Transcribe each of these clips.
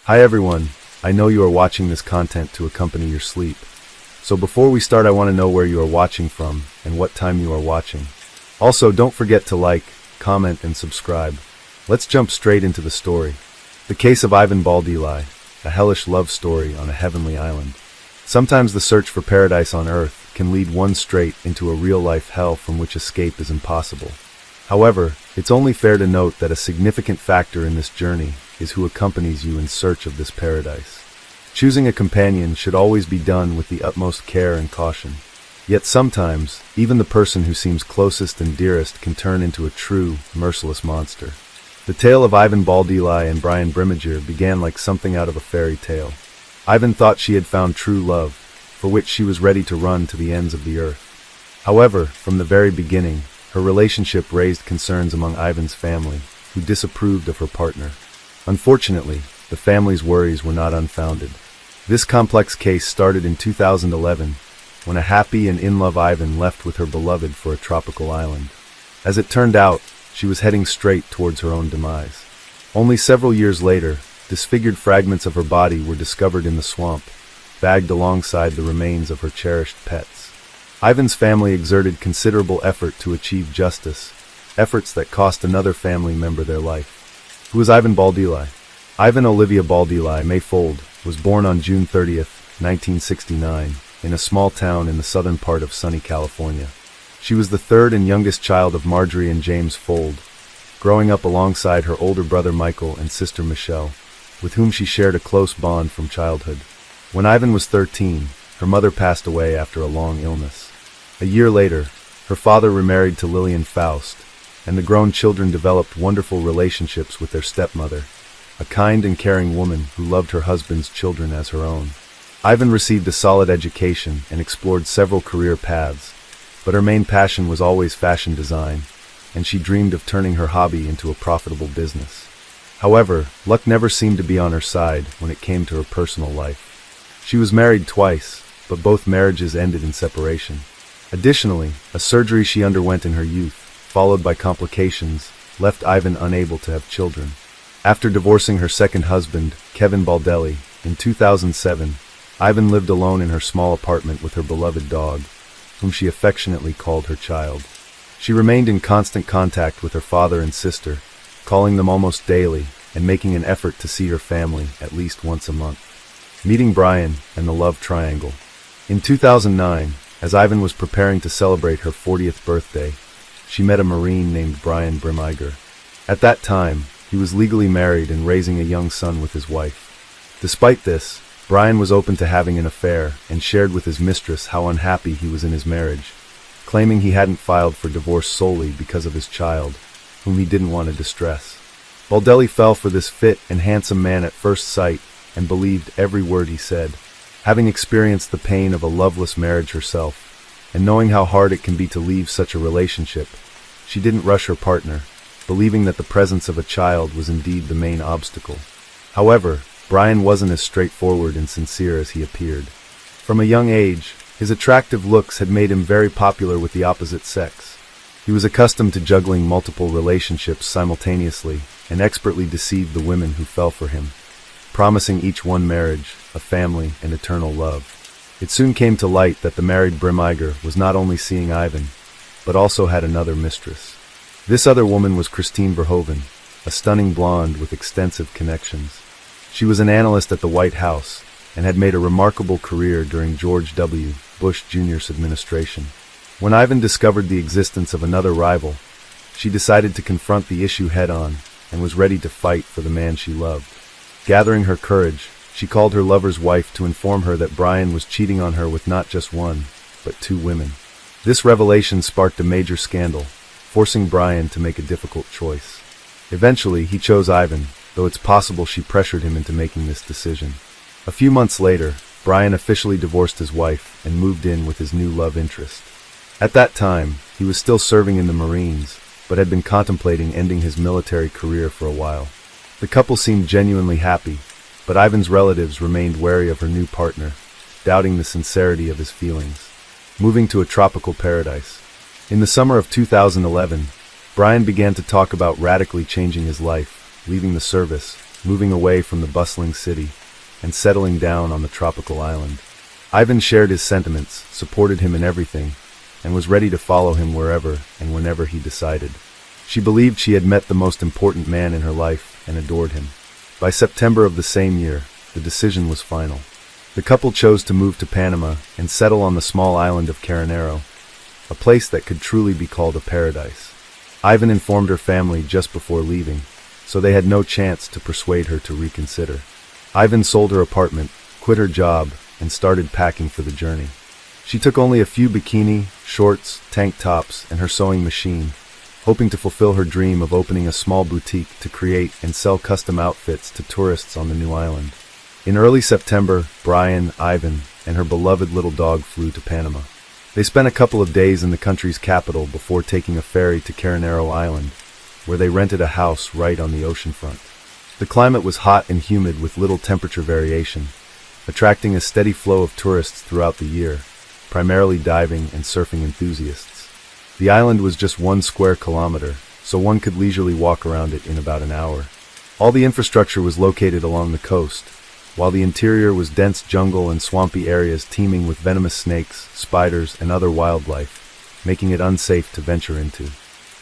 Hi everyone, I know you are watching this content to accompany your sleep. So before we start, I want to know where you are watching from and what time you are watching. Also, don't forget to like, comment, and subscribe. Let's jump straight into the story. The case of Ivan Baldeli, a hellish love story on a heavenly island. Sometimes the search for paradise on Earth can lead one straight into a real-life hell from which escape is impossible. However, it's only fair to note that a significant factor in this journey is who accompanies you in search of this paradise. Choosing a companion should always be done with the utmost care and caution. Yet sometimes, even the person who seems closest and dearest can turn into a true, merciless monster. The tale of Ivan Baldeli and Brian Brimmager began like something out of a fairy tale. Ivan thought she had found true love, for which she was ready to run to the ends of the earth. However, from the very beginning, her relationship raised concerns among Ivan's family, who disapproved of her partner. Unfortunately, the family's worries were not unfounded. This complex case started in 2011, when a happy and in-love Ivan left with her beloved for a tropical island. As it turned out, she was heading straight towards her own demise. Only several years later, disfigured fragments of her body were discovered in the swamp, bagged alongside the remains of her cherished pets. Ivan's family exerted considerable effort to achieve justice, efforts that cost another family member their life. Who is Ivan Baldeli? Ivan Olivia Baldeli Mayfold was born on June 30th, 1969, in a small town in the southern part of sunny California. She was the third and youngest child of Marjorie and James Fold, growing up alongside her older brother Michael and sister Michelle, with whom she shared a close bond from childhood. When Ivan was 13, her mother passed away after a long illness. A year later, her father remarried to Lillian Faust, and the grown children developed wonderful relationships with their stepmother, a kind and caring woman who loved her husband's children as her own. Ivan received a solid education and explored several career paths, but her main passion was always fashion design, and she dreamed of turning her hobby into a profitable business. However, luck never seemed to be on her side when it came to her personal life. She was married twice, but both marriages ended in separation. Additionally, a surgery she underwent in her youth, followed by complications, left Ivan unable to have children. After divorcing her second husband, Kevin Baldeli, in 2007, Ivan lived alone in her small apartment with her beloved dog, whom she affectionately called her child. She remained in constant contact with her father and sister, calling them almost daily and making an effort to see her family at least once a month. Meeting Brian and the love triangle. In 2009, as Ivan was preparing to celebrate her 40th birthday, she met a Marine named Brian Brimmager. At that time, he was legally married and raising a young son with his wife. Despite this, Brian was open to having an affair and shared with his mistress how unhappy he was in his marriage, claiming he hadn't filed for divorce solely because of his child, whom he didn't want to distress. Baldeli fell for this fit and handsome man at first sight and believed every word he said. Having experienced the pain of a loveless marriage herself, and knowing how hard it can be to leave such a relationship, she didn't rush her partner, believing that the presence of a child was indeed the main obstacle. However, Brian wasn't as straightforward and sincere as he appeared. From a young age, his attractive looks had made him very popular with the opposite sex. He was accustomed to juggling multiple relationships simultaneously and expertly deceived the women who fell for him, promising each one marriage, a family, and eternal love. It soon came to light that the married Brimmager was not only seeing Ivan, but also had another mistress. This other woman was Christine Verhoeven, a stunning blonde with extensive connections. She was an analyst at the White House and had made a remarkable career during George W. Bush Jr.'s administration. When Ivan discovered the existence of another rival, she decided to confront the issue head-on and was ready to fight for the man she loved. Gathering her courage, she called her lover's wife to inform her that Brian was cheating on her with not just one, but two women. This revelation sparked a major scandal, forcing Brian to make a difficult choice. Eventually, he chose Ivan, though it's possible she pressured him into making this decision. A few months later, Brian officially divorced his wife and moved in with his new love interest. At that time, he was still serving in the Marines, but had been contemplating ending his military career for a while. The couple seemed genuinely happy, but Ivan's relatives remained wary of her new partner, doubting the sincerity of his feelings. Moving to a tropical paradise. In the summer of 2011, Brian began to talk about radically changing his life, leaving the service, moving away from the bustling city and settling down on the tropical island. Ivan shared his sentiments, supported him in everything, and was ready to follow him wherever and whenever he decided. She believed she had met the most important man in her life and adored him. By September of the same year, the decision was final. The couple chose to move to Panama and settle on the small island of Carnero, a place that could truly be called a paradise. Ivan informed her family just before leaving, so they had no chance to persuade her to reconsider. Ivan sold her apartment, quit her job, and started packing for the journey. She took only a few bikini, shorts, tank tops, and her sewing machine, hoping to fulfill her dream of opening a small boutique to create and sell custom outfits to tourists on the new island. In early September, Brian, Ivan, and her beloved little dog flew to Panama. They spent a couple of days in the country's capital before taking a ferry to Carnero Island, where they rented a house right on the oceanfront. The climate was hot and humid with little temperature variation, attracting a steady flow of tourists throughout the year, primarily diving and surfing enthusiasts. The island was just 1 square kilometer, so one could leisurely walk around it in about an hour. All the infrastructure was located along the coast, while the interior was dense jungle and swampy areas teeming with venomous snakes, spiders, and other wildlife, making it unsafe to venture into.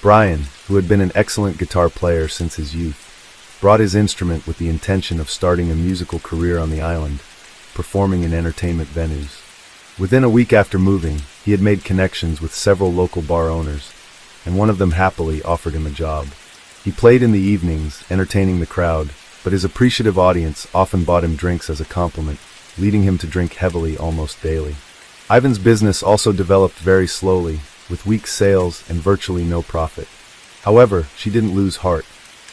Brian, who had been an excellent guitar player since his youth, brought his instrument with the intention of starting a musical career on the island, performing in entertainment venues. Within a week after moving, he had made connections with several local bar owners, and one of them happily offered him a job. He played in the evenings, entertaining the crowd, but his appreciative audience often bought him drinks as a compliment, leading him to drink heavily almost daily. Ivan's business also developed very slowly, with weak sales and virtually no profit. However, she didn't lose heart.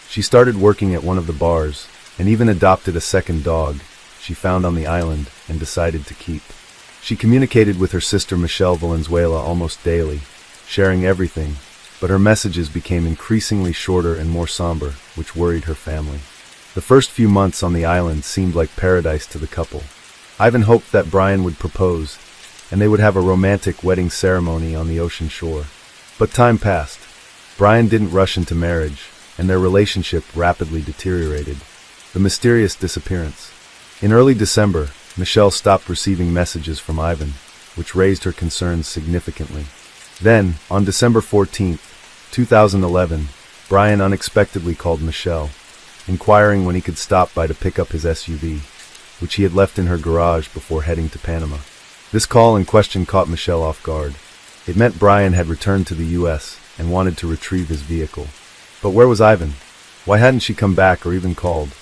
She started working at one of the bars, and even adopted a second dog she found on the island and decided to keep. She communicated with her sister Michelle Valenzuela almost daily, sharing everything, but her messages became increasingly shorter and more somber, which worried her family. The first few months on the island seemed like paradise to the couple. Ivan hoped that Brian would propose, and they would have a romantic wedding ceremony on the ocean shore. But time passed. Brian didn't rush into marriage, and their relationship rapidly deteriorated. The mysterious disappearance. In early December, Michelle stopped receiving messages from Ivan, which raised her concerns significantly. Then, on December 14, 2011, Brian unexpectedly called Michelle, inquiring when he could stop by to pick up his SUV, which he had left in her garage before heading to Panama. This call in question caught Michelle off guard. It meant Brian had returned to the U.S. and wanted to retrieve his vehicle. But where was Ivan? Why hadn't she come back or even called?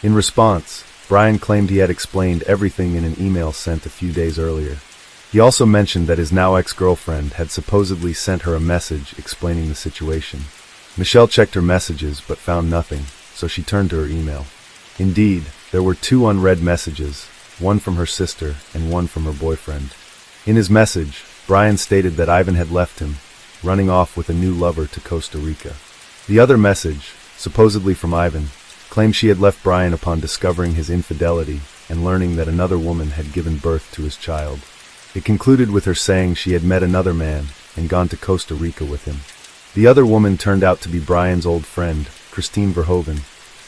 In response, Brian claimed he had explained everything in an email sent a few days earlier. He also mentioned that his now ex-girlfriend had supposedly sent her a message explaining the situation. Michelle checked her messages but found nothing, so she turned to her email. Indeed, there were 2 unread messages, one from her sister and one from her boyfriend. In his message, Brian stated that Ivan had left him, running off with a new lover to Costa Rica. The other message, supposedly from Ivan, claimed she had left Brian upon discovering his infidelity and learning that another woman had given birth to his child. It concluded with her saying she had met another man and gone to Costa Rica with him. The other woman turned out to be Brian's old friend, Christine Verhoeven,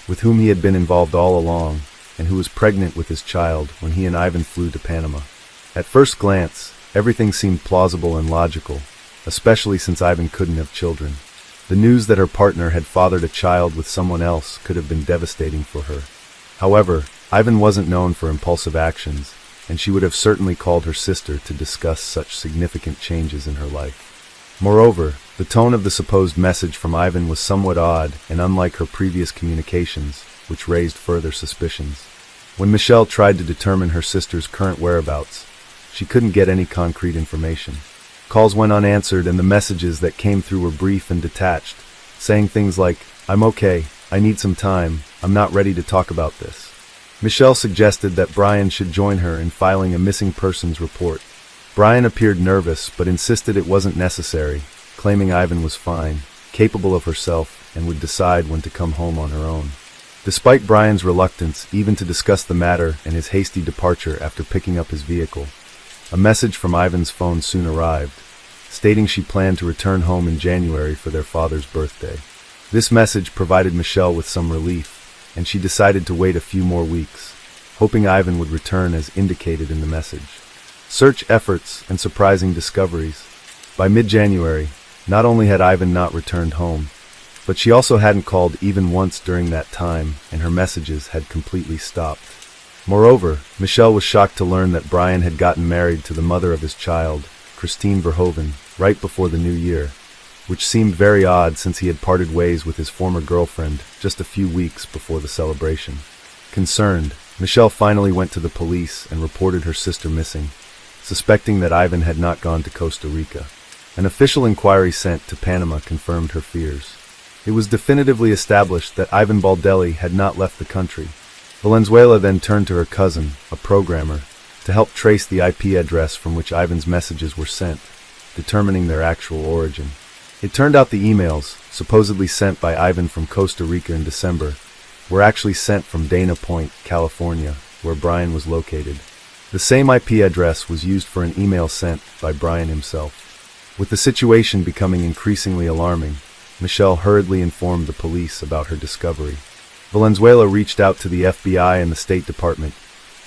with whom he had been involved all along, and who was pregnant with his child when he and Ivan flew to Panama. At first glance, everything seemed plausible and logical, especially since Ivan couldn't have children. The news that her partner had fathered a child with someone else could have been devastating for her. However, Ivan wasn't known for impulsive actions, and she would have certainly called her sister to discuss such significant changes in her life. Moreover, the tone of the supposed message from Ivan was somewhat odd and unlike her previous communications, which raised further suspicions. When Michelle tried to determine her sister's current whereabouts, she couldn't get any concrete information. Calls went unanswered and the messages that came through were brief and detached, saying things like, "I'm okay, I need some time, I'm not ready to talk about this." Michelle suggested that Brian should join her in filing a missing persons report. Brian appeared nervous but insisted it wasn't necessary, claiming Ivan was fine, capable of herself, and would decide when to come home on her own. Despite Brian's reluctance even to discuss the matter and his hasty departure after picking up his vehicle, a message from Ivan's phone soon arrived, stating she planned to return home in January for their father's birthday. This message provided Michelle with some relief, and she decided to wait a few more weeks, hoping Ivan would return as indicated in the message. Search efforts and surprising discoveries. By mid-January, not only had Ivan not returned home, but she also hadn't called even once during that time, and her messages had completely stopped. Moreover, Michelle was shocked to learn that Brian had gotten married to the mother of his child, Christine Verhoeven, right before the new year, which seemed very odd since he had parted ways with his former girlfriend just a few weeks before the celebration. Concerned, Michelle finally went to the police and reported her sister missing, suspecting that Ivan had not gone to Costa Rica. An official inquiry sent to Panama confirmed her fears. It was definitively established that Ivan Baldelli had not left the country. Valenzuela then turned to her cousin, a programmer, to help trace the IP address from which Ivan's messages were sent, determining their actual origin. It turned out the emails, supposedly sent by Ivan from Costa Rica in December, were actually sent from Dana Point, California, where Brian was located. The same IP address was used for an email sent by Brian himself. With the situation becoming increasingly alarming, Michelle hurriedly informed the police about her discovery. Valenzuela reached out to the FBI and the State Department,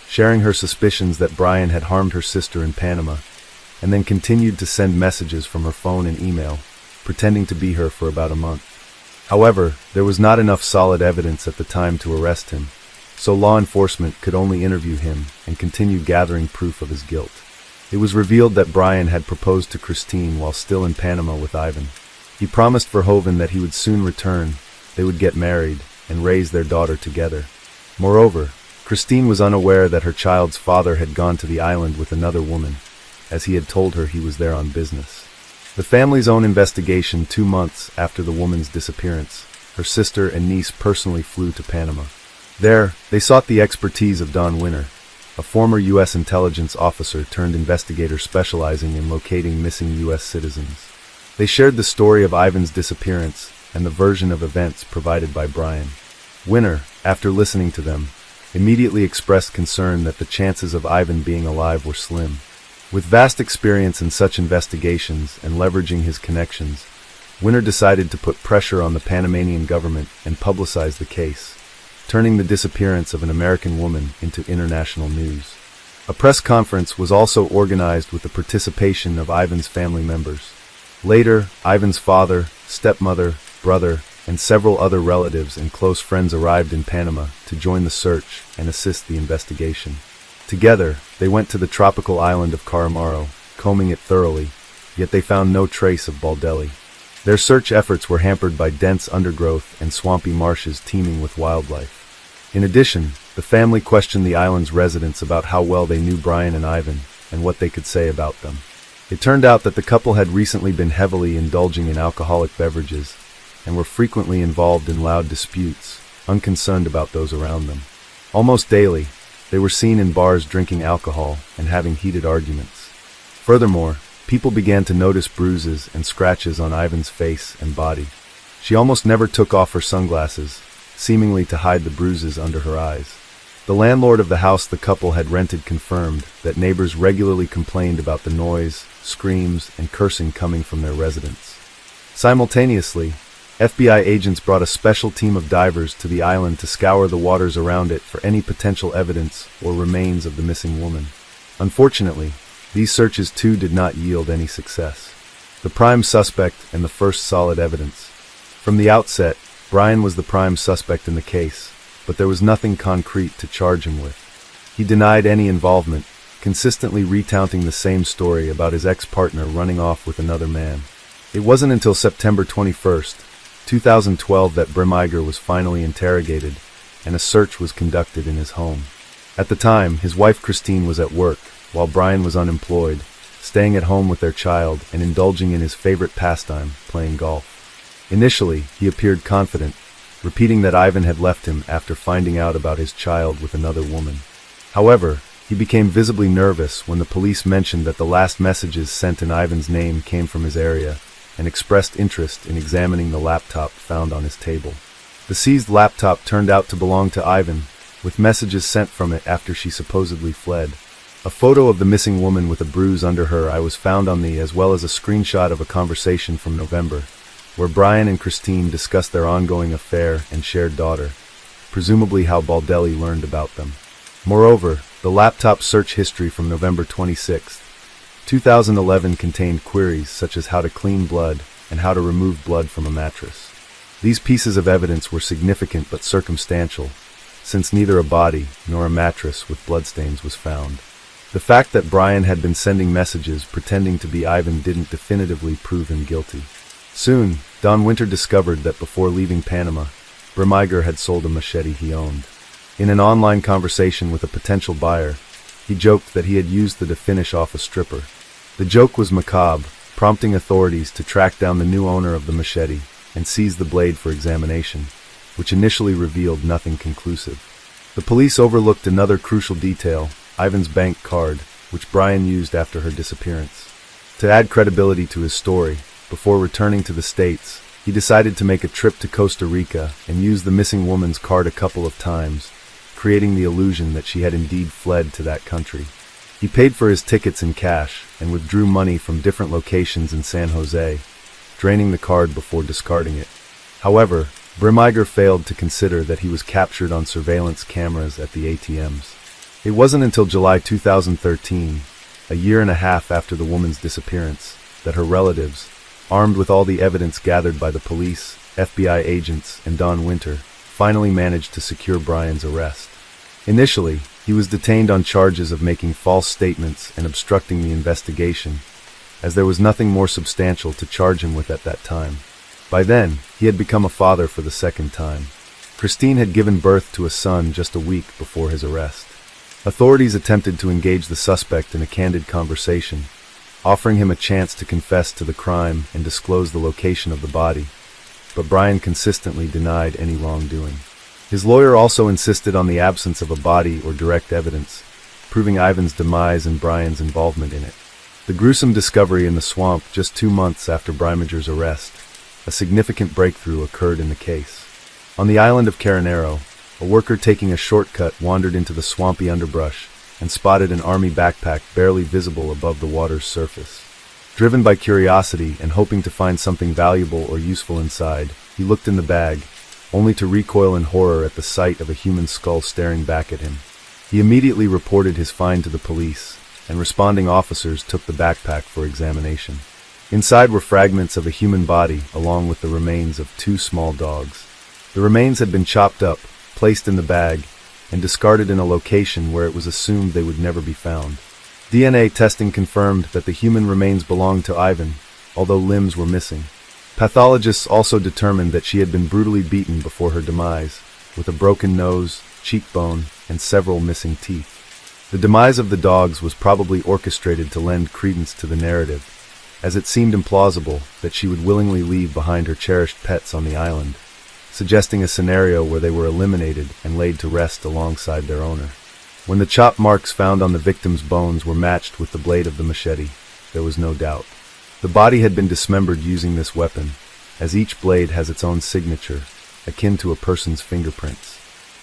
sharing her suspicions that Brian had harmed her sister in Panama, and then continued to send messages from her phone and email, pretending to be her for about a month. However, there was not enough solid evidence at the time to arrest him, so law enforcement could only interview him and continue gathering proof of his guilt. It was revealed that Brian had proposed to Christine while still in Panama with Ivan. He promised Verhoeven that he would soon return, they would get married, and raise their daughter together. Moreover, Christine was unaware that her child's father had gone to the island with another woman, as he had told her he was there on business. The family's own investigation 2 months after the woman's disappearance, her sister and niece personally flew to Panama. There, they sought the expertise of Don Winner, a former U.S. intelligence officer turned investigator specializing in locating missing U.S. citizens. They shared the story of Ivan's disappearance and the version of events provided by Brian. Winner, after listening to them, immediately expressed concern that the chances of Ivan being alive were slim. With vast experience in such investigations and leveraging his connections, Winner decided to put pressure on the Panamanian government and publicize the case, turning the disappearance of an American woman into international news. A press conference was also organized with the participation of Ivan's family members. Later, Ivan's father, stepmother, brother, and several other relatives and close friends arrived in Panama to join the search and assist the investigation. Together, they went to the tropical island of Caramaro, combing it thoroughly, yet they found no trace of Baldelli. Their search efforts were hampered by dense undergrowth and swampy marshes teeming with wildlife. In addition, the family questioned the island's residents about how well they knew Brian and Ivan, and what they could say about them. It turned out that the couple had recently been heavily indulging in alcoholic beverages, and were frequently involved in loud disputes, unconcerned about those around them. Almost daily, they were seen in bars drinking alcohol and having heated arguments. Furthermore, people began to notice bruises and scratches on Ivan's face and body. She almost never took off her sunglasses, seemingly to hide the bruises under her eyes. The landlord of the house the couple had rented confirmed that neighbors regularly complained about the noise, screams, and cursing coming from their residence. Simultaneously, FBI agents brought a special team of divers to the island to scour the waters around it for any potential evidence or remains of the missing woman. Unfortunately, these searches too did not yield any success. The prime suspect and the first solid evidence. From the outset, Brian was the prime suspect in the case, but there was nothing concrete to charge him with. He denied any involvement, consistently recounting the same story about his ex-partner running off with another man. It wasn't until September 21st, 2012 that Bremiger was finally interrogated, and a search was conducted in his home. At the time, his wife Christine was at work, while Brian was unemployed, staying at home with their child and indulging in his favorite pastime, playing golf. Initially, he appeared confident, repeating that Ivan had left him after finding out about his child with another woman. However, he became visibly nervous when the police mentioned that the last messages sent in Ivan's name came from his area, and expressed interest in examining the laptop found on his table. The seized laptop turned out to belong to Ivan, with messages sent from it after she supposedly fled. A photo of the missing woman with a bruise under her eye was found on the, as well as a screenshot of a conversation from November, where Brian and Christine discussed their ongoing affair and shared daughter. presumably how Baldelli learned about them. Moreover, the laptop search history from November 26, 2011 contained queries such as how to clean blood and how to remove blood from a mattress. These pieces of evidence were significant but circumstantial, since neither a body nor a mattress with bloodstains was found. The fact that Brian had been sending messages pretending to be Ivan didn't definitively prove him guilty. Soon, Don Winter discovered that before leaving Panama, Bremiger had sold a machete he owned. In an online conversation with a potential buyer, he joked that he had used it to finish off a stripper. The joke was macabre, prompting authorities to track down the new owner of the machete and seize the blade for examination, which initially revealed nothing conclusive. The police overlooked another crucial detail, Ivan's bank card, which Brian used after her disappearance. To add credibility to his story, before returning to the States, he decided to make a trip to Costa Rica and use the missing woman's card a couple of times, creating the illusion that she had indeed fled to that country. He paid for his tickets in cash and withdrew money from different locations in San Jose, draining the card before discarding it. However, Bremiger failed to consider that he was captured on surveillance cameras at the ATMs. It wasn't until July 2013, a year and a half after the woman's disappearance, that her relatives, armed with all the evidence gathered by the police, FBI agents, and Don Winter, finally managed to secure Brian's arrest. Initially, he was detained on charges of making false statements and obstructing the investigation, as there was nothing more substantial to charge him with at that time. By then, he had become a father for the second time. Christine had given birth to a son just a week before his arrest. Authorities attempted to engage the suspect in a candid conversation, offering him a chance to confess to the crime and disclose the location of the body, but Brian consistently denied any wrongdoing. His lawyer also insisted on the absence of a body or direct evidence, proving Ivan's demise and Brian's involvement in it. The gruesome discovery in the swamp just 2 months after Bremiger's arrest, a significant breakthrough occurred in the case. On the island of Caronero, a worker taking a shortcut wandered into the swampy underbrush and spotted an army backpack barely visible above the water's surface. Driven by curiosity and hoping to find something valuable or useful inside, he looked in the bag, only to recoil in horror at the sight of a human skull staring back at him. He immediately reported his find to the police, and responding officers took the backpack for examination. Inside were fragments of a human body along with the remains of 2 small dogs. The remains had been chopped up, placed in the bag, and discarded in a location where it was assumed they would never be found. DNA testing confirmed that the human remains belonged to Ivan, although limbs were missing. Pathologists also determined that she had been brutally beaten before her demise, with a broken nose, cheekbone, and several missing teeth. The demise of the dogs was probably orchestrated to lend credence to the narrative, as it seemed implausible that she would willingly leave behind her cherished pets on the island, suggesting a scenario where they were eliminated and laid to rest alongside their owner. When the chop marks found on the victim's bones were matched with the blade of the machete, there was no doubt. The body had been dismembered using this weapon, as each blade has its own signature, akin to a person's fingerprints.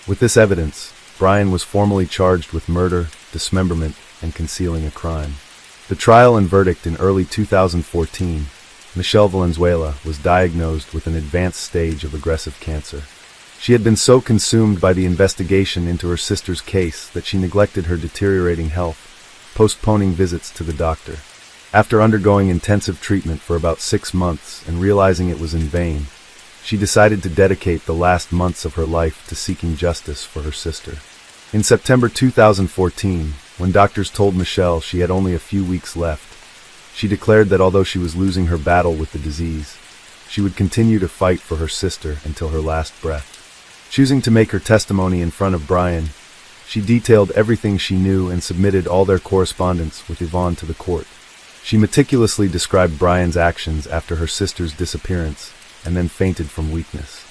With this evidence, Brian was formally charged with murder, dismemberment, and concealing a crime. The trial and verdict in early 2014, Michelle Valenzuela was diagnosed with an advanced stage of aggressive cancer. She had been so consumed by the investigation into her sister's case that she neglected her deteriorating health, postponing visits to the doctor. After undergoing intensive treatment for about 6 months and realizing it was in vain, she decided to dedicate the last months of her life to seeking justice for her sister. In September 2014, when doctors told Michelle she had only a few weeks left, she declared that although she was losing her battle with the disease, she would continue to fight for her sister until her last breath. Choosing to make her testimony in front of Brian, she detailed everything she knew and submitted all their correspondence with Yvonne to the court. She meticulously described Brian's actions after her sister's disappearance and then fainted from weakness.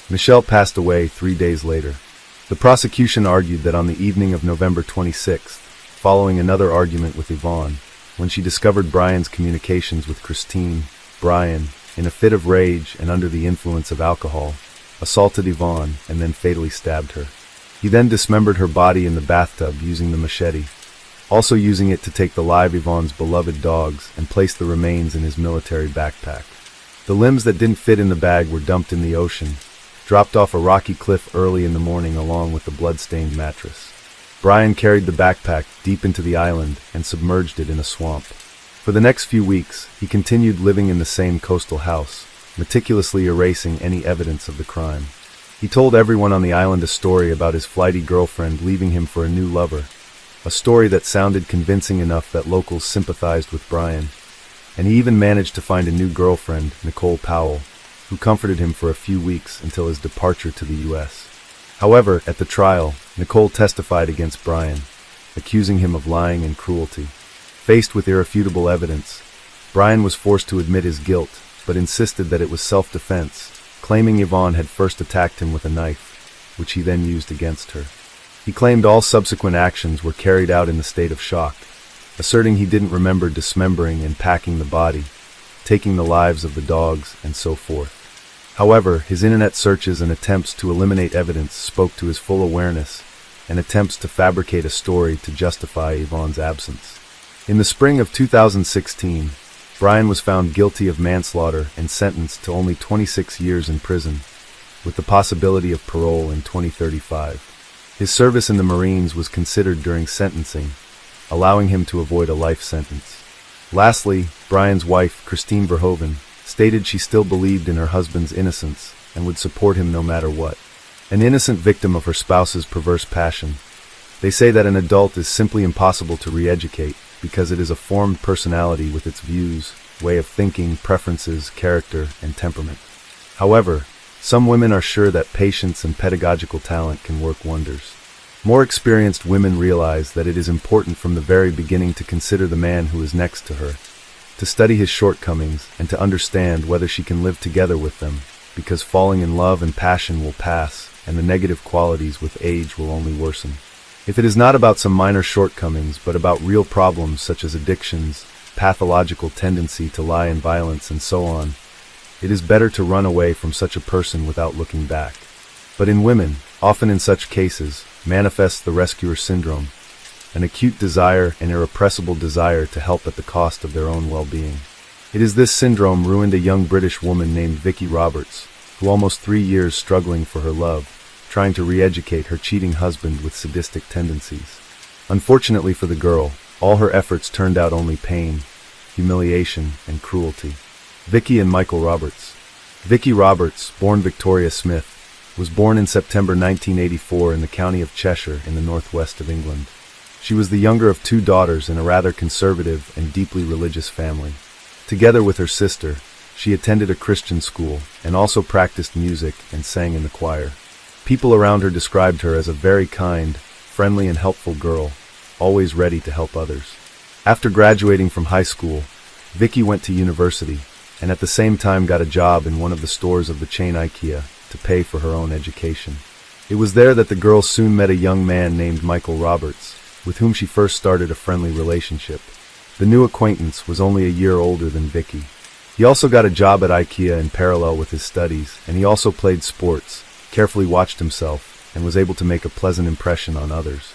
Michelle passed away 3 days later. The prosecution argued that on the evening of November 26th, following another argument with Yvonne, when she discovered Brian's communications with Christine, Brian, in a fit of rage and under the influence of alcohol, assaulted Yvonne and then fatally stabbed her. He then dismembered her body in the bathtub using the machete, also using it to take the live Yvonne's beloved dogs and place the remains in his military backpack. The limbs that didn't fit in the bag were dumped in the ocean, dropped off a rocky cliff early in the morning along with the blood-stained mattress. Brian carried the backpack deep into the island and submerged it in a swamp. For the next few weeks, he continued living in the same coastal house, meticulously erasing any evidence of the crime. He told everyone on the island a story about his flighty girlfriend leaving him for a new lover, a story that sounded convincing enough that locals sympathized with Brian, and he even managed to find a new girlfriend, Nicole Powell, who comforted him for a few weeks until his departure to the U.S. However, at the trial, Nicole testified against Brian, accusing him of lying and cruelty. Faced with irrefutable evidence, Brian was forced to admit his guilt, but insisted that it was self-defense, claiming Yvonne had first attacked him with a knife, which he then used against her. He claimed all subsequent actions were carried out in the state of shock, asserting he didn't remember dismembering and packing the body, taking the lives of the dogs, and so forth. However, his internet searches and attempts to eliminate evidence spoke to his full awareness, and attempts to fabricate a story to justify Yvonne's absence. In the spring of 2016, Brian was found guilty of manslaughter and sentenced to only 26 years in prison, with the possibility of parole in 2035. His service in the Marines was considered during sentencing, allowing him to avoid a life sentence. Lastly, Brian's wife, Christine Verhoeven, stated she still believed in her husband's innocence and would support him no matter what. An innocent victim of her spouse's perverse passion. They say that an adult is simply impossible to re-educate because it is a formed personality with its views, way of thinking, preferences, character, and temperament. However, some women are sure that patience and pedagogical talent can work wonders. More experienced women realize that it is important from the very beginning to consider the man who is next to her, to study his shortcomings, and to understand whether she can live together with them, because falling in love and passion will pass, and the negative qualities with age will only worsen. If it is not about some minor shortcomings, but about real problems such as addictions, pathological tendency to lie and violence, and so on, it is better to run away from such a person without looking back. But in women, often in such cases, manifests the rescuer syndrome, an acute desire and irrepressible desire to help at the cost of their own well-being. It is this syndrome ruined a young British woman named Vicky Roberts, who almost 3 years struggling for her love, trying to re-educate her cheating husband with sadistic tendencies. Unfortunately for the girl, all her efforts turned out only pain, humiliation, and cruelty. Vicky and Michael Roberts. Vicky Roberts, born Victoria Smith, was born in September 1984 in the county of Cheshire in the northwest of England. She was the younger of 2 daughters in a rather conservative and deeply religious family. Together with her sister, she attended a Christian school and also practiced music and sang in the choir. People around her described her as a very kind, friendly, and helpful girl, always ready to help others. After graduating from high school, Vicky went to university and at the same time got a job in one of the stores of the chain IKEA to pay for her own education. It was there that the girl soon met a young man named Michael Roberts, with whom she first started a friendly relationship. The new acquaintance was only a year older than Vicky. He also got a job at IKEA in parallel with his studies, and he also played sports, carefully watched himself, and was able to make a pleasant impression on others.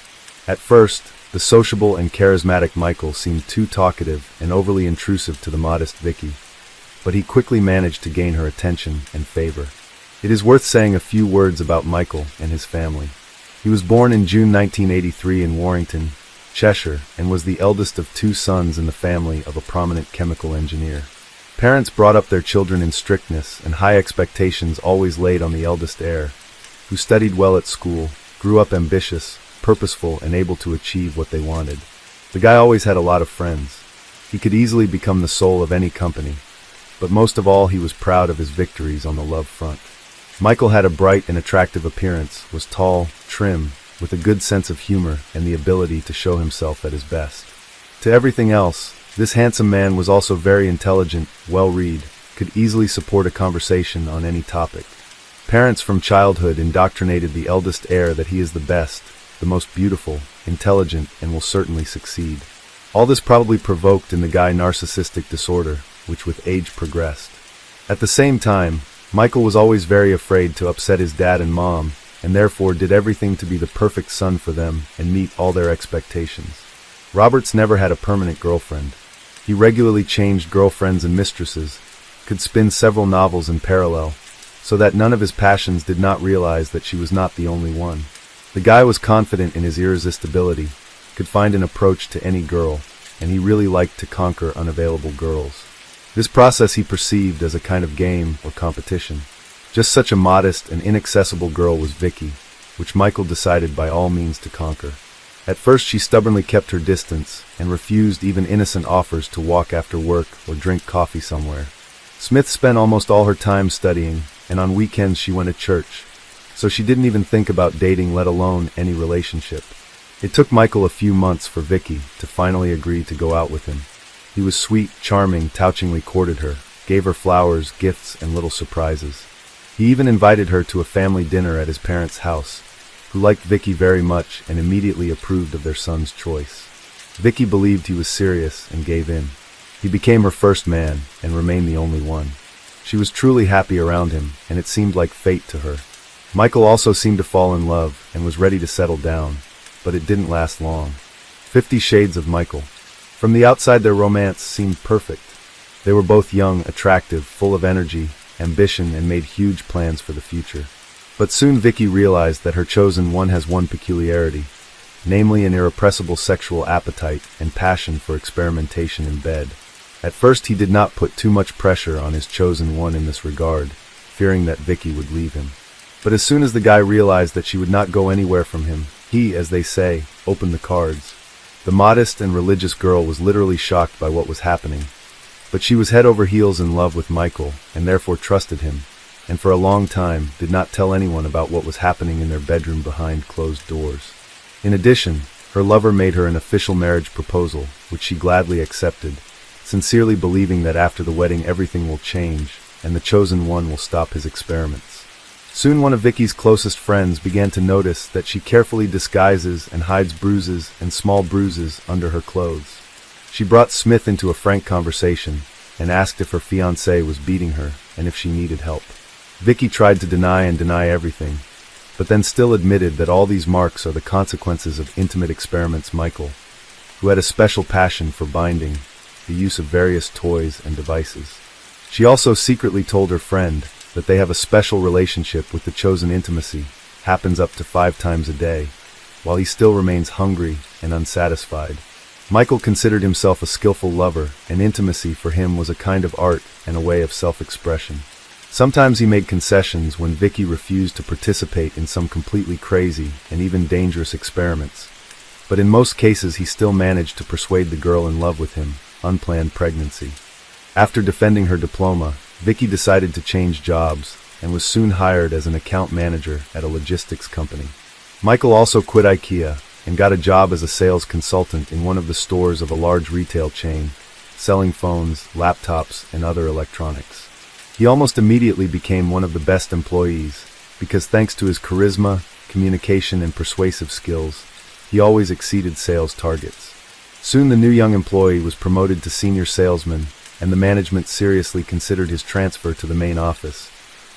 At first, the sociable and charismatic Michael seemed too talkative and overly intrusive to the modest Vicky, but he quickly managed to gain her attention and favor. It is worth saying a few words about Michael and his family. He was born in June 1983 in Warrington, Cheshire, and was the eldest of 2 sons in the family of a prominent chemical engineer. Parents brought up their children in strictness, and high expectations always laid on the eldest heir, who studied well at school, grew up ambitious, purposeful, and able to achieve what they wanted. The guy always had a lot of friends. He could easily become the soul of any company, but most of all he was proud of his victories on the love front. Michael had a bright and attractive appearance, was tall, trim, with a good sense of humor and the ability to show himself at his best. To everything else, this handsome man was also very intelligent, well-read, could easily support a conversation on any topic. Parents from childhood indoctrinated the eldest heir that he is the best, the most beautiful, intelligent, and will certainly succeed. All this probably provoked in the guy narcissistic disorder, which with age progressed. At the same time, Michael was always very afraid to upset his dad and mom, and therefore did everything to be the perfect son for them and meet all their expectations. Roberts never had a permanent girlfriend. He regularly changed girlfriends and mistresses, could spin several novels in parallel, so that none of his passions did not realize that she was not the only one. The guy was confident in his irresistibility, could find an approach to any girl, and he really liked to conquer unavailable girls. This process he perceived as a kind of game or competition. Just such a modest and inaccessible girl was Vicky, which Michael decided by all means to conquer. At first she stubbornly kept her distance and refused even innocent offers to walk after work or drink coffee somewhere. Smith spent almost all her time studying, and on weekends she went to church, so she didn't even think about dating, let alone any relationship. It took Michael a few months for Vicky to finally agree to go out with him. He was sweet, charming, touchingly courted her, gave her flowers, gifts, and little surprises. He even invited her to a family dinner at his parents' house, who liked Vicky very much and immediately approved of their son's choice. Vicky believed he was serious and gave in. He became her first man and remained the only one. She was truly happy around him, and it seemed like fate to her. Michael also seemed to fall in love and was ready to settle down, but it didn't last long. 50 Shades of Michael. From the outside their romance seemed perfect. They were both young, attractive, full of energy, ambition, and made huge plans for the future. But soon Vicky realized that her chosen one has one peculiarity, namely an irrepressible sexual appetite and passion for experimentation in bed. At first he did not put too much pressure on his chosen one in this regard, fearing that Vicky would leave him. But as soon as the guy realized that she would not go anywhere from him, he, as they say, opened the cards. The modest and religious girl was literally shocked by what was happening, but she was head over heels in love with Michael and therefore trusted him, and for a long time did not tell anyone about what was happening in their bedroom behind closed doors. In addition, her lover made her an official marriage proposal, which she gladly accepted, sincerely believing that after the wedding everything will change and the chosen one will stop his experiments. Soon one of Vicky's closest friends began to notice that she carefully disguises and hides bruises and small bruises under her clothes. She brought Smith into a frank conversation and asked if her fiancé was beating her and if she needed help. Vicky tried to deny everything, but then still admitted that all these marks are the consequences of intimate experiments. Michael, who had a special passion for binding, the use of various toys and devices. She also secretly told her friend that they have a special relationship with the chosen. Intimacy happens up to 5 times a day, while he still remains hungry and unsatisfied. Michael considered himself a skillful lover, and intimacy for him was a kind of art and a way of self-expression. Sometimes he made concessions when Vicky refused to participate in some completely crazy and even dangerous experiments, but in most cases he still managed to persuade the girl in love with him. Unplanned pregnancy. After defending her diploma, Vicky decided to change jobs and was soon hired as an account manager at a logistics company. Michael also quit IKEA and got a job as a sales consultant in one of the stores of a large retail chain, selling phones, laptops, and other electronics. He almost immediately became one of the best employees because thanks to his charisma, communication, and persuasive skills, he always exceeded sales targets. Soon the new young employee was promoted to senior salesman, and the management seriously considered his transfer to the main office,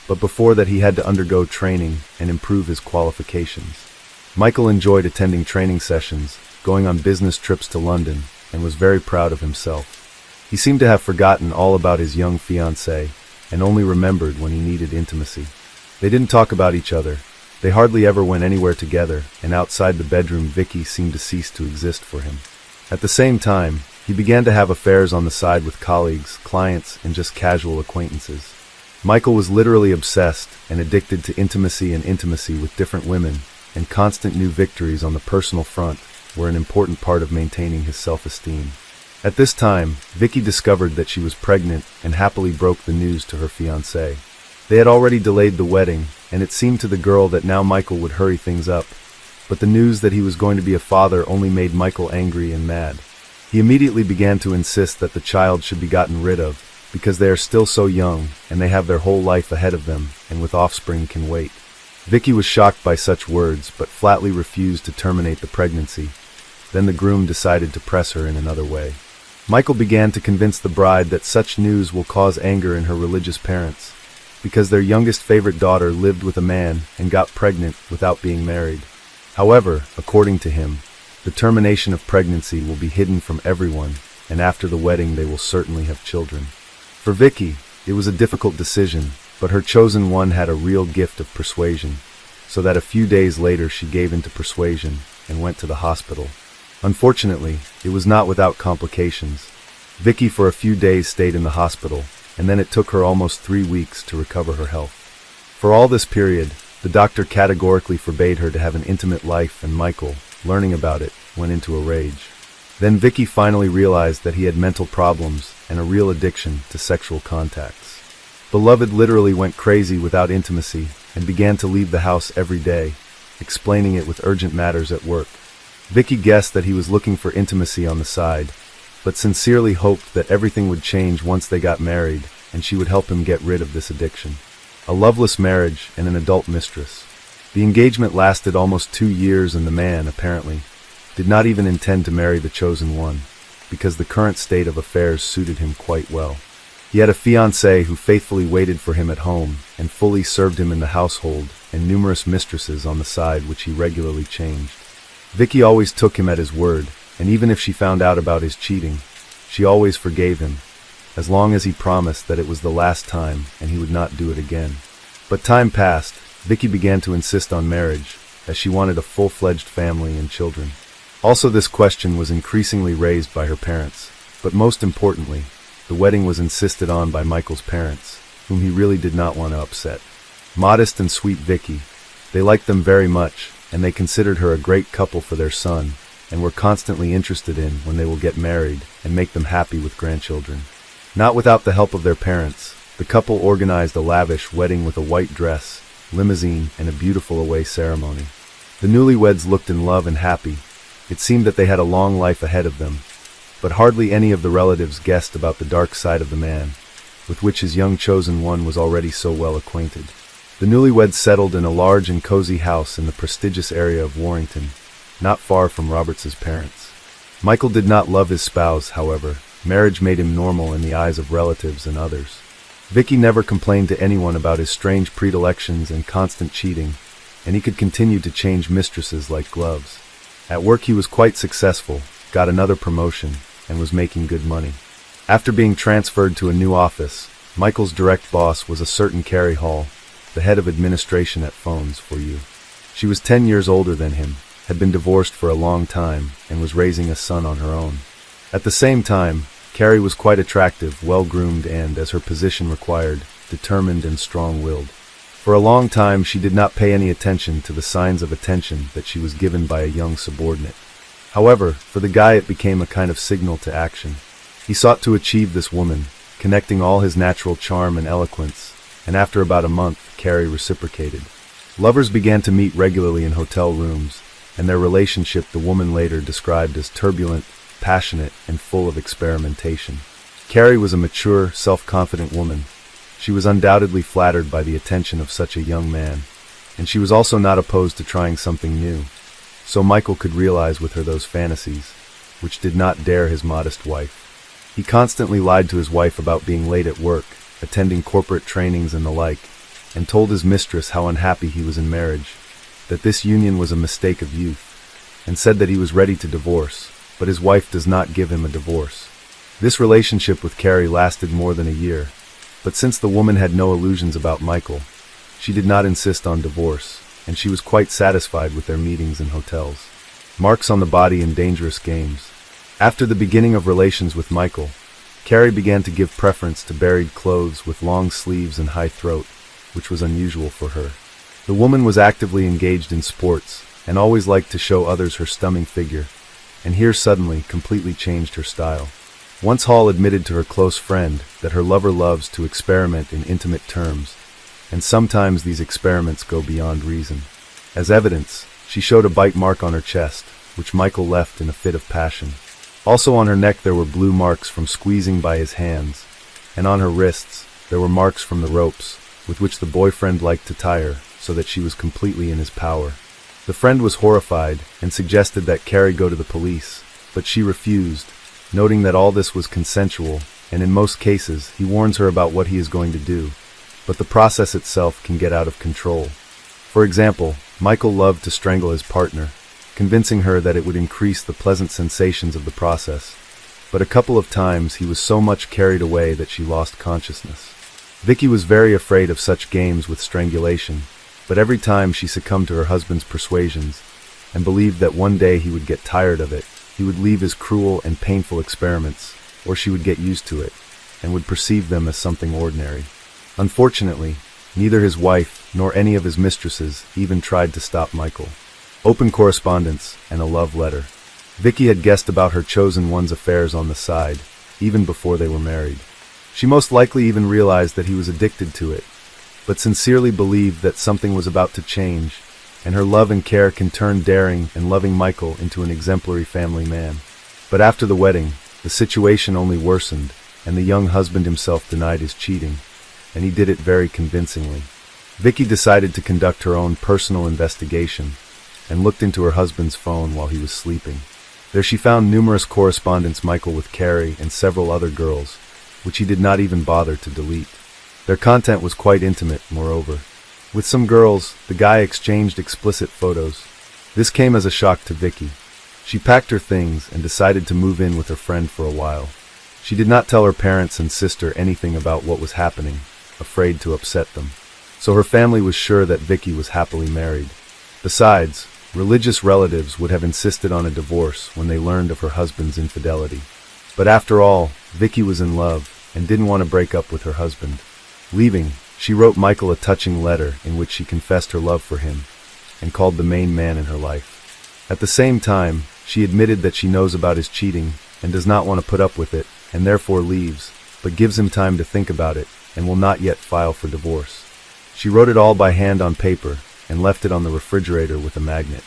but before that he had to undergo training and improve his qualifications. Michael enjoyed attending training sessions, going on business trips to London, and was very proud of himself. He seemed to have forgotten all about his young fiancée, and only remembered when he needed intimacy. They didn't talk about each other, they hardly ever went anywhere together, and outside the bedroom Vicky seemed to cease to exist for him. At the same time, he began to have affairs on the side with colleagues, clients, and just casual acquaintances. Michael was literally obsessed and addicted to intimacy with different women, and constant new victories on the personal front were an important part of maintaining his self-esteem. At this time, Vicky discovered that she was pregnant and happily broke the news to her fiancé. They had already delayed the wedding, and it seemed to the girl that now Michael would hurry things up, but the news that he was going to be a father only made Michael angry and mad. He immediately began to insist that the child should be gotten rid of, because they are still so young, and they have their whole life ahead of them, and with offspring can wait. Vicky was shocked by such words, but flatly refused to terminate the pregnancy. Then the groom decided to press her in another way. Michael began to convince the bride that such news will cause anger in her religious parents, because their youngest favorite daughter lived with a man and got pregnant without being married. However, according to him, the termination of pregnancy will be hidden from everyone, and after the wedding they will certainly have children. For Vicky, it was a difficult decision, But her chosen one had a real gift of persuasion, so that a few days later she gave in to persuasion and went to the hospital. Unfortunately, it was not without complications. Vicky for a few days stayed in the hospital, and then it took her almost 3 weeks to recover her health. For all this period, the doctor categorically forbade her to have an intimate life, and Michael, learning about it, went into a rage. Then Vicky finally realized that he had mental problems and a real addiction to sexual contacts. Beloved literally went crazy without intimacy and began to leave the house every day, explaining it with urgent matters at work. Vicky guessed that he was looking for intimacy on the side, but sincerely hoped that everything would change once they got married and she would help him get rid of this addiction. A loveless marriage and an adult mistress. The engagement lasted almost 2 years, and the man, apparently, did not even intend to marry the chosen one, because the current state of affairs suited him quite well. He had a fiancée who faithfully waited for him at home and fully served him in the household, and numerous mistresses on the side which he regularly changed. Vicky always took him at his word, and even if she found out about his cheating, she always forgave him, as long as he promised that it was the last time and he would not do it again. But time passed. Vicky began to insist on marriage, as she wanted a full-fledged family and children. Also, this question was increasingly raised by her parents, but most importantly, the wedding was insisted on by Michael's parents, whom he really did not want to upset. Modest and sweet Vicky, they liked them very much, and they considered her a great couple for their son, and were constantly interested in when they will get married and make them happy with grandchildren. Not without the help of their parents, the couple organized a lavish wedding with a white dress, limousine, and a beautiful away ceremony. The newlyweds looked in love and happy. It seemed that they had a long life ahead of them, but hardly any of the relatives guessed about the dark side of the man, with which his young chosen one was already so well acquainted. The newlyweds settled in a large and cozy house in the prestigious area of Warrington, not far from Roberts's parents. Michael did not love his spouse, however. Marriage made him normal in the eyes of relatives and others. Vicky never complained to anyone about his strange predilections and constant cheating, and he could continue to change mistresses like gloves. At work he was quite successful, got another promotion, and was making good money. After being transferred to a new office, Michael's direct boss was a certain Carrie Hall, the head of administration at Phones for You. She was 10 years older than him, had been divorced for a long time, and was raising a son on her own. At the same time, Carrie was quite attractive, well-groomed, and, as her position required, determined and strong-willed. For a long time she did not pay any attention to the signs of attention that she was given by a young subordinate. However, for the guy it became a kind of signal to action. He sought to achieve this woman, connecting all his natural charm and eloquence, and after about a month, Carrie reciprocated. Lovers began to meet regularly in hotel rooms, and their relationship the woman later described as turbulent, passionate, and full of experimentation. Carrie was a mature, self-confident woman. She was undoubtedly flattered by the attention of such a young man, and she was also not opposed to trying something new. So Michael could realize with her those fantasies, which did not dare his modest wife. He constantly lied to his wife about being late at work, attending corporate trainings and the like, and told his mistress how unhappy he was in marriage, that this union was a mistake of youth, and said that he was ready to divorce, but his wife does not give him a divorce. This relationship with Carrie lasted more than a year, but since the woman had no illusions about Michael, she did not insist on divorce, and she was quite satisfied with their meetings in hotels. Marks on the body and dangerous games. After the beginning of relations with Michael, Carrie began to give preference to buried clothes with long sleeves and high throat, which was unusual for her. The woman was actively engaged in sports, and always liked to show others her stunning figure, and here suddenly completely changed her style. Once Hall admitted to her close friend that her lover loves to experiment in intimate terms, and sometimes these experiments go beyond reason. As evidence, she showed a bite mark on her chest, which Michael left in a fit of passion. Also on her neck there were blue marks from squeezing by his hands, and on her wrists there were marks from the ropes, with which the boyfriend liked to tie her, so that she was completely in his power. The friend was horrified and suggested that Carrie go to the police, but she refused, noting that all this was consensual, and in most cases he warns her about what he is going to do, but the process itself can get out of control. For example, Michael loved to strangle his partner, convincing her that it would increase the pleasant sensations of the process, but a couple of times he was so much carried away that she lost consciousness. Vicky was very afraid of such games with strangulation, but every time she succumbed to her husband's persuasions and believed that one day he would get tired of it, he would leave his cruel and painful experiments, or she would get used to it and would perceive them as something ordinary. Unfortunately, neither his wife nor any of his mistresses even tried to stop Michael. Open correspondence and a love letter. Vicky had guessed about her chosen one's affairs on the side, even before they were married. She most likely even realized that he was addicted to it, but sincerely believed that something was about to change, and her love and care can turn daring and loving Michael into an exemplary family man. But after the wedding, the situation only worsened, and the young husband himself denied his cheating, and he did it very convincingly. Vicky decided to conduct her own personal investigation, and looked into her husband's phone while he was sleeping. There she found numerous correspondence Michael with Carrie and several other girls, which he did not even bother to delete. Their content was quite intimate, moreover. With some girls, the guy exchanged explicit photos. This came as a shock to Vicky. She packed her things and decided to move in with her friend for a while. She did not tell her parents and sister anything about what was happening, afraid to upset them. So her family was sure that Vicky was happily married. Besides, religious relatives would have insisted on a divorce when they learned of her husband's infidelity. But after all, Vicky was in love and didn't want to break up with her husband. Leaving, she wrote Michael a touching letter in which she confessed her love for him and called the main man in her life. At the same time, she admitted that she knows about his cheating and does not want to put up with it, and therefore leaves, but gives him time to think about it and will not yet file for divorce. She wrote it all by hand on paper and left it on the refrigerator with a magnet.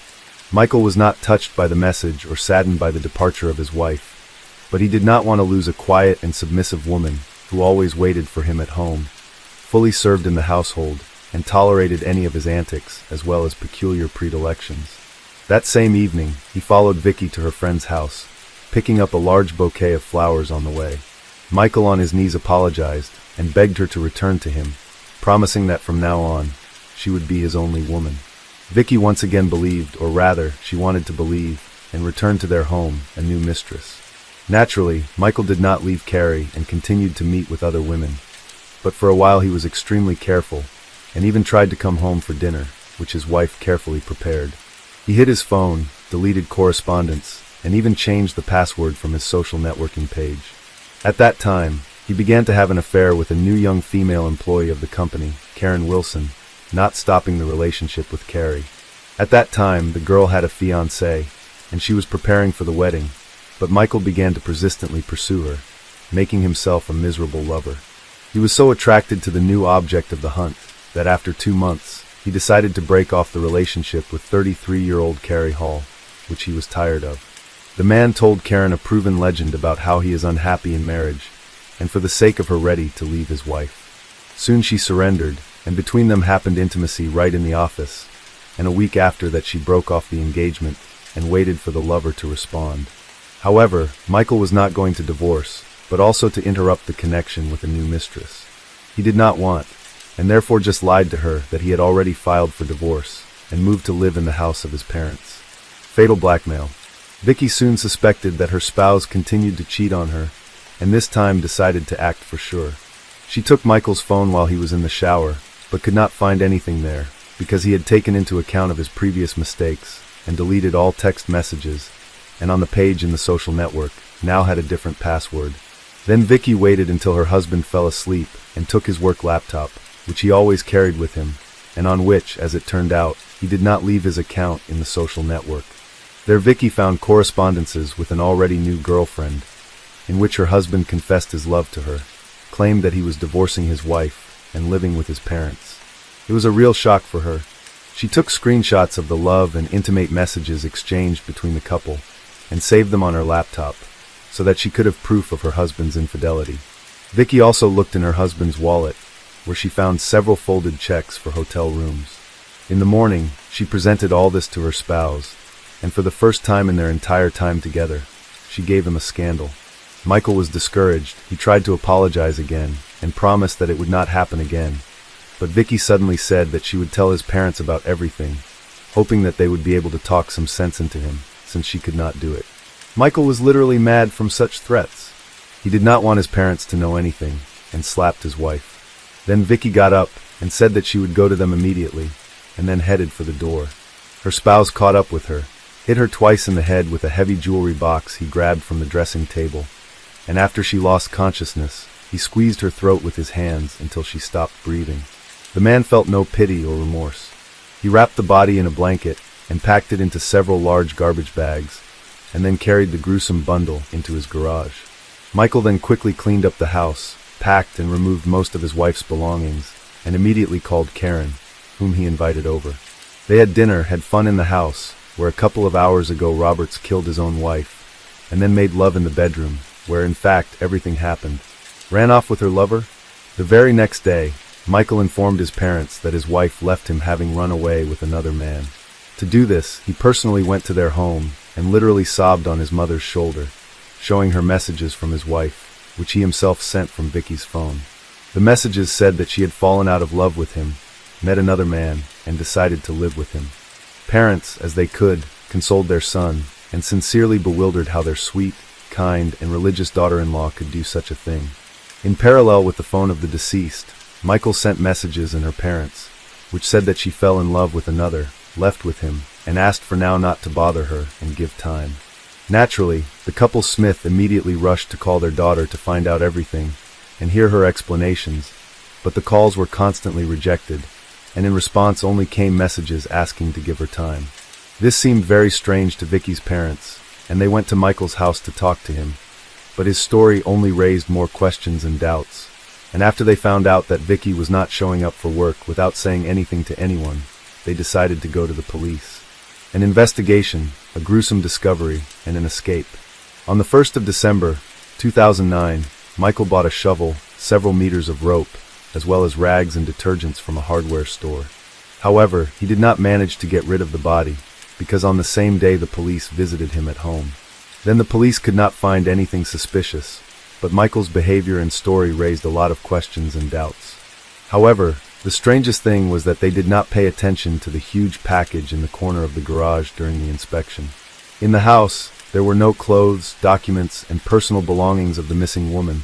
Michael was not touched by the message or saddened by the departure of his wife, but he did not want to lose a quiet and submissive woman who always waited for him at home, fully served in the household, and tolerated any of his antics as well as peculiar predilections. That same evening, he followed Vicky to her friend's house, picking up a large bouquet of flowers on the way. Michael on his knees apologized and begged her to return to him, promising that from now on, she would be his only woman. Vicky once again believed, or rather, she wanted to believe, and returned to their home, a new mistress. Naturally, Michael did not leave Carrie and continued to meet with other women, but for a while he was extremely careful, and even tried to come home for dinner, which his wife carefully prepared. He hid his phone, deleted correspondence, and even changed the password from his social networking page. At that time, he began to have an affair with a new young female employee of the company, Karen Wilson, not stopping the relationship with Carrie. At that time, the girl had a fiancé, and she was preparing for the wedding, but Michael began to persistently pursue her, making himself a miserable lover. He was so attracted to the new object of the hunt that after 2 months, he decided to break off the relationship with 33-year-old Carrie Hall, which he was tired of. The man told Karen a proven legend about how he is unhappy in marriage, and for the sake of her ready to leave his wife. Soon she surrendered, and between them happened intimacy right in the office, and a week after that she broke off the engagement and waited for the lover to respond. However, Michael was not going to divorce, but also to interrupt the connection with a new mistress. He did not want, and therefore just lied to her that he had already filed for divorce and moved to live in the house of his parents. Fatal blackmail. Vicky soon suspected that her spouse continued to cheat on her, and this time decided to act for sure. She took Michael's phone while he was in the shower, but could not find anything there, because he had taken into account of his previous mistakes and deleted all text messages, and on the page in the social network now had a different password. Then Vicky waited until her husband fell asleep and took his work laptop, which he always carried with him, and on which, as it turned out, he did not leave his account in the social network. There Vicky found correspondences with an already new girlfriend, in which her husband confessed his love to her, claimed that he was divorcing his wife and living with his parents. It was a real shock for her. She took screenshots of the love and intimate messages exchanged between the couple and saved them on her laptop, so that she could have proof of her husband's infidelity. Vicky also looked in her husband's wallet, where she found several folded checks for hotel rooms. In the morning, she presented all this to her spouse, and for the first time in their entire time together, she gave him a scandal. Michael was discouraged. He tried to apologize again, and promised that it would not happen again. But Vicky suddenly said that she would tell his parents about everything, hoping that they would be able to talk some sense into him, since she could not do it. Michael was literally mad from such threats. He did not want his parents to know anything, and slapped his wife. Then Vicky got up and said that she would go to them immediately, and then headed for the door. Her spouse caught up with her, hit her twice in the head with a heavy jewelry box he grabbed from the dressing table, and after she lost consciousness, he squeezed her throat with his hands until she stopped breathing. The man felt no pity or remorse. He wrapped the body in a blanket and packed it into several large garbage bags, and then carried the gruesome bundle into his garage. Michael then quickly cleaned up the house, packed and removed most of his wife's belongings, and immediately called Karen, whom he invited over. They had dinner, had fun in the house, where a couple of hours ago Roberts killed his own wife, and then made love in the bedroom, where in fact everything happened. Ran off with her lover? The very next day, Michael informed his parents that his wife left him having run away with another man. To do this, he personally went to their home and literally sobbed on his mother's shoulder, showing her messages from his wife, which he himself sent from Vicky's phone. The messages said that she had fallen out of love with him, met another man, and decided to live with him. Parents, as they could, consoled their son, and sincerely bewildered how their sweet, kind, and religious daughter-in-law could do such a thing. In parallel with the phone of the deceased, Michael sent messages in her parents, which said that she fell in love with another, left with him, and asked for now not to bother her and give time. Naturally, the couple Smith immediately rushed to call their daughter to find out everything and hear her explanations, but the calls were constantly rejected, and in response only came messages asking to give her time. This seemed very strange to Vicky's parents, and they went to Michael's house to talk to him, but his story only raised more questions and doubts. And after they found out that Vicky was not showing up for work without saying anything to anyone, they decided to go to the police. An investigation, a gruesome discovery, and an escape. On the 1st of December, 2009, Michael bought a shovel, several meters of rope, as well as rags and detergents from a hardware store. However, he did not manage to get rid of the body, because on the same day the police visited him at home. Then the police could not find anything suspicious, but Michael's behavior and story raised a lot of questions and doubts. However, the strangest thing was that they did not pay attention to the huge package in the corner of the garage during the inspection. In the house, there were no clothes, documents, and personal belongings of the missing woman,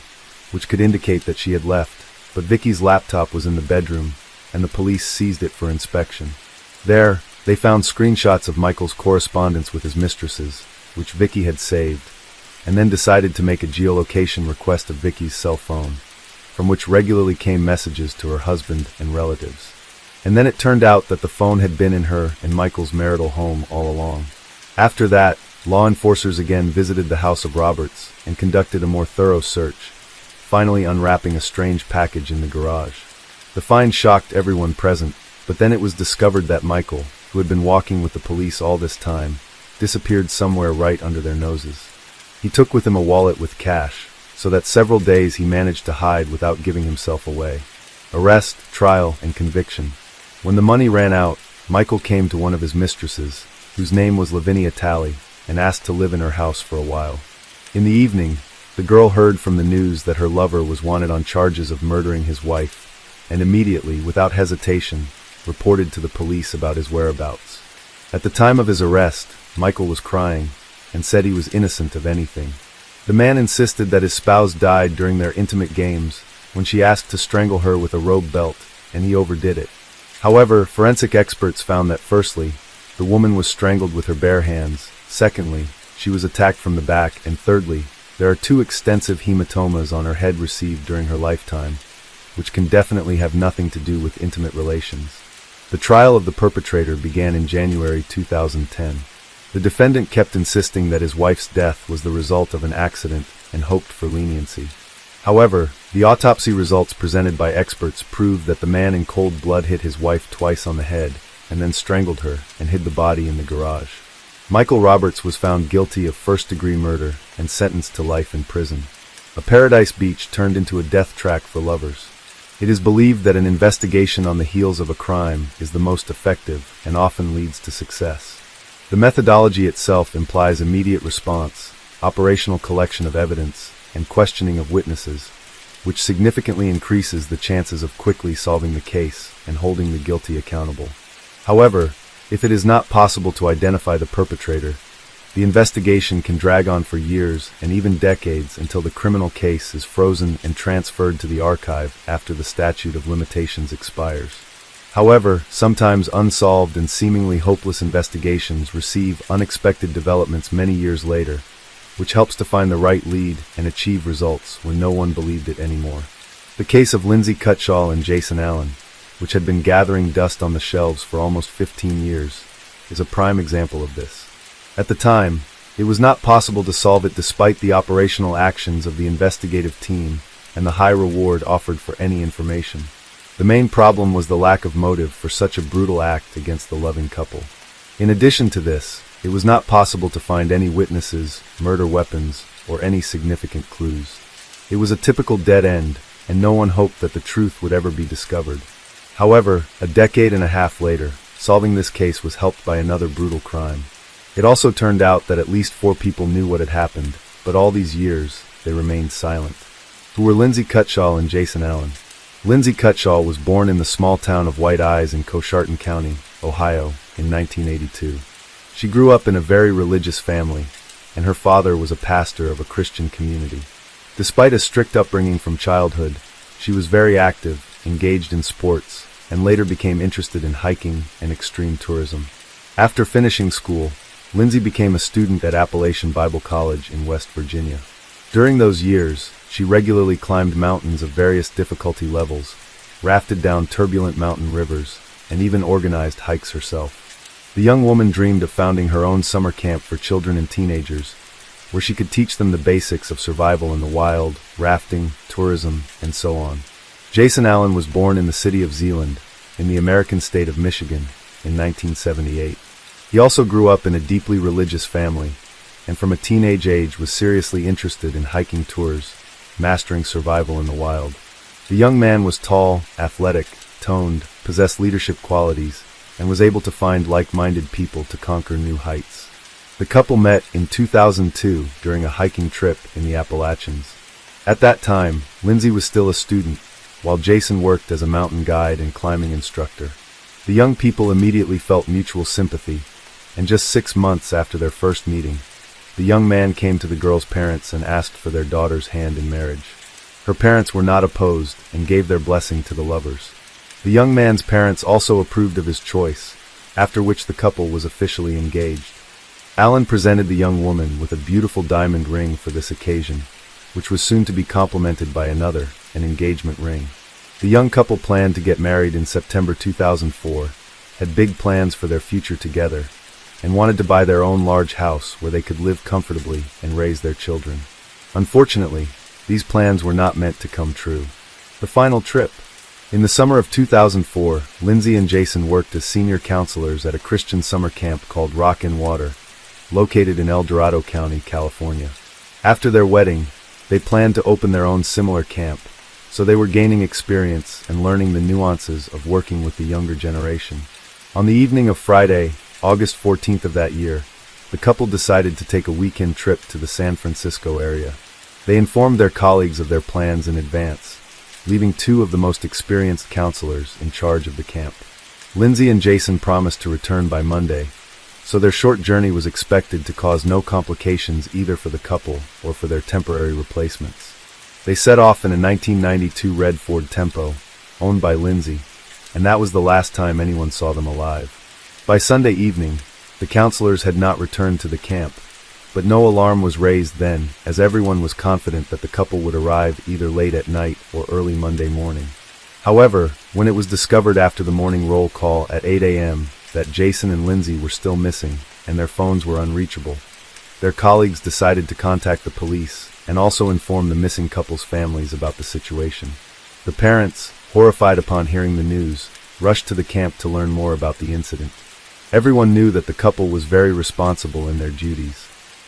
which could indicate that she had left, but Vicky's laptop was in the bedroom, and the police seized it for inspection. There, they found screenshots of Michael's correspondence with his mistresses, which Vicky had saved, and then decided to make a geolocation request of Vicky's cell phone, from which regularly came messages to her husband and relatives. And then it turned out that the phone had been in her and Michael's marital home all along. After that, law enforcers again visited the house of Roberts and conducted a more thorough search, finally unwrapping a strange package in the garage. The find shocked everyone present, but then it was discovered that Michael, who had been walking with the police all this time, disappeared somewhere right under their noses. He took with him a wallet with cash, so that several days he managed to hide without giving himself away. Arrest, trial, and conviction. When the money ran out, Michael came to one of his mistresses, whose name was Lavinia Talley, and asked to live in her house for a while. In the evening, the girl heard from the news that her lover was wanted on charges of murdering his wife, and immediately, without hesitation, reported to the police about his whereabouts. At the time of his arrest, Michael was crying, and said he was innocent of anything. The man insisted that his spouse died during their intimate games when she asked to strangle her with a robe belt, and he overdid it. However, forensic experts found that firstly, the woman was strangled with her bare hands, secondly, she was attacked from the back, and thirdly, there are 2 extensive hematomas on her head received during her lifetime, which can definitely have nothing to do with intimate relations. The trial of the perpetrator began in January 2010. The defendant kept insisting that his wife's death was the result of an accident and hoped for leniency. However, the autopsy results presented by experts proved that the man in cold blood hit his wife twice on the head and then strangled her and hid the body in the garage. Michael Roberts was found guilty of first-degree murder and sentenced to life in prison. A Paradise Beach turned into a death track for lovers. It is believed that an investigation on the heels of a crime is the most effective and often leads to success. The methodology itself implies immediate response, operational collection of evidence, and questioning of witnesses, which significantly increases the chances of quickly solving the case and holding the guilty accountable. However, if it is not possible to identify the perpetrator, The investigation can drag on for years and even decades until the criminal case is frozen and transferred to the archive after the statute of limitations expires. However, sometimes unsolved and seemingly hopeless investigations receive unexpected developments many years later, which helps to find the right lead and achieve results when no one believed it anymore. The case of Lindsay Cutshall and Jason Allen, which had been gathering dust on the shelves for almost 15 years, is a prime example of this. At the time, it was not possible to solve it despite the operational actions of the investigative team and the high reward offered for any information. The main problem was the lack of motive for such a brutal act against the loving couple. In addition to this, it was not possible to find any witnesses, murder weapons, or any significant clues. It was a typical dead end, and no one hoped that the truth would ever be discovered. However, a decade and a half later, solving this case was helped by another brutal crime. It also turned out that at least 4 people knew what had happened, but all these years, they remained silent. Who were Lindsay Cutshall and Jason Allen? Lindsay Cutshall was born in the small town of White Eyes in Coshocton County, Ohio, in 1982. She grew up in a very religious family, and her father was a pastor of a Christian community. Despite a strict upbringing from childhood, she was very active, engaged in sports, and later became interested in hiking and extreme tourism. After finishing school, Lindsay became a student at Appalachian Bible College in West Virginia. During those years, she regularly climbed mountains of various difficulty levels, rafted down turbulent mountain rivers, and even organized hikes herself. The young woman dreamed of founding her own summer camp for children and teenagers, where she could teach them the basics of survival in the wild, rafting, tourism, and so on. Jason Allen was born in the city of Zeeland, in the American state of Michigan, in 1978. He also grew up in a deeply religious family, and from a teenage age was seriously interested in hiking tours, mastering survival in the wild. The young man was tall, athletic, toned, possessed leadership qualities, and was able to find like-minded people to conquer new heights. The couple met in 2002 during a hiking trip in the Appalachians. At that time, Lindsay was still a student, while Jason worked as a mountain guide and climbing instructor. The young people immediately felt mutual sympathy, and just 6 months after their first meeting, the young man came to the girl's parents and asked for their daughter's hand in marriage. Her parents were not opposed and gave their blessing to the lovers. The young man's parents also approved of his choice, after which the couple was officially engaged. Allen presented the young woman with a beautiful diamond ring for this occasion, which was soon to be complemented by another, an engagement ring. The young couple planned to get married in September 2004, had big plans for their future together, and wanted to buy their own large house where they could live comfortably and raise their children. Unfortunately, these plans were not meant to come true. The final trip. In the summer of 2004, Lindsay and Jason worked as senior counselors at a Christian summer camp called Rock in Water, located in El Dorado County, California. After their wedding, they planned to open their own similar camp, so they were gaining experience and learning the nuances of working with the younger generation. On the evening of Friday, August 14th of that year, the couple decided to take a weekend trip to the San Francisco area. They informed their colleagues of their plans in advance, leaving 2 of the most experienced counselors in charge of the camp. Lindsay and Jason promised to return by Monday, so their short journey was expected to cause no complications either for the couple or for their temporary replacements. They set off in a 1992 red Ford Tempo, owned by Lindsay, and that was the last time anyone saw them alive. By Sunday evening, the counselors had not returned to the camp, but no alarm was raised then, as everyone was confident that the couple would arrive either late at night or early Monday morning. However, when it was discovered after the morning roll call at 8 a.m. that Jason and Lindsay were still missing and their phones were unreachable, their colleagues decided to contact the police and also inform the missing couple's families about the situation. The parents, horrified upon hearing the news, rushed to the camp to learn more about the incident. Everyone knew that the couple was very responsible in their duties.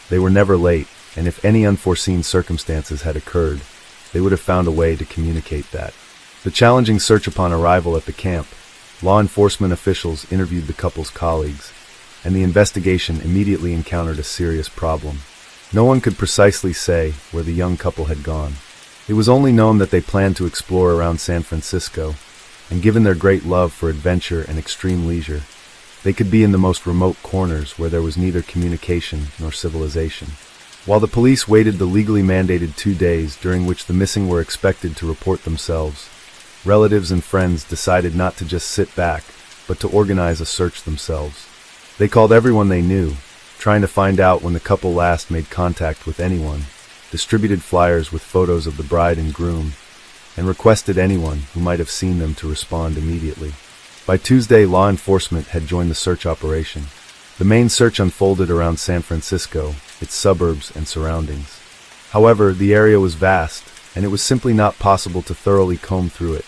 They were never late, and if any unforeseen circumstances had occurred, they would have found a way to communicate that. The challenging search upon arrival at the camp, law enforcement officials interviewed the couple's colleagues, and the investigation immediately encountered a serious problem. No one could precisely say where the young couple had gone. It was only known that they planned to explore around San Francisco, and given their great love for adventure and extreme leisure, They could be in the most remote corners where there was neither communication nor civilization. While the police waited the legally mandated 2 days during which the missing were expected to report themselves, relatives and friends decided not to just sit back, but to organize a search themselves. They called everyone they knew, trying to find out when the couple last made contact with anyone, distributed flyers with photos of the bride and groom, and requested anyone who might have seen them to respond immediately. By Tuesday, law enforcement had joined the search operation. The main search unfolded around San Francisco, its suburbs and surroundings. However, the area was vast, and it was simply not possible to thoroughly comb through it.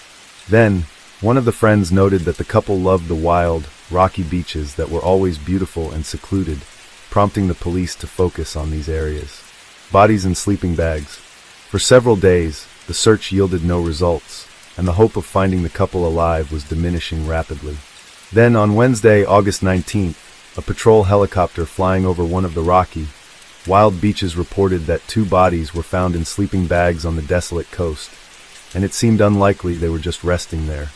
Then, one of the friends noted that the couple loved the wild, rocky beaches that were always beautiful and secluded, prompting the police to focus on these areas. Bodies in sleeping bags. For several days, the search yielded no results, and the hope of finding the couple alive was diminishing rapidly. Then, on Wednesday, August 19th, a patrol helicopter flying over one of the rocky, wild beaches reported that 2 bodies were found in sleeping bags on the desolate coast, and it seemed unlikely they were just resting there.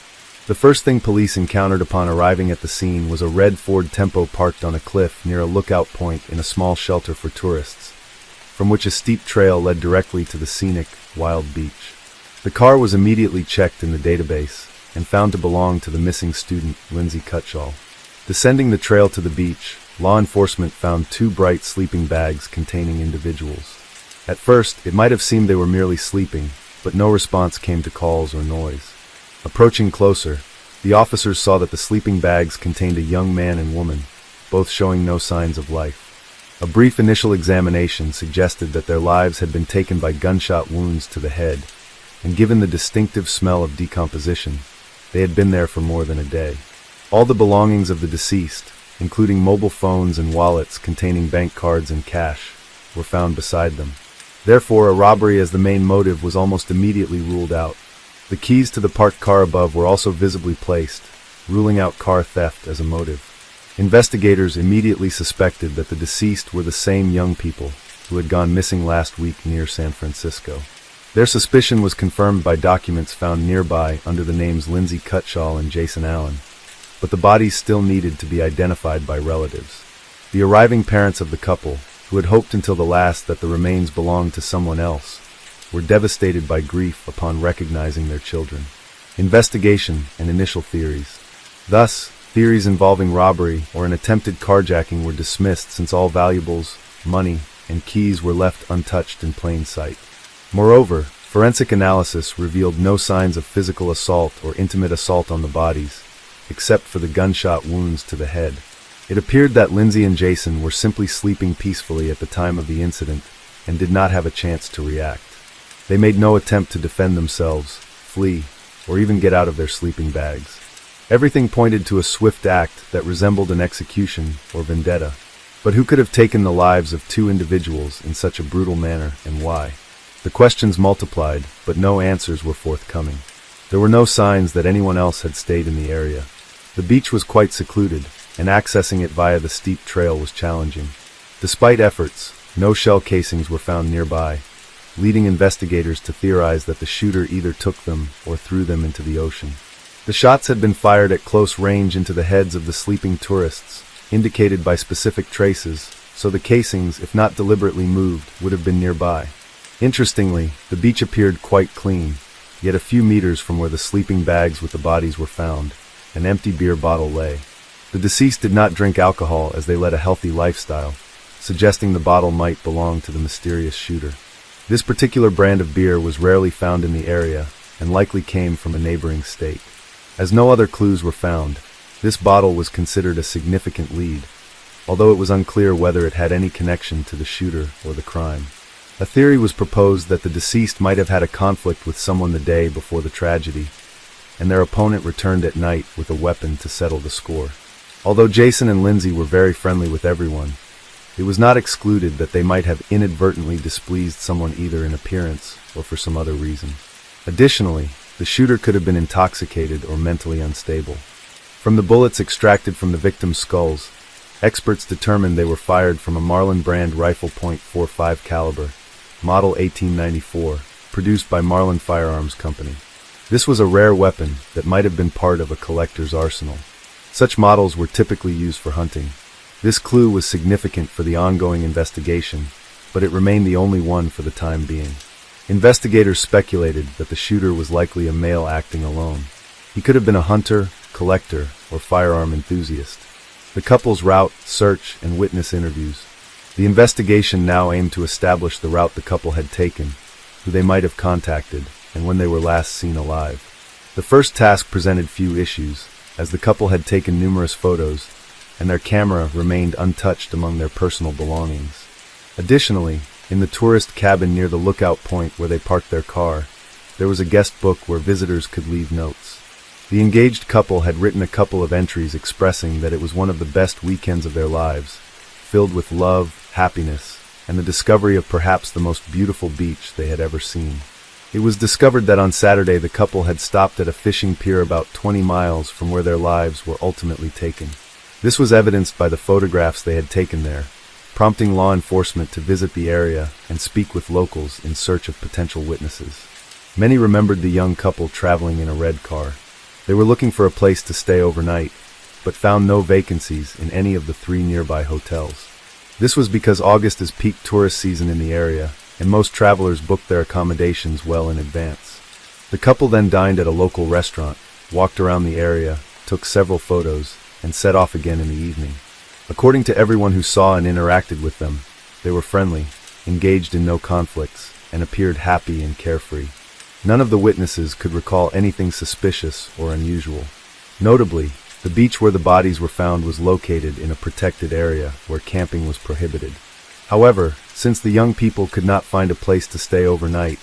The first thing police encountered upon arriving at the scene was a red Ford Tempo parked on a cliff near a lookout point in a small shelter for tourists, from which a steep trail led directly to the scenic, wild beach. The car was immediately checked in the database and found to belong to the missing student, Lindsay Cutshall. Descending the trail to the beach, law enforcement found 2 bright sleeping bags containing individuals. At first, it might have seemed they were merely sleeping, but no response came to calls or noise. Approaching closer, the officers saw that the sleeping bags contained a young man and woman, both showing no signs of life. A brief initial examination suggested that their lives had been taken by gunshot wounds to the head, and given the distinctive smell of decomposition, they had been there for more than a day. All the belongings of the deceased, including mobile phones and wallets containing bank cards and cash, were found beside them. Therefore, a robbery as the main motive was almost immediately ruled out. The keys to the parked car above were also visibly placed, ruling out car theft as a motive. Investigators immediately suspected that the deceased were the same young people who had gone missing last week near San Francisco. Their suspicion was confirmed by documents found nearby under the names Lindsay Cutshall and Jason Allen, but the bodies still needed to be identified by relatives. The arriving parents of the couple, who had hoped until the last that the remains belonged to someone else, were devastated by grief upon recognizing their children. Investigation and initial theories. Thus, theories involving robbery or an attempted carjacking were dismissed since all valuables, money, and keys were left untouched in plain sight. Moreover, forensic analysis revealed no signs of physical assault or intimate assault on the bodies, except for the gunshot wounds to the head. It appeared that Lindsay and Jason were simply sleeping peacefully at the time of the incident and did not have a chance to react. They made no attempt to defend themselves, flee, or even get out of their sleeping bags. Everything pointed to a swift act that resembled an execution or vendetta. But who could have taken the lives of 2 individuals in such a brutal manner, and why? The questions multiplied, but no answers were forthcoming. There were no signs that anyone else had stayed in the area. The beach was quite secluded, and accessing it via the steep trail was challenging. Despite efforts, no shell casings were found nearby, leading investigators to theorize that the shooter either took them or threw them into the ocean. The shots had been fired at close range into the heads of the sleeping tourists, indicated by specific traces, so the casings, if not deliberately moved, would have been nearby. Interestingly, the beach appeared quite clean, yet a few meters from where the sleeping bags with the bodies were found, an empty beer bottle lay. The deceased did not drink alcohol as they led a healthy lifestyle, suggesting the bottle might belong to the mysterious shooter. This particular brand of beer was rarely found in the area and likely came from a neighboring state. As no other clues were found, this bottle was considered a significant lead, although it was unclear whether it had any connection to the shooter or the crime. A theory was proposed that the deceased might have had a conflict with someone the day before the tragedy, and their opponent returned at night with a weapon to settle the score. Although Jason and Lindsay were very friendly with everyone, it was not excluded that they might have inadvertently displeased someone either in appearance or for some other reason. Additionally, the shooter could have been intoxicated or mentally unstable. From the bullets extracted from the victims' skulls, experts determined they were fired from a Marlin brand rifle .45 caliber, model 1894, produced by Marlin Firearms Company. This was a rare weapon that might have been part of a collector's arsenal. Such models were typically used for hunting. This clue was significant for the ongoing investigation, but it remained the only one for the time being. Investigators speculated that the shooter was likely a male acting alone. He could have been a hunter, collector, or firearm enthusiast. The couple's route, search, and witness interviews. The investigation now aimed to establish the route the couple had taken, who they might have contacted, and when they were last seen alive. The first task presented few issues, as the couple had taken numerous photos, and their camera remained untouched among their personal belongings. Additionally, in the tourist cabin near the lookout point where they parked their car, there was a guest book where visitors could leave notes. The engaged couple had written a couple of entries expressing that it was one of the best weekends of their lives, filled with love, happiness, and the discovery of perhaps the most beautiful beach they had ever seen. It was discovered that on Saturday the couple had stopped at a fishing pier about 20 miles from where their lives were ultimately taken. This was evidenced by the photographs they had taken there, prompting law enforcement to visit the area and speak with locals in search of potential witnesses. Many remembered the young couple traveling in a red car. They were looking for a place to stay overnight, but found no vacancies in any of the 3 nearby hotels. This was because August is peak tourist season in the area, and most travelers booked their accommodations well in advance. The couple then dined at a local restaurant, walked around the area, took several photos, and set off again in the evening. According to everyone who saw and interacted with them, they were friendly, engaged in no conflicts, and appeared happy and carefree. None of the witnesses could recall anything suspicious or unusual. Notably, the beach where the bodies were found was located in a protected area where camping was prohibited. However, since the young people could not find a place to stay overnight,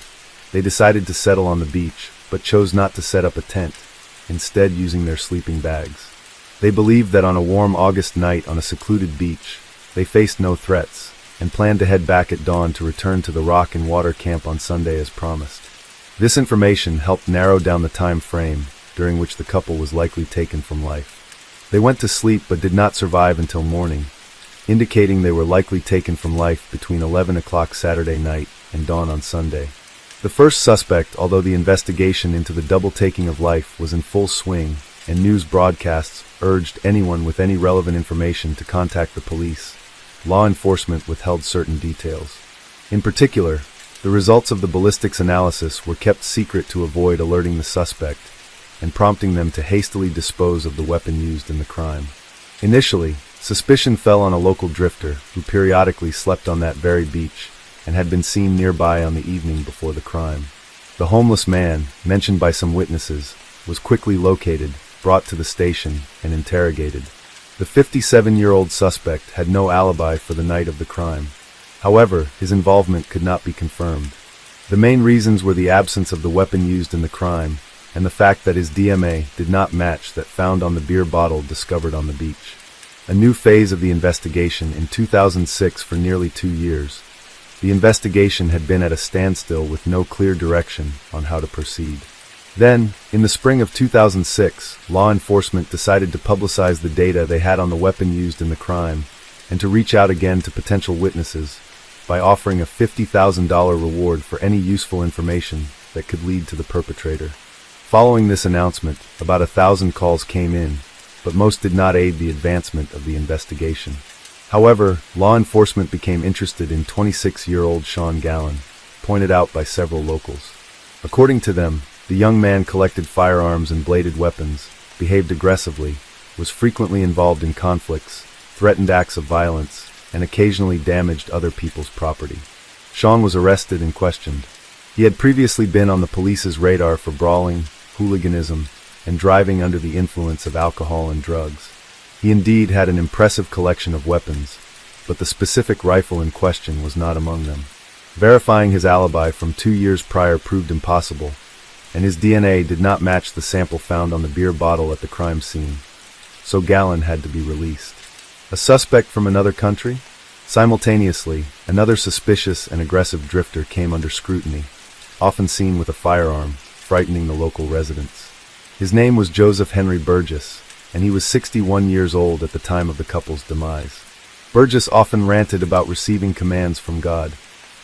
they decided to settle on the beach, but chose not to set up a tent, instead using their sleeping bags. They believed that on a warm August night on a secluded beach, they faced no threats, and planned to head back at dawn to return to the Rock and Water camp on Sunday as promised. This information helped narrow down the time frame during which the couple was likely taken from life. They went to sleep but did not survive until morning, indicating they were likely taken from life between 11 o'clock Saturday night and dawn on Sunday. The first suspect, although the investigation into the double taking of life was in full swing, and news broadcasts urged anyone with any relevant information to contact the police, law enforcement withheld certain details. In particular, the results of the ballistics analysis were kept secret to avoid alerting the suspect and prompting them to hastily dispose of the weapon used in the crime. Initially, suspicion fell on a local drifter who periodically slept on that very beach and had been seen nearby on the evening before the crime. The homeless man, mentioned by some witnesses, was quickly located, brought to the station, and interrogated. The 57-year-old suspect had no alibi for the night of the crime. However, his involvement could not be confirmed. The main reasons were the absence of the weapon used in the crime and the fact that his DMA did not match that found on the beer bottle discovered on the beach. A new phase of the investigation in 2006 for nearly 2 years. The investigation had been at a standstill with no clear direction on how to proceed. Then, in the spring of 2006, law enforcement decided to publicize the data they had on the weapon used in the crime and to reach out again to potential witnesses by offering a $50,000 reward for any useful information that could lead to the perpetrator. Following this announcement, about 1,000 calls came in, but most did not aid the advancement of the investigation. However, law enforcement became interested in 26-year-old Sean Gallen, pointed out by several locals. According to them, the young man collected firearms and bladed weapons, behaved aggressively, was frequently involved in conflicts, threatened acts of violence, and occasionally damaged other people's property. Sean was arrested and questioned. He had previously been on the police's radar for brawling, hooliganism, and driving under the influence of alcohol and drugs. He indeed had an impressive collection of weapons, but the specific rifle in question was not among them. Verifying his alibi from 2 years prior proved impossible, and his DNA did not match the sample found on the beer bottle at the crime scene, so Gallen had to be released. A suspect from another country? Simultaneously, another suspicious and aggressive drifter came under scrutiny, often seen with a firearm, frightening the local residents. His name was Joseph Henry Burgess, and he was 61 years old at the time of the couple's demise. Burgess often ranted about receiving commands from God.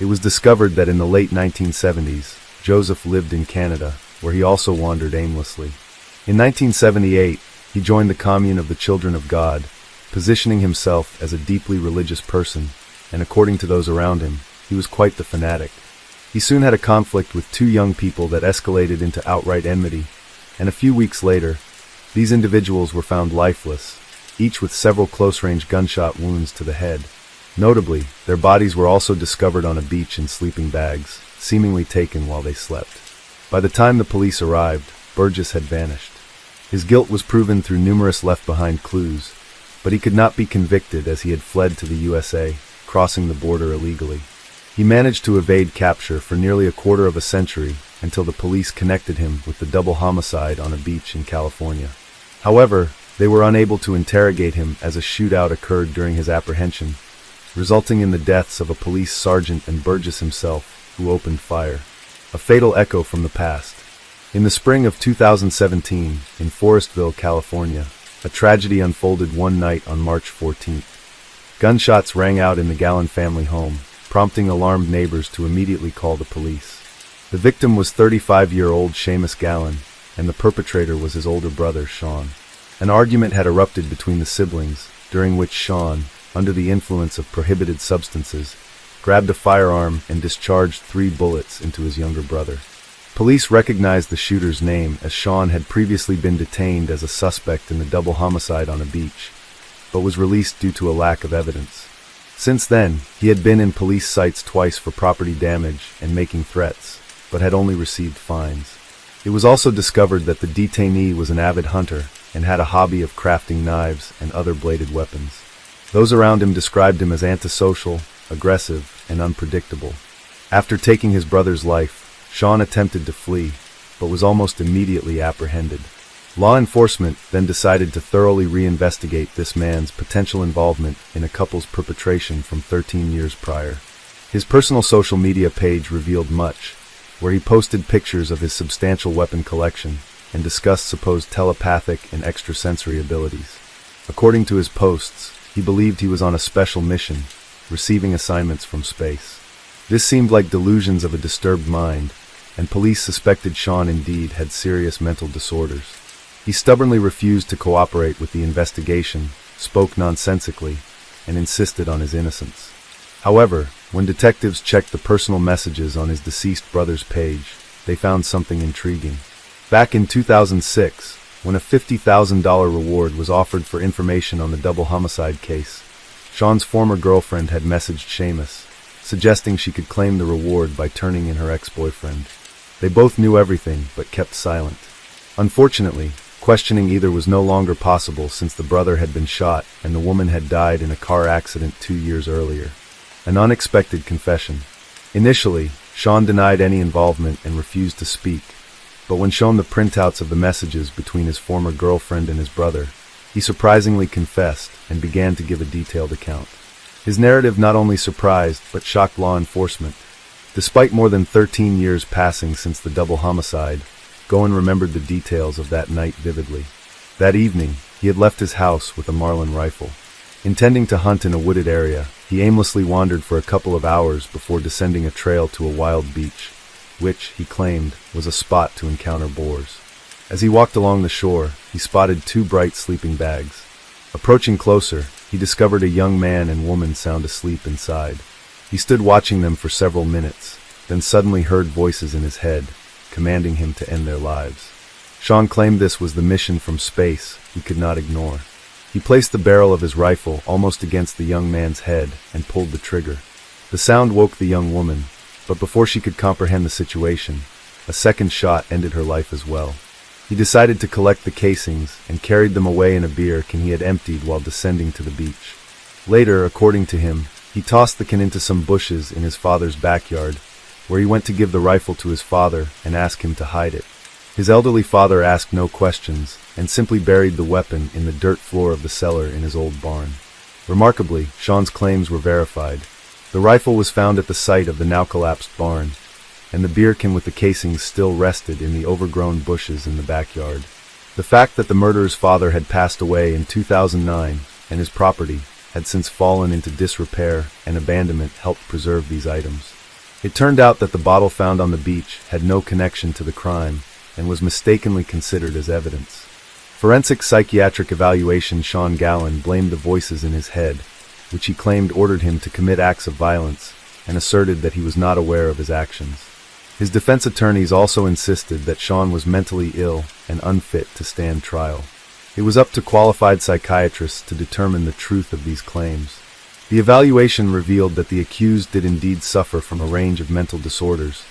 It was discovered that in the late 1970s, Joseph lived in Canada, where he also wandered aimlessly. In 1978, he joined the commune of the Children of God, positioning himself as a deeply religious person, and according to those around him, he was quite the fanatic. He soon had a conflict with two young people that escalated into outright enmity, and a few weeks later, these individuals were found lifeless, each with several close-range gunshot wounds to the head. Notably, their bodies were also discovered on a beach in sleeping bags, seemingly taken while they slept. By the time the police arrived, Burgess had vanished. His guilt was proven through numerous left-behind clues, but he could not be convicted as he had fled to the USA, crossing the border illegally. He managed to evade capture for nearly a quarter of a century until the police connected him with the double homicide on a beach in California. However, they were unable to interrogate him as a shootout occurred during his apprehension, resulting in the deaths of a police sergeant and Burgess himself, who opened fire. A fatal echo from the past. In the spring of 2017, in Forestville, California, a tragedy unfolded one night on March 14th. Gunshots rang out in the Gallon family home, prompting alarmed neighbors to immediately call the police. The victim was 35-year-old Seamus Gallon, and the perpetrator was his older brother, Sean. An argument had erupted between the siblings, during which Sean, under the influence of prohibited substances, grabbed a firearm and discharged 3 bullets into his younger brother. Police recognized the shooter's name as Sean had previously been detained as a suspect in the double homicide on a beach, but was released due to a lack of evidence. Since then, he had been in police sights twice for property damage and making threats, but had only received fines. It was also discovered that the detainee was an avid hunter and had a hobby of crafting knives and other bladed weapons. Those around him described him as antisocial, aggressive, and unpredictable. After taking his brother's life, Sean attempted to flee, but was almost immediately apprehended. Law enforcement then decided to thoroughly reinvestigate this man's potential involvement in a couple's perpetration from 13 years prior. His personal social media page revealed much, where he posted pictures of his substantial weapon collection and discussed supposed telepathic and extrasensory abilities. According to his posts, he believed he was on a special mission, receiving assignments from space. This seemed like delusions of a disturbed mind, and police suspected Sean indeed had serious mental disorders. He stubbornly refused to cooperate with the investigation, spoke nonsensically, and insisted on his innocence. However, when detectives checked the personal messages on his deceased brother's page, they found something intriguing. Back in 2006, when a $50,000 reward was offered for information on the double homicide case, Sean's former girlfriend had messaged Seamus, suggesting she could claim the reward by turning in her ex-boyfriend. They both knew everything, but kept silent. Unfortunately, questioning either was no longer possible since the brother had been shot and the woman had died in a car accident 2 years earlier. An unexpected confession. Initially, Sean denied any involvement and refused to speak, but when shown the printouts of the messages between his former girlfriend and his brother, he surprisingly confessed and began to give a detailed account. His narrative not only surprised but shocked law enforcement. Despite more than 13 years passing since the double homicide, Goen remembered the details of that night vividly. That evening, he had left his house with a Marlin rifle. Intending to hunt in a wooded area, he aimlessly wandered for a couple of hours before descending a trail to a wild beach, which, he claimed, was a spot to encounter boars. As he walked along the shore, he spotted 2 bright sleeping bags. Approaching closer, he discovered a young man and woman sound asleep inside. He stood watching them for several minutes, then suddenly heard voices in his head, commanding him to end their lives. Sean claimed this was the mission from space he could not ignore. He placed the barrel of his rifle almost against the young man's head and pulled the trigger. The sound woke the young woman, but before she could comprehend the situation, a second shot ended her life as well. He decided to collect the casings and carried them away in a beer can he had emptied while descending to the beach. Later, according to him, he tossed the can into some bushes in his father's backyard, where he went to give the rifle to his father and ask him to hide it. His elderly father asked no questions and simply buried the weapon in the dirt floor of the cellar in his old barn. Remarkably, Sean's claims were verified. The rifle was found at the site of the now-collapsed barn, and the beer can with the casings still rested in the overgrown bushes in the backyard. The fact that the murderer's father had passed away in 2009 and his property had since fallen into disrepair and abandonment helped preserve these items. It turned out that the bottle found on the beach had no connection to the crime and was mistakenly considered as evidence. Forensic psychiatric evaluation Sean Gowan blamed the voices in his head, which he claimed ordered him to commit acts of violence, and asserted that he was not aware of his actions. His defense attorneys also insisted that Sean was mentally ill and unfit to stand trial. It was up to qualified psychiatrists to determine the truth of these claims. The evaluation revealed that the accused did indeed suffer from a range of mental disorders,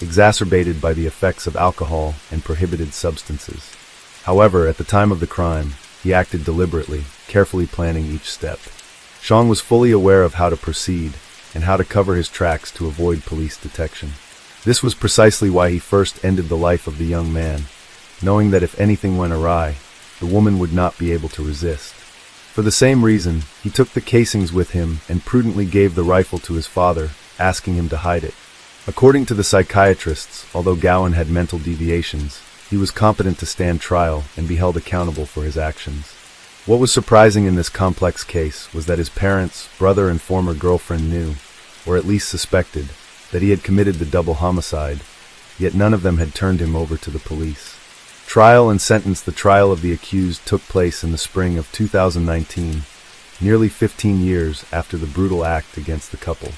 exacerbated by the effects of alcohol and prohibited substances. However, at the time of the crime, he acted deliberately, carefully planning each step. Sean was fully aware of how to proceed and how to cover his tracks to avoid police detection. This was precisely why he first ended the life of the young man, knowing that if anything went awry, the woman would not be able to resist. For the same reason, he took the casings with him and prudently gave the rifle to his father, asking him to hide it. According to the psychiatrists, although Gowan had mental deviations, he was competent to stand trial and be held accountable for his actions. What was surprising in this complex case was that his parents, brother, and former girlfriend knew, or at least suspected, that he had committed the double homicide, yet none of them had turned him over to the police. Trial and sentence. The trial of the accused took place in the spring of 2019, nearly 15 years after the brutal act against the couple.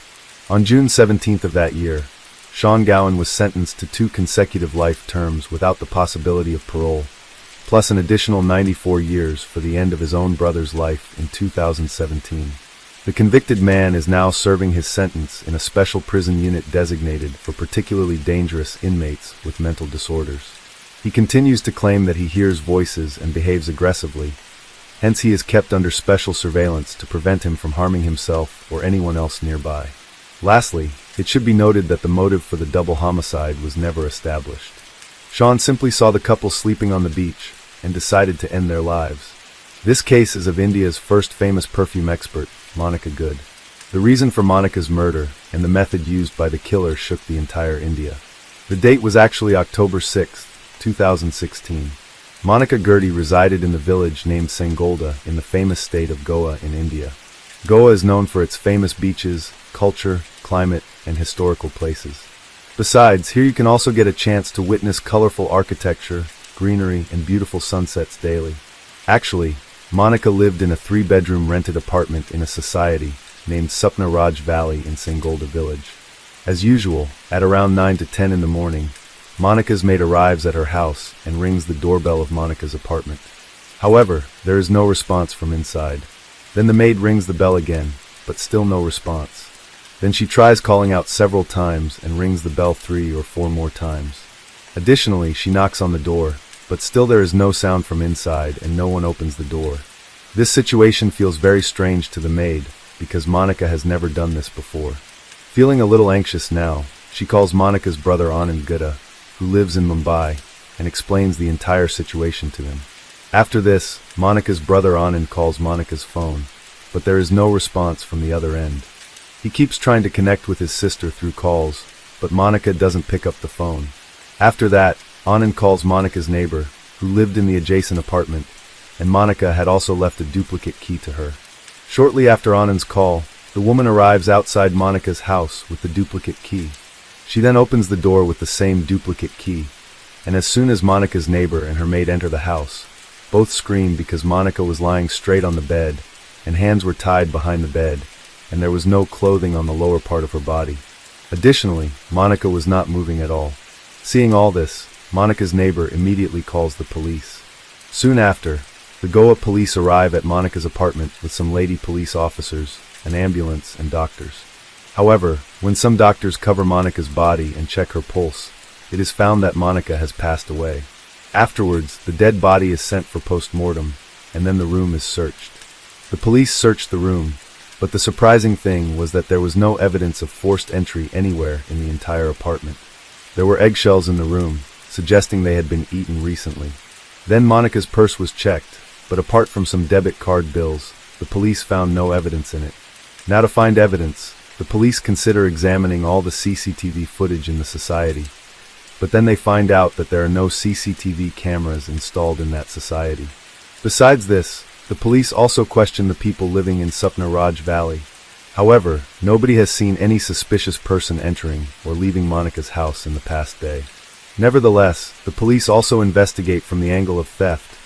On June 17th of that year, Sean Gowan was sentenced to 2 consecutive life terms without the possibility of parole, plus an additional 94 years for the end of his own brother's life in 2017. The convicted man is now serving his sentence in a special prison unit designated for particularly dangerous inmates with mental disorders. He continues to claim that he hears voices and behaves aggressively, hence he is kept under special surveillance to prevent him from harming himself or anyone else nearby. Lastly, it should be noted that the motive for the double homicide was never established. Sean simply saw the couple sleeping on the beach and decided to end their lives. This case is of India's first famous perfume expert, Monica Good. The reason for Monica's murder and the method used by the killer shook the entire India. The date was actually October 6, 2016. Monica Gurdy resided in the village named Sangolda in the famous state of Goa in India. Goa is known for its famous beaches, culture, climate, and historical places. Besides, here you can also get a chance to witness colorful architecture, greenery, and beautiful sunsets daily. Actually, Monica lived in a 3-bedroom rented apartment in a society named Sapna Raj Valley in Sangolda village. As usual, at around 9 to 10 in the morning, Monica's maid arrives at her house and rings the doorbell of Monica's apartment. However, there is no response from inside. Then the maid rings the bell again, but still no response. Then she tries calling out several times and rings the bell 3 or 4 more times. Additionally, she knocks on the door, but still there is no sound from inside and no one opens the door. This situation feels very strange to the maid because Monica has never done this before. Feeling a little anxious now, she calls Monica's brother Anand Gupta, who lives in Mumbai, and explains the entire situation to him. After this, Monica's brother Anand calls Monica's phone, but there is no response from the other end. He keeps trying to connect with his sister through calls, but Monica doesn't pick up the phone. After that, Anand calls Monica's neighbor, who lived in the adjacent apartment, and Monica had also left a duplicate key to her. Shortly after Anand's call, the woman arrives outside Monica's house with the duplicate key. She then opens the door with the same duplicate key, and as soon as Monica's neighbor and her maid enter the house, both scream because Monica was lying straight on the bed, and hands were tied behind the bed, and there was no clothing on the lower part of her body. Additionally, Monica was not moving at all. Seeing all this, Monica's neighbor immediately calls the police. Soon after, the Goa police arrive at Monica's apartment with some lady police officers, an ambulance, and doctors. However, when some doctors cover Monica's body and check her pulse, it is found that Monica has passed away. Afterwards, the dead body is sent for post-mortem, and then the room is searched. The police searched the room, but the surprising thing was that there was no evidence of forced entry anywhere in the entire apartment. There were eggshells in the room, suggesting they had been eaten recently. Then Monica's purse was checked, but apart from some debit card bills, the police found no evidence in it. Now to find evidence, the police consider examining all the CCTV footage in the society, but then they find out that there are no CCTV cameras installed in that society. Besides this, the police also question the people living in Sapna Raj Valley. However, nobody has seen any suspicious person entering or leaving Monica's house in the past day. Nevertheless, the police also investigate from the angle of theft,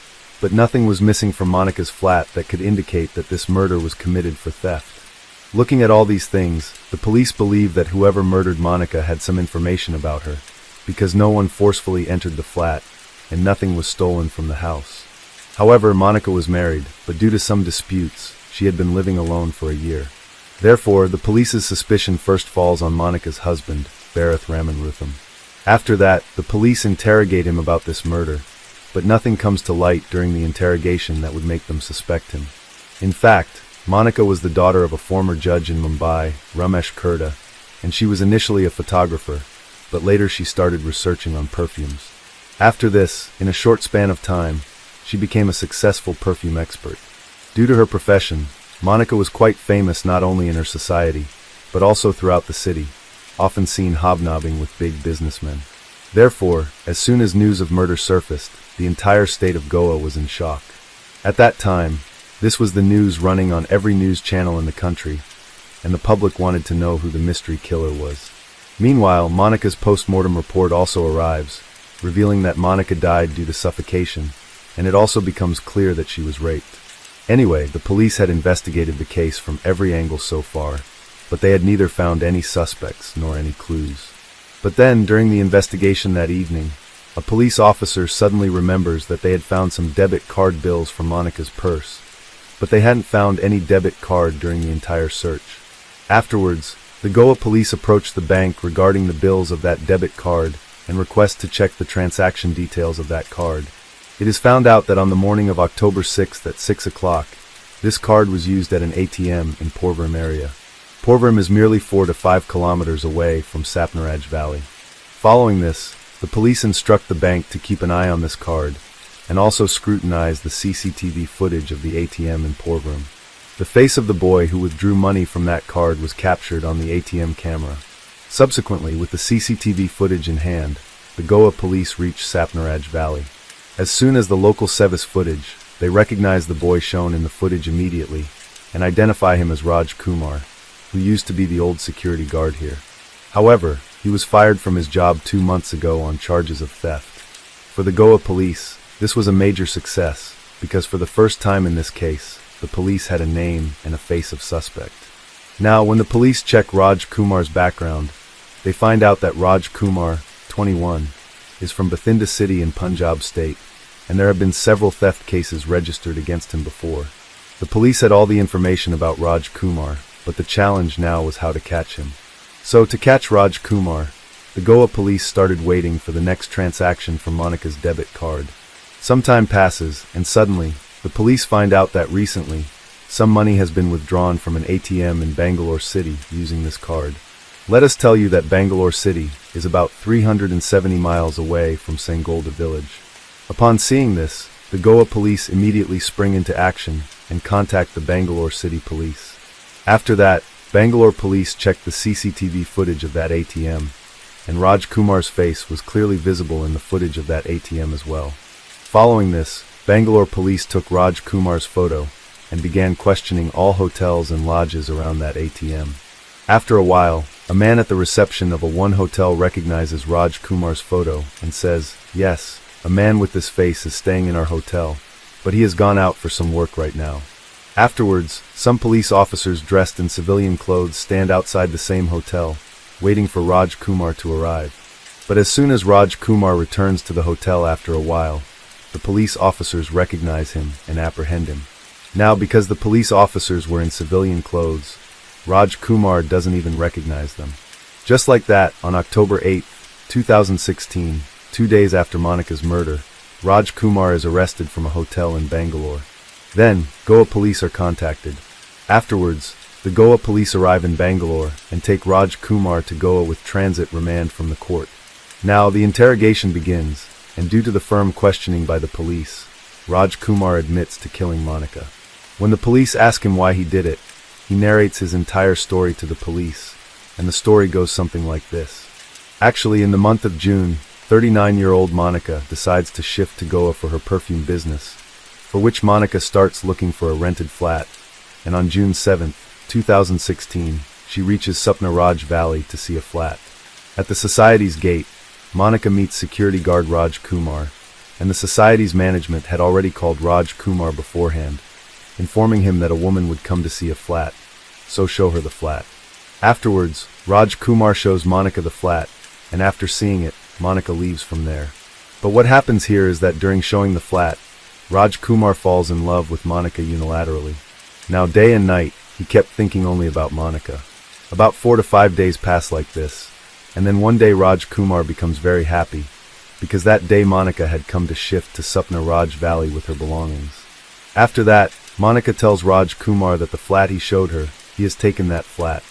but nothing was missing from Monica's flat that could indicate that this murder was committed for theft. Looking at all these things, the police believed that whoever murdered Monica had some information about her, because no one forcefully entered the flat, and nothing was stolen from the house. However, Monica was married, but due to some disputes, she had been living alone for a year. Therefore, the police's suspicion first falls on Monica's husband, Barath Ramanrutham. After that, the police interrogate him about this murder, but nothing comes to light during the interrogation that would make them suspect him. In fact, Monica was the daughter of a former judge in Mumbai, Ramesh Kurda, and she was initially a photographer, but later she started researching on perfumes. After this, in a short span of time, she became a successful perfume expert. Due to her profession, Monica was quite famous not only in her society, but also throughout the city, often seen hobnobbing with big businessmen. Therefore, as soon as news of murder surfaced, the entire state of Goa was in shock. At that time, this was the news running on every news channel in the country, and the public wanted to know who the mystery killer was. Meanwhile, Monica's post-mortem report also arrives, revealing that Monica died due to suffocation, and it also becomes clear that she was raped. Anyway, the police had investigated the case from every angle so far, but they had neither found any suspects nor any clues. But then, during the investigation that evening, a police officer suddenly remembers that they had found some debit card bills from Monica's purse, but they hadn't found any debit card during the entire search. Afterwards, the Goa police approached the bank regarding the bills of that debit card and request to check the transaction details of that card. It is found out that on the morning of October 6th at 6 o'clock, this card was used at an ATM in Porvorim area. Porvorim is merely 4 to 5 kilometers away from Sapnaraj Valley. Following this, the police instruct the bank to keep an eye on this card, and also scrutinize the CCTV footage of the ATM in Porvorim. The face of the boy who withdrew money from that card was captured on the ATM camera. Subsequently, with the CCTV footage in hand, the Goa police reached Sapnaraj Valley. As soon as the local Sevis footage, they recognize the boy shown in the footage immediately, and identify him as Raj Kumar, who used to be the old security guard here. However, he was fired from his job 2 months ago on charges of theft. For the Goa police, this was a major success, because for the first time in this case, the police had a name and a face of suspect. Now, when the police check Raj Kumar's background, they find out that Raj Kumar, 21, is from Bathinda city in Punjab state, and there have been several theft cases registered against him before. The police had all the information about Raj Kumar, but the challenge now was how to catch him. So, to catch Raj Kumar, the Goa police started waiting for the next transaction from Monica's debit card. Some time passes, and suddenly, the police find out that recently, some money has been withdrawn from an ATM in Bangalore city using this card. Let us tell you that Bangalore city is about 370 miles away from Sangolda village. Upon seeing this, the Goa police immediately spring into action and contact the Bangalore city police. After that, Bangalore police checked the CCTV footage of that ATM, and Raj Kumar's face was clearly visible in the footage of that ATM as well. Following this, Bangalore police took Raj Kumar's photo and began questioning all hotels and lodges around that ATM. After a while, a man at the reception of one hotel recognizes Raj Kumar's photo and says, "Yes, a man with this face is staying in our hotel, but he has gone out for some work right now." Afterwards, some police officers dressed in civilian clothes stand outside the same hotel, waiting for Raj Kumar to arrive. But as soon as Raj Kumar returns to the hotel after a while, the police officers recognize him and apprehend him. Now, because the police officers were in civilian clothes, Raj Kumar doesn't even recognize them. Just like that, on October 8, 2016, 2 days after Monica's murder, Raj Kumar is arrested from a hotel in Bangalore. Then, Goa police are contacted. Afterwards, the Goa police arrive in Bangalore and take Raj Kumar to Goa with transit remand from the court. Now, the interrogation begins, and due to the firm questioning by the police, Raj Kumar admits to killing Monica. When the police ask him why he did it, he narrates his entire story to the police, and the story goes something like this. Actually, in the month of June, 39-year-old Monica decides to shift to Goa for her perfume business, for which Monica starts looking for a rented flat, and on June 7, 2016, she reaches Sapnaraj Valley to see a flat. At the society's gate, Monica meets security guard Raj Kumar, and the society's management had already called Raj Kumar beforehand, informing him that a woman would come to see a flat, so show her the flat. Afterwards, Raj Kumar shows Monica the flat, and after seeing it, Monica leaves from there. But what happens here is that during showing the flat, Raj Kumar falls in love with Monica unilaterally. Now day and night, he kept thinking only about Monica. About 4 to 5 days pass like this, and then one day Raj Kumar becomes very happy, because that day Monica had come to shift to Sapna Raj Valley with her belongings. After that, Monica tells Raj Kumar that the flat he showed her, he has taken that flat.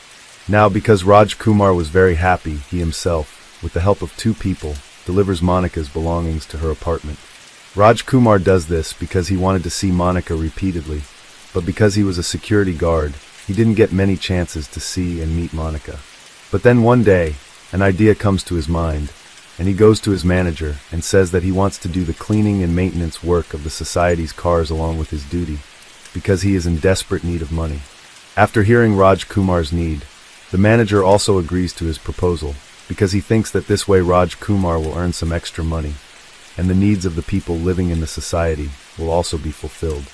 Now because Raj Kumar was very happy, he himself, with the help of 2 people, delivers Monica's belongings to her apartment. Raj Kumar does this because he wanted to see Monica repeatedly, but because he was a security guard, he didn't get many chances to see and meet Monica. But then one day, an idea comes to his mind, and he goes to his manager and says that he wants to do the cleaning and maintenance work of the society's cars along with his duty, because he is in desperate need of money. After hearing Raj Kumar's need, the manager also agrees to his proposal, because he thinks that this way Raj Kumar will earn some extra money, and the needs of the people living in the society will also be fulfilled.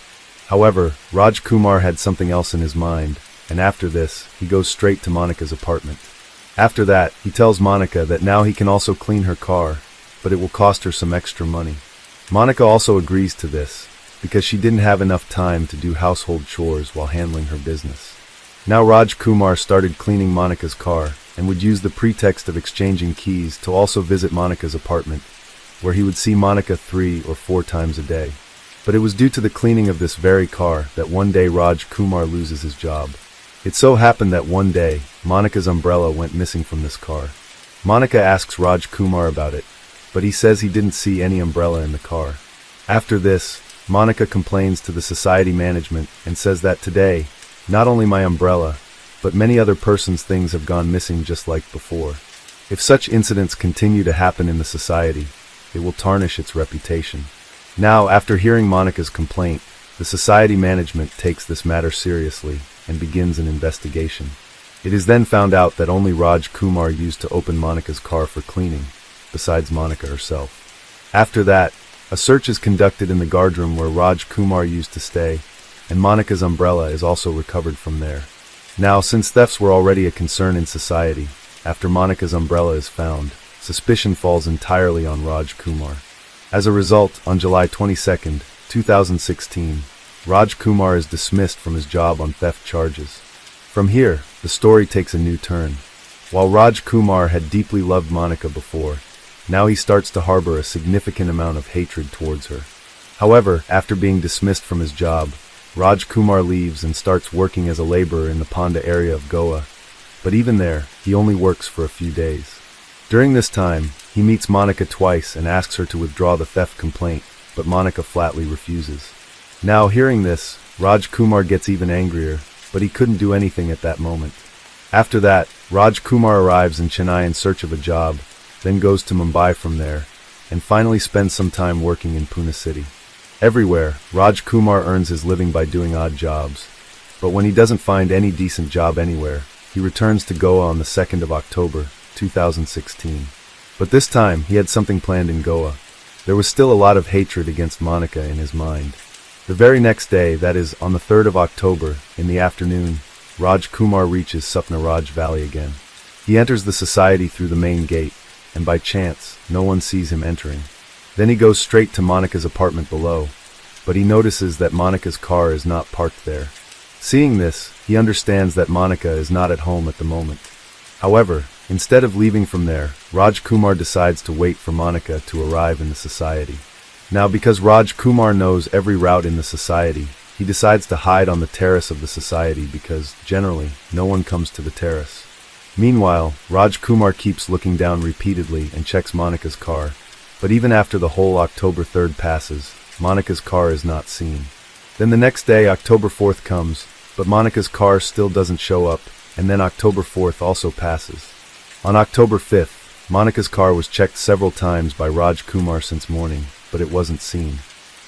However, Raj Kumar had something else in his mind, and after this, he goes straight to Monica's apartment. After that, he tells Monica that now he can also clean her car, but it will cost her some extra money. Monica also agrees to this, because she didn't have enough time to do household chores while handling her business. Now Raj Kumar started cleaning Monica's car, and would use the pretext of exchanging keys to also visit Monica's apartment, where he would see Monica 3 or 4 times a day. But it was due to the cleaning of this very car that one day Raj Kumar loses his job. It so happened that one day, Monica's umbrella went missing from this car. Monica asks Raj Kumar about it, but he says he didn't see any umbrella in the car. After this, Monica complains to the society management and says that today, not only my umbrella, but many other persons' things have gone missing just like before. If such incidents continue to happen in the society, it will tarnish its reputation. Now, after hearing Monica's complaint, the society management takes this matter seriously and begins an investigation. It is then found out that only Raj Kumar used to open Monica's car for cleaning, besides Monica herself. After that, a search is conducted in the guardroom where Raj Kumar used to stay, and Monica's umbrella is also recovered from there. Now, since thefts were already a concern in society, after Monica's umbrella is found, suspicion falls entirely on Raj Kumar. As a result, on July 22, 2016, Raj Kumar is dismissed from his job on theft charges. From here, the story takes a new turn. While Raj Kumar had deeply loved Monica before, now he starts to harbor a significant amount of hatred towards her. However, after being dismissed from his job, Raj Kumar leaves and starts working as a laborer in the Ponda area of Goa, but even there, he only works for a few days. During this time, he meets Monica twice and asks her to withdraw the theft complaint, but Monica flatly refuses. Now, hearing this, Raj Kumar gets even angrier, but he couldn't do anything at that moment. After that, Raj Kumar arrives in Chennai in search of a job, then goes to Mumbai from there, and finally spends some time working in Pune city. Everywhere, Raj Kumar earns his living by doing odd jobs, but when he doesn't find any decent job anywhere, he returns to Goa on the 2nd of October, 2016. But this time, he had something planned in Goa. There was still a lot of hatred against Monica in his mind. The very next day, that is, on the 3rd of October, in the afternoon, Raj Kumar reaches Sapna Raj Valley again. He enters the society through the main gate, and by chance, no one sees him entering. Then he goes straight to Monica's apartment below, but he notices that Monica's car is not parked there. Seeing this, he understands that Monica is not at home at the moment. However, instead of leaving from there, Raj Kumar decides to wait for Monica to arrive in the society. Now, because Raj Kumar knows every route in the society, he decides to hide on the terrace of the society because, generally, no one comes to the terrace. Meanwhile, Raj Kumar keeps looking down repeatedly and checks Monica's car, but even after the whole October 3rd passes, Monica's car is not seen. Then the next day, October 4th comes, but Monica's car still doesn't show up, and then October 4th also passes. On October 5th, Monica's car was checked several times by Raj Kumar since morning, but it wasn't seen.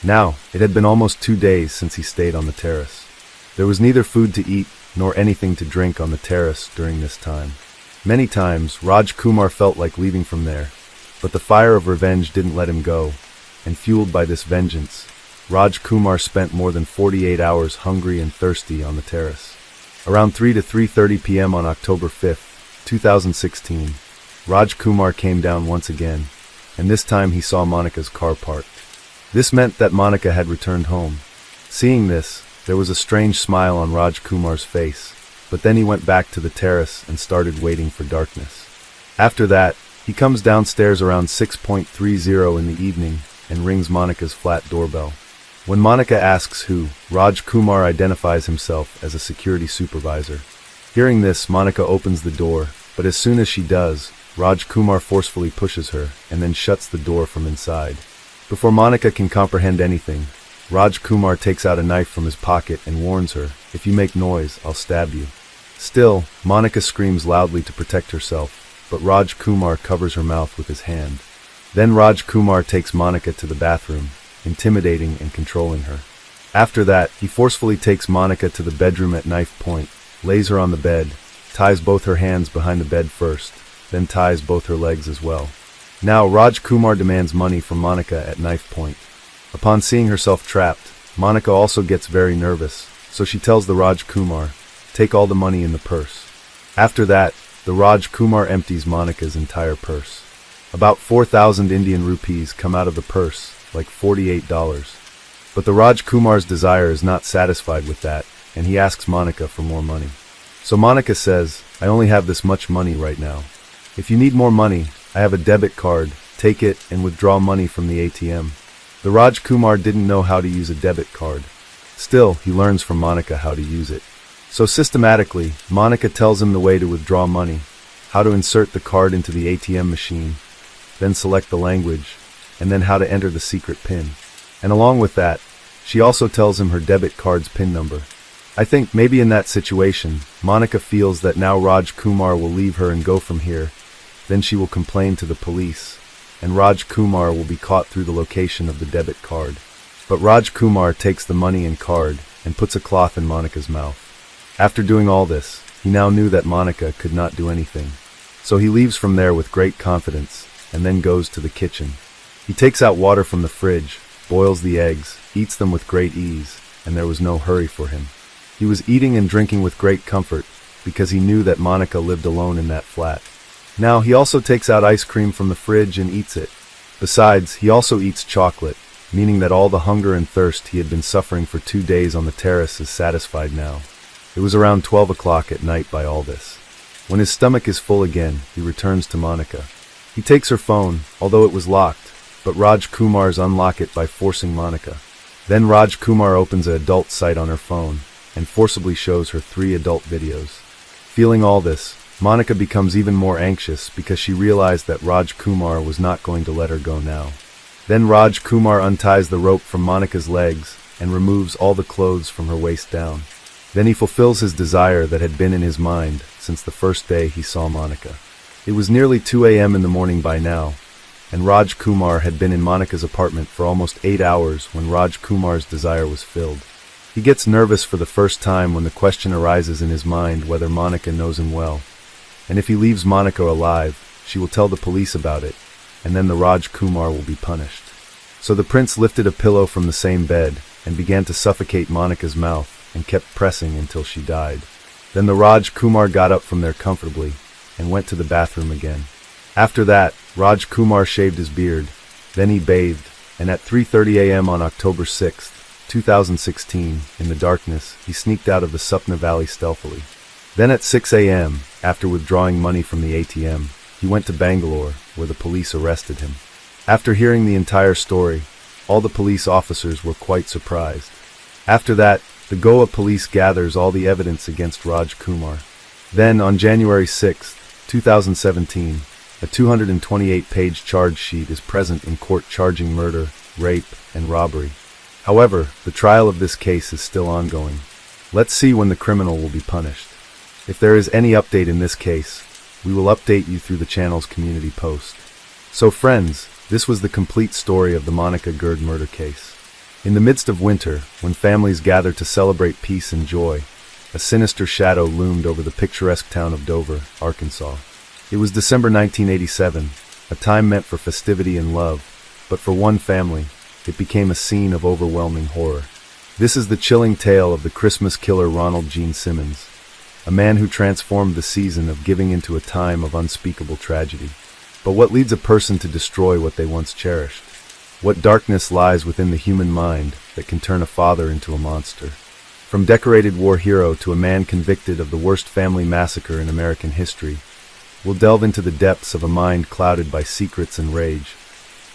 Now, it had been almost 2 days since he stayed on the terrace. There was neither food to eat nor anything to drink on the terrace during this time. Many times, Raj Kumar felt like leaving from there, but the fire of revenge didn't let him go, and fueled by this vengeance, Raj Kumar spent more than 48 hours hungry and thirsty on the terrace. Around 3 to 3:30 p.m. on October 5, 2016, Raj Kumar came down once again, and this time he saw Monica's car parked. This meant that Monica had returned home. Seeing this, there was a strange smile on Raj Kumar's face, but then he went back to the terrace and started waiting for darkness. After that, he comes downstairs around 6:30 in the evening and rings Monica's flat doorbell. When Monica asks who, Raj Kumar identifies himself as a security supervisor. Hearing this, Monica opens the door, but as soon as she does, Raj Kumar forcefully pushes her and then shuts the door from inside. Before Monica can comprehend anything, Raj Kumar takes out a knife from his pocket and warns her, "If you make noise, I'll stab you." Still, Monica screams loudly to protect herself, but Raj Kumar covers her mouth with his hand. Then Raj Kumar takes Monica to the bathroom, intimidating and controlling her. After that, he forcefully takes Monica to the bedroom at knife point, lays her on the bed, ties both her hands behind the bed first, then ties both her legs as well. Now Raj Kumar demands money from Monica at knife point. Upon seeing herself trapped, Monica also gets very nervous, so she tells the Raj Kumar, "Take all the money in the purse." After that, the Raj Kumar empties Monica's entire purse. About 4,000 Indian rupees come out of the purse, like $48. But the Raj Kumar's desire is not satisfied with that, and he asks Monica for more money. So Monica says, "I only have this much money right now. If you need more money, I have a debit card, take it and withdraw money from the ATM." The Raj Kumar didn't know how to use a debit card. Still, he learns from Monica how to use it. So systematically, Monica tells him the way to withdraw money, how to insert the card into the ATM machine, then select the language, and then how to enter the secret PIN. And along with that, she also tells him her debit card's PIN number. I think maybe in that situation, Monica feels that now Raj Kumar will leave her and go from here, then she will complain to the police, and Raj Kumar will be caught through the location of the debit card. But Raj Kumar takes the money and card and puts a cloth in Monica's mouth. After doing all this, he now knew that Monica could not do anything. So he leaves from there with great confidence, and then goes to the kitchen. He takes out water from the fridge, boils the eggs, eats them with great ease, and there was no hurry for him. He was eating and drinking with great comfort, because he knew that Monica lived alone in that flat. Now he also takes out ice cream from the fridge and eats it. Besides, he also eats chocolate, meaning that all the hunger and thirst he had been suffering for 2 days on the terrace is satisfied now. It was around 12 o'clock at night by all this. When his stomach is full again, he returns to Monica. He takes her phone, although it was locked, but Raj Kumar's unlock it by forcing Monica. Then Raj Kumar opens an adult site on her phone, and forcibly shows her 3 adult videos. Feeling all this, Monica becomes even more anxious because she realized that Raj Kumar was not going to let her go now. Then Raj Kumar unties the rope from Monica's legs and removes all the clothes from her waist down. Then he fulfills his desire that had been in his mind since the first day he saw Monica. It was nearly 2 a.m. in the morning by now, and Raj Kumar had been in Monica's apartment for almost 8 hours when Raj Kumar's desire was filled. He gets nervous for the first time when the question arises in his mind whether Monica knows him well. And if he leaves Monica alive, she will tell the police about it, and then the Raj Kumar will be punished. So the prince lifted a pillow from the same bed and began to suffocate Monica's mouth and kept pressing until she died. Then the Raj Kumar got up from there comfortably and went to the bathroom again. After that, Raj Kumar shaved his beard, then he bathed, and at 3:30 a.m. on October 6, 2016, in the darkness, he sneaked out of the Supna Valley stealthily. Then at 6 a.m., after withdrawing money from the ATM, he went to Bangalore, where the police arrested him. After hearing the entire story, all the police officers were quite surprised. After that, the Goa police gathers all the evidence against Raj Kumar. Then, on January 6, 2017, a 228-page charge sheet is present in court charging murder, rape, and robbery. However, the trial of this case is still ongoing. Let's see when the criminal will be punished. If there is any update in this case, we will update you through the channel's community post. So friends, this was the complete story of the Monica Gurd murder case. In the midst of winter, when families gathered to celebrate peace and joy, a sinister shadow loomed over the picturesque town of Dover, Arkansas. It was December 1987, a time meant for festivity and love, but for one family, it became a scene of overwhelming horror. This is the chilling tale of the Christmas killer Ronald Gene Simmons, a man who transformed the season of giving into a time of unspeakable tragedy. But what leads a person to destroy what they once cherished? What darkness lies within the human mind that can turn a father into a monster? From decorated war hero to a man convicted of the worst family massacre in American history, we'll delve into the depths of a mind clouded by secrets and rage,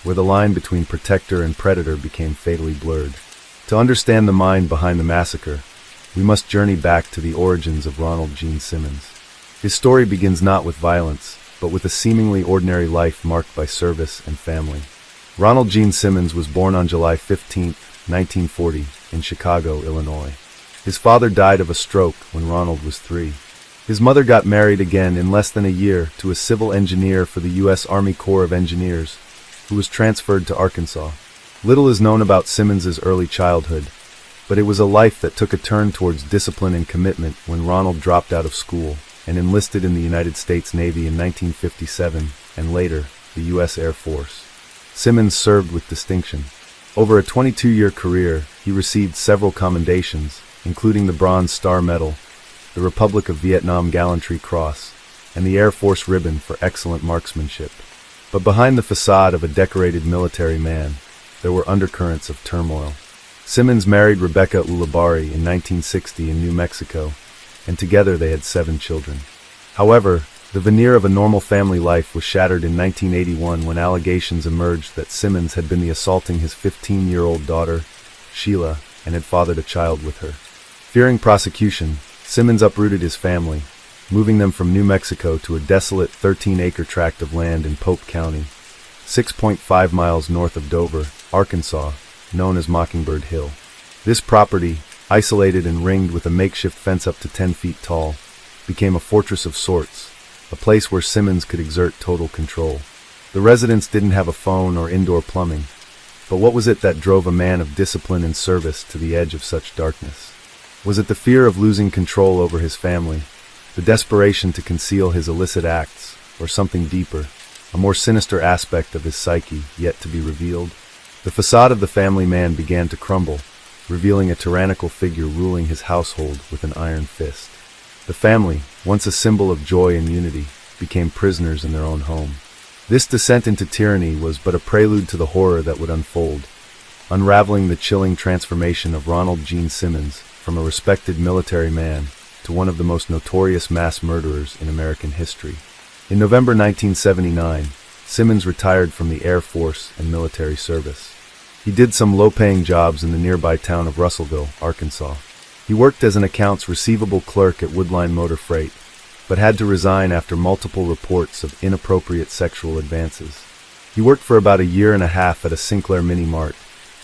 where the line between protector and predator became fatally blurred. To understand the mind behind the massacre, we must journey back to the origins of Ronald Gene Simmons. His story begins not with violence, but with a seemingly ordinary life marked by service and family. Ronald Gene Simmons was born on July 15, 1940, in Chicago, Illinois. His father died of a stroke when Ronald was 3. His mother got married again in less than a year to a civil engineer for the U.S. Army Corps of Engineers, who was transferred to Arkansas. Little is known about Simmons's early childhood, but it was a life that took a turn towards discipline and commitment when Ronald dropped out of school and enlisted in the United States Navy in 1957 and later the U.S. Air Force. Simmons served with distinction. Over a 22-year career, he received several commendations, including the Bronze Star Medal, the Republic of Vietnam Gallantry Cross, and the Air Force Ribbon for excellent marksmanship. But behind the facade of a decorated military man, there were undercurrents of turmoil. Simmons married Rebecca Ulibarri in 1960 in New Mexico, and together they had 7 children. However, the veneer of a normal family life was shattered in 1981 when allegations emerged that Simmons had been assaulting his 15-year-old daughter, Sheila, and had fathered a child with her. Fearing prosecution, Simmons uprooted his family, moving them from New Mexico to a desolate 13-acre tract of land in Pope County, 6.5 miles north of Dover, Arkansas, known as Mockingbird Hill. This property, isolated and ringed with a makeshift fence up to 10 feet tall, became a fortress of sorts, a place where Simmons could exert total control. The residents didn't have a phone or indoor plumbing, but what was it that drove a man of discipline and service to the edge of such darkness? Was it the fear of losing control over his family, the desperation to conceal his illicit acts, or something deeper, a more sinister aspect of his psyche yet to be revealed? The facade of the family man began to crumble, revealing a tyrannical figure ruling his household with an iron fist. The family, once a symbol of joy and unity, became prisoners in their own home. This descent into tyranny was but a prelude to the horror that would unfold, unraveling the chilling transformation of Ronald Gene Simmons from a respected military man to one of the most notorious mass murderers in American history. In November 1979, Simmons retired from the Air Force and military service. He did some low-paying jobs in the nearby town of Russellville, Arkansas. He worked as an accounts receivable clerk at Woodline Motor Freight, but had to resign after multiple reports of inappropriate sexual advances. He worked for about a year and a half at a Sinclair Mini Mart,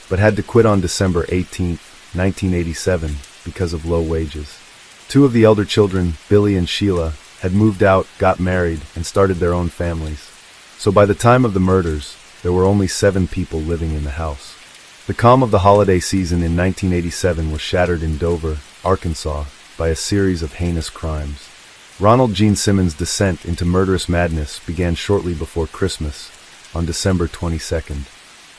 but had to quit on December 18, 1987, because of low wages. 2 of the elder children, Billy and Sheila, had moved out, got married, and started their own families. So by the time of the murders, there were only 7 people living in the house. The calm of the holiday season in 1987 was shattered in Dover, Arkansas, by a series of heinous crimes. Ronald Gene Simmons' descent into murderous madness began shortly before Christmas, on December 22nd.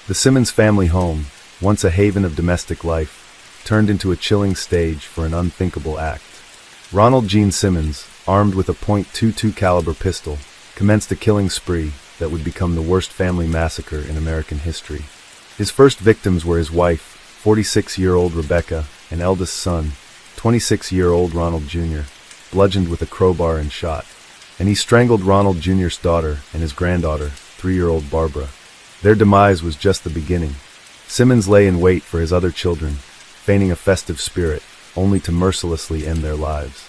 The Simmons family home, once a haven of domestic life, turned into a chilling stage for an unthinkable act. Ronald Gene Simmons, armed with a .22 caliber pistol, commenced a killing spree that would become the worst family massacre in American history. His first victims were his wife, 46-year-old Rebecca, and eldest son, 26-year-old Ronald Jr., bludgeoned with a crowbar and shot. And he strangled Ronald Jr.'s daughter and his granddaughter, 3-year-old Barbara. Their demise was just the beginning. Simmons lay in wait for his other children, feigning a festive spirit, only to mercilessly end their lives.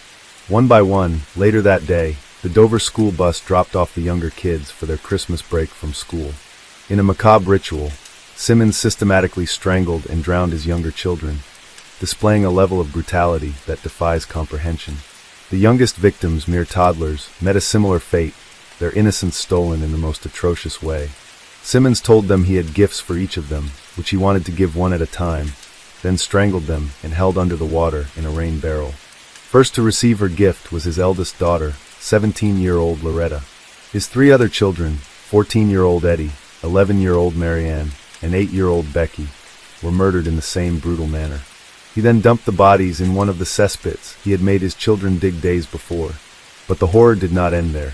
One by one, later that day, the Dover school bus dropped off the younger kids for their Christmas break from school. In a macabre ritual, Simmons systematically strangled and drowned his younger children, displaying a level of brutality that defies comprehension. The youngest victims, mere toddlers, met a similar fate, their innocence stolen in the most atrocious way. Simmons told them he had gifts for each of them, which he wanted to give one at a time, then strangled them and held under the water in a rain barrel. First to receive her gift was his eldest daughter, 17-year-old Loretta. His 3 other children, 14-year-old Eddie, 11-year-old Marianne, and 8-year-old Becky were murdered in the same brutal manner. He then dumped the bodies in one of the cesspits he had made his children dig days before. But the horror did not end there.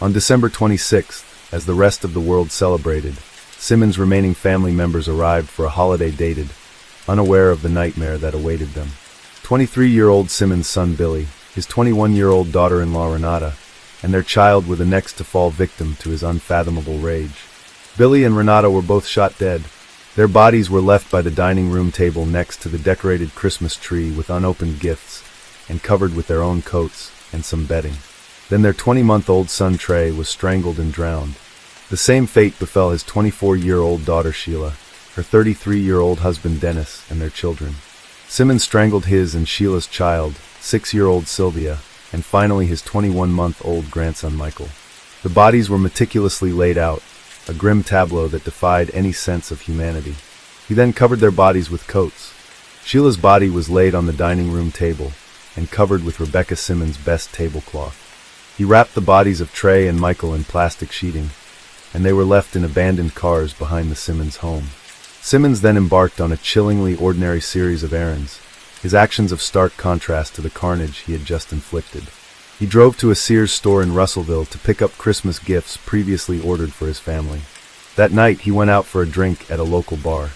On December 26th, as the rest of the world celebrated, Simmons' remaining family members arrived for a holiday dated, unaware of the nightmare that awaited them. 23-year-old Simmons' son Billy, his 21-year-old daughter-in-law Renata, and their child were the next to fall victim to his unfathomable rage. Billy and Renata were both shot dead. Their bodies were left by the dining room table next to the decorated Christmas tree with unopened gifts and covered with their own coats and some bedding. Then their 20-month-old son Trey was strangled and drowned. The same fate befell his 24-year-old daughter Sheila, her 33-year-old husband Dennis, and their children. Simmons strangled his and Sheila's child, 6-year-old Sylvia, and finally his 21-month-old grandson Michael. The bodies were meticulously laid out, a grim tableau that defied any sense of humanity. He then covered their bodies with coats. Sheila's body was laid on the dining room table and covered with Rebecca Simmons' best tablecloth. He wrapped the bodies of Trey and Michael in plastic sheeting, and they were left in abandoned cars behind the Simmons home. Simmons then embarked on a chillingly ordinary series of errands, his actions of stark contrast to the carnage he had just inflicted. He drove to a Sears store in Russellville to pick up Christmas gifts previously ordered for his family. That night, he went out for a drink at a local bar.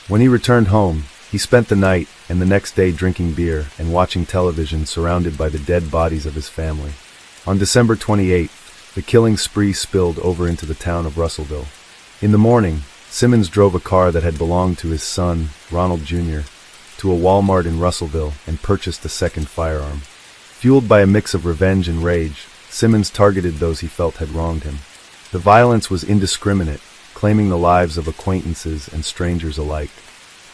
When he returned home, he spent the night and the next day drinking beer and watching television surrounded by the dead bodies of his family. On December 28th, the killing spree spilled over into the town of Russellville. In the morning, Simmons drove a car that had belonged to his son, Ronald Jr., to a Walmart in Russellville and purchased a second firearm. Fueled by a mix of revenge and rage, Simmons targeted those he felt had wronged him. The violence was indiscriminate, claiming the lives of acquaintances and strangers alike.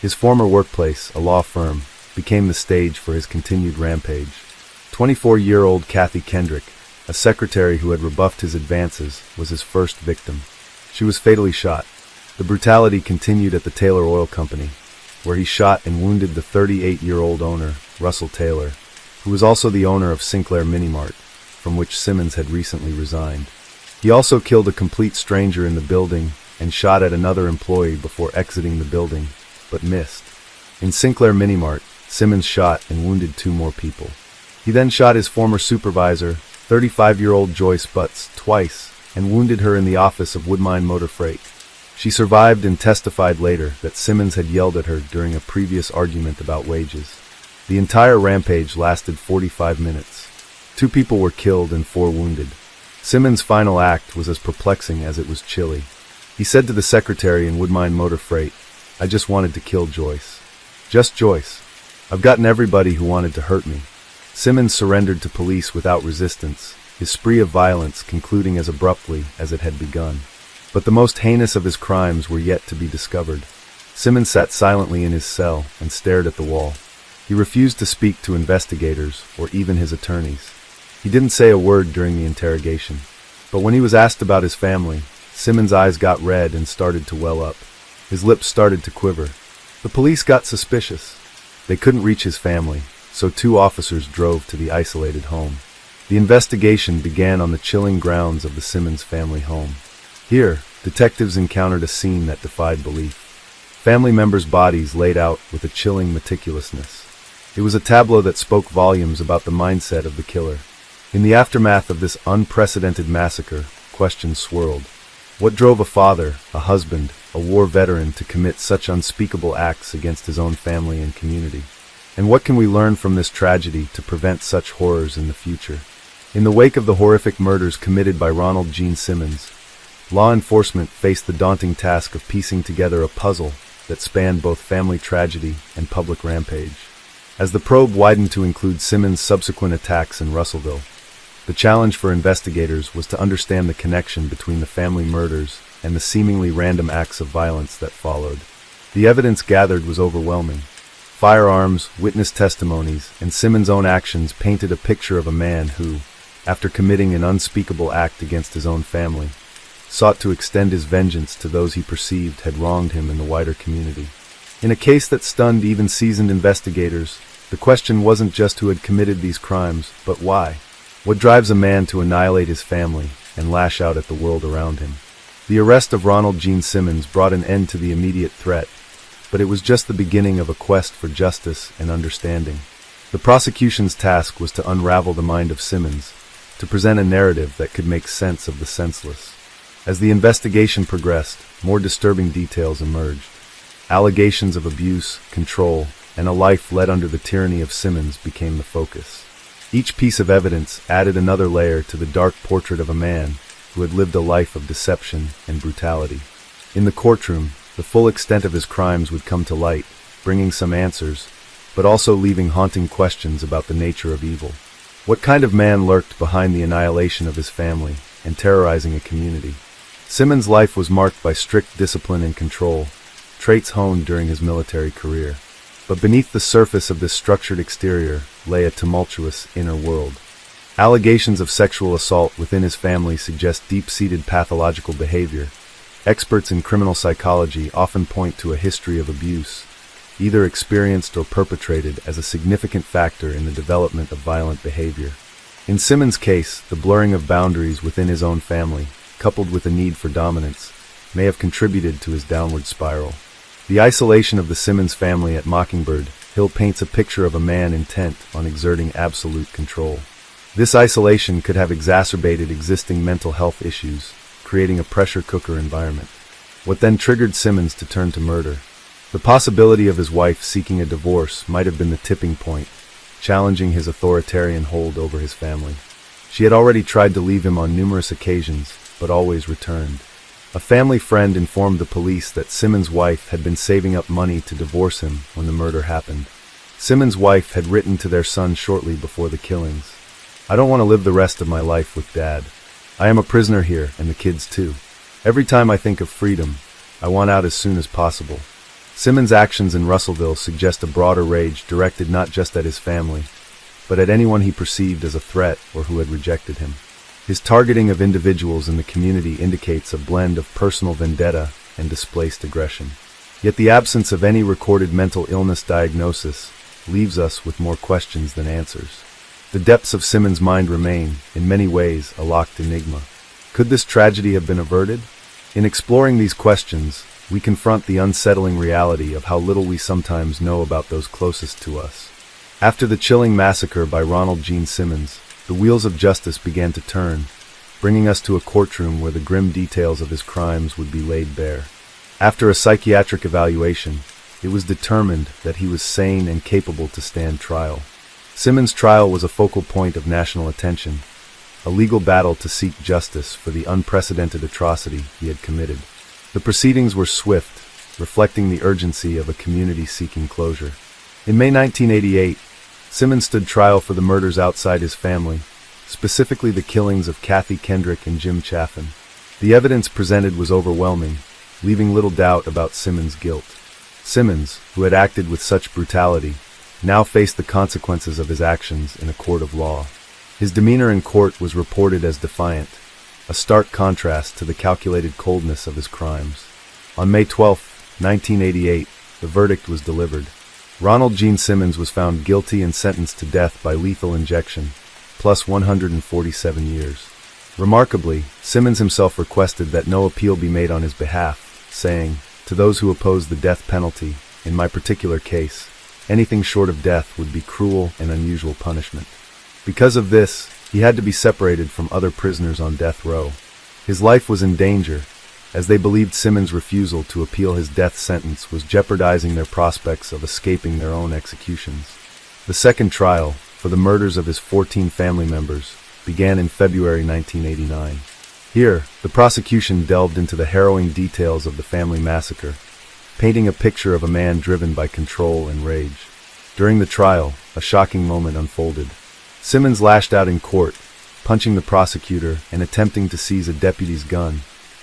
His former workplace, a law firm, became the stage for his continued rampage. 24-year-old Kathy Kendrick, a secretary who had rebuffed his advances, was his first victim. She was fatally shot. The brutality continued at the Taylor Oil Company, where he shot and wounded the 38-year-old owner, Russell Taylor, who was also the owner of Sinclair Minimart, from which Simmons had recently resigned. He also killed a complete stranger in the building and shot at another employee before exiting the building, but missed. In Sinclair Minimart, Simmons shot and wounded 2 more people. He then shot his former supervisor, 35-year-old Joyce Butts, twice, and wounded her in the office of Woodmine Motor Freight. She survived and testified later that Simmons had yelled at her during a previous argument about wages. The entire rampage lasted 45 minutes. 2 people were killed and 4 wounded. Simmons' final act was as perplexing as it was chilly. He said to the secretary in Woodmine Motor Freight, "I just wanted to kill Joyce. Just Joyce. I've gotten everybody who wanted to hurt me." Simmons surrendered to police without resistance, his spree of violence concluding as abruptly as it had begun. But the most heinous of his crimes were yet to be discovered. Simmons sat silently in his cell and stared at the wall. He refused to speak to investigators or even his attorneys. He didn't say a word during the interrogation. But when he was asked about his family, Simmons' eyes got red and started to well up. His lips started to quiver. The police got suspicious. They couldn't reach his family, so 2 officers drove to the isolated home. The investigation began on the chilling grounds of the Simmons family home. Here, detectives encountered a scene that defied belief. Family members' bodies laid out with a chilling meticulousness. It was a tableau that spoke volumes about the mindset of the killer. In the aftermath of this unprecedented massacre, questions swirled. What drove a father, a husband, a war veteran to commit such unspeakable acts against his own family and community? And what can we learn from this tragedy to prevent such horrors in the future? In the wake of the horrific murders committed by Ronald Gene Simmons, law enforcement faced the daunting task of piecing together a puzzle that spanned both family tragedy and public rampage. As the probe widened to include Simmons' subsequent attacks in Russellville, the challenge for investigators was to understand the connection between the family murders and the seemingly random acts of violence that followed. The evidence gathered was overwhelming. Firearms, witness testimonies, and Simmons' own actions painted a picture of a man who, after committing an unspeakable act against his own family, sought to extend his vengeance to those he perceived had wronged him in the wider community. In a case that stunned even seasoned investigators, the question wasn't just who had committed these crimes, but why. What drives a man to annihilate his family and lash out at the world around him? The arrest of Ronald Gene Simmons brought an end to the immediate threat, but it was just the beginning of a quest for justice and understanding. The prosecution's task was to unravel the mind of Simmons, to present a narrative that could make sense of the senseless. As the investigation progressed, more disturbing details emerged. Allegations of abuse, control, and a life led under the tyranny of Simmons became the focus. Each piece of evidence added another layer to the dark portrait of a man who had lived a life of deception and brutality. In the courtroom, the full extent of his crimes would come to light, bringing some answers, but also leaving haunting questions about the nature of evil. What kind of man lurked behind the annihilation of his family and terrorizing a community? Simmons' life was marked by strict discipline and control, traits honed during his military career. But beneath the surface of this structured exterior lay a tumultuous inner world. Allegations of sexual assault within his family suggest deep-seated pathological behavior. Experts in criminal psychology often point to a history of abuse, either experienced or perpetrated, as a significant factor in the development of violent behavior. In Simmons' case, the blurring of boundaries within his own family, coupled with a need for dominance, may have contributed to his downward spiral. The isolation of the Simmons family at Mockingbird Hill paints a picture of a man intent on exerting absolute control. This isolation could have exacerbated existing mental health issues, creating a pressure cooker environment. What then triggered Simmons to turn to murder? The possibility of his wife seeking a divorce might have been the tipping point, challenging his authoritarian hold over his family. She had already tried to leave him on numerous occasions, but always returned. A family friend informed the police that Simmons' wife had been saving up money to divorce him when the murder happened. Simmons' wife had written to their son shortly before the killings, "I don't want to live the rest of my life with Dad. I am a prisoner here, and the kids too. Every time I think of freedom, I want out as soon as possible." Simmons' actions in Russellville suggest a broader rage directed not just at his family, but at anyone he perceived as a threat or who had rejected him. His targeting of individuals in the community indicates a blend of personal vendetta and displaced aggression. Yet the absence of any recorded mental illness diagnosis leaves us with more questions than answers. The depths of Simmons' mind remain, in many ways, a locked enigma. Could this tragedy have been averted? In exploring these questions, we confront the unsettling reality of how little we sometimes know about those closest to us. After the chilling massacre by Ronald Gene Simmons, the wheels of justice began to turn, bringing us to a courtroom where the grim details of his crimes would be laid bare. After a psychiatric evaluation, it was determined that he was sane and capable to stand trial. Simmons' trial was a focal point of national attention, a legal battle to seek justice for the unprecedented atrocity he had committed. The proceedings were swift, reflecting the urgency of a community seeking closure. In May 1988, Simmons stood trial for the murders outside his family, specifically the killings of Kathy Kendrick and Jim Chaffin. The evidence presented was overwhelming, leaving little doubt about Simmons' guilt. Simmons, who had acted with such brutality, now faced the consequences of his actions in a court of law. His demeanor in court was reported as defiant, a stark contrast to the calculated coldness of his crimes. On May 12, 1988, the verdict was delivered. Ronald Gene Simmons was found guilty and sentenced to death by lethal injection, plus 147 years. Remarkably, Simmons himself requested that no appeal be made on his behalf, saying, "To those who oppose the death penalty, in my particular case, anything short of death would be cruel and unusual punishment." Because of this, he had to be separated from other prisoners on death row. His life was in danger, as they believed Simmons' refusal to appeal his death sentence was jeopardizing their prospects of escaping their own executions. The second trial, for the murders of his 14 family members, began in February 1989. Here, the prosecution delved into the harrowing details of the family massacre, painting a picture of a man driven by control and rage. During the trial, a shocking moment unfolded. Simmons lashed out in court, punching the prosecutor and attempting to seize a deputy's gun,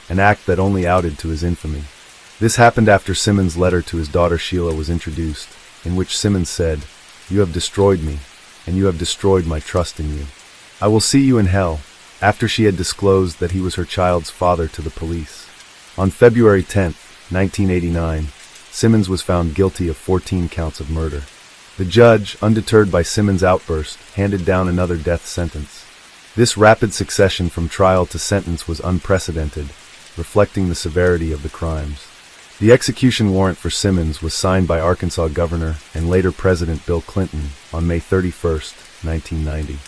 an act that only added to his infamy. This happened after Simmons' letter to his daughter Sheila was introduced, in which Simmons said, "You have destroyed me, and you have destroyed my trust in you. I will see you in hell," after she had disclosed that he was her child's father to the police. On February 10, 1989, Simmons was found guilty of 14 counts of murder. The judge, undeterred by Simmons' outburst, handed down another death sentence. This rapid succession from trial to sentence was unprecedented, reflecting the severity of the crimes. The execution warrant for Simmons was signed by Arkansas Governor and later President Bill Clinton on May 31, 1990.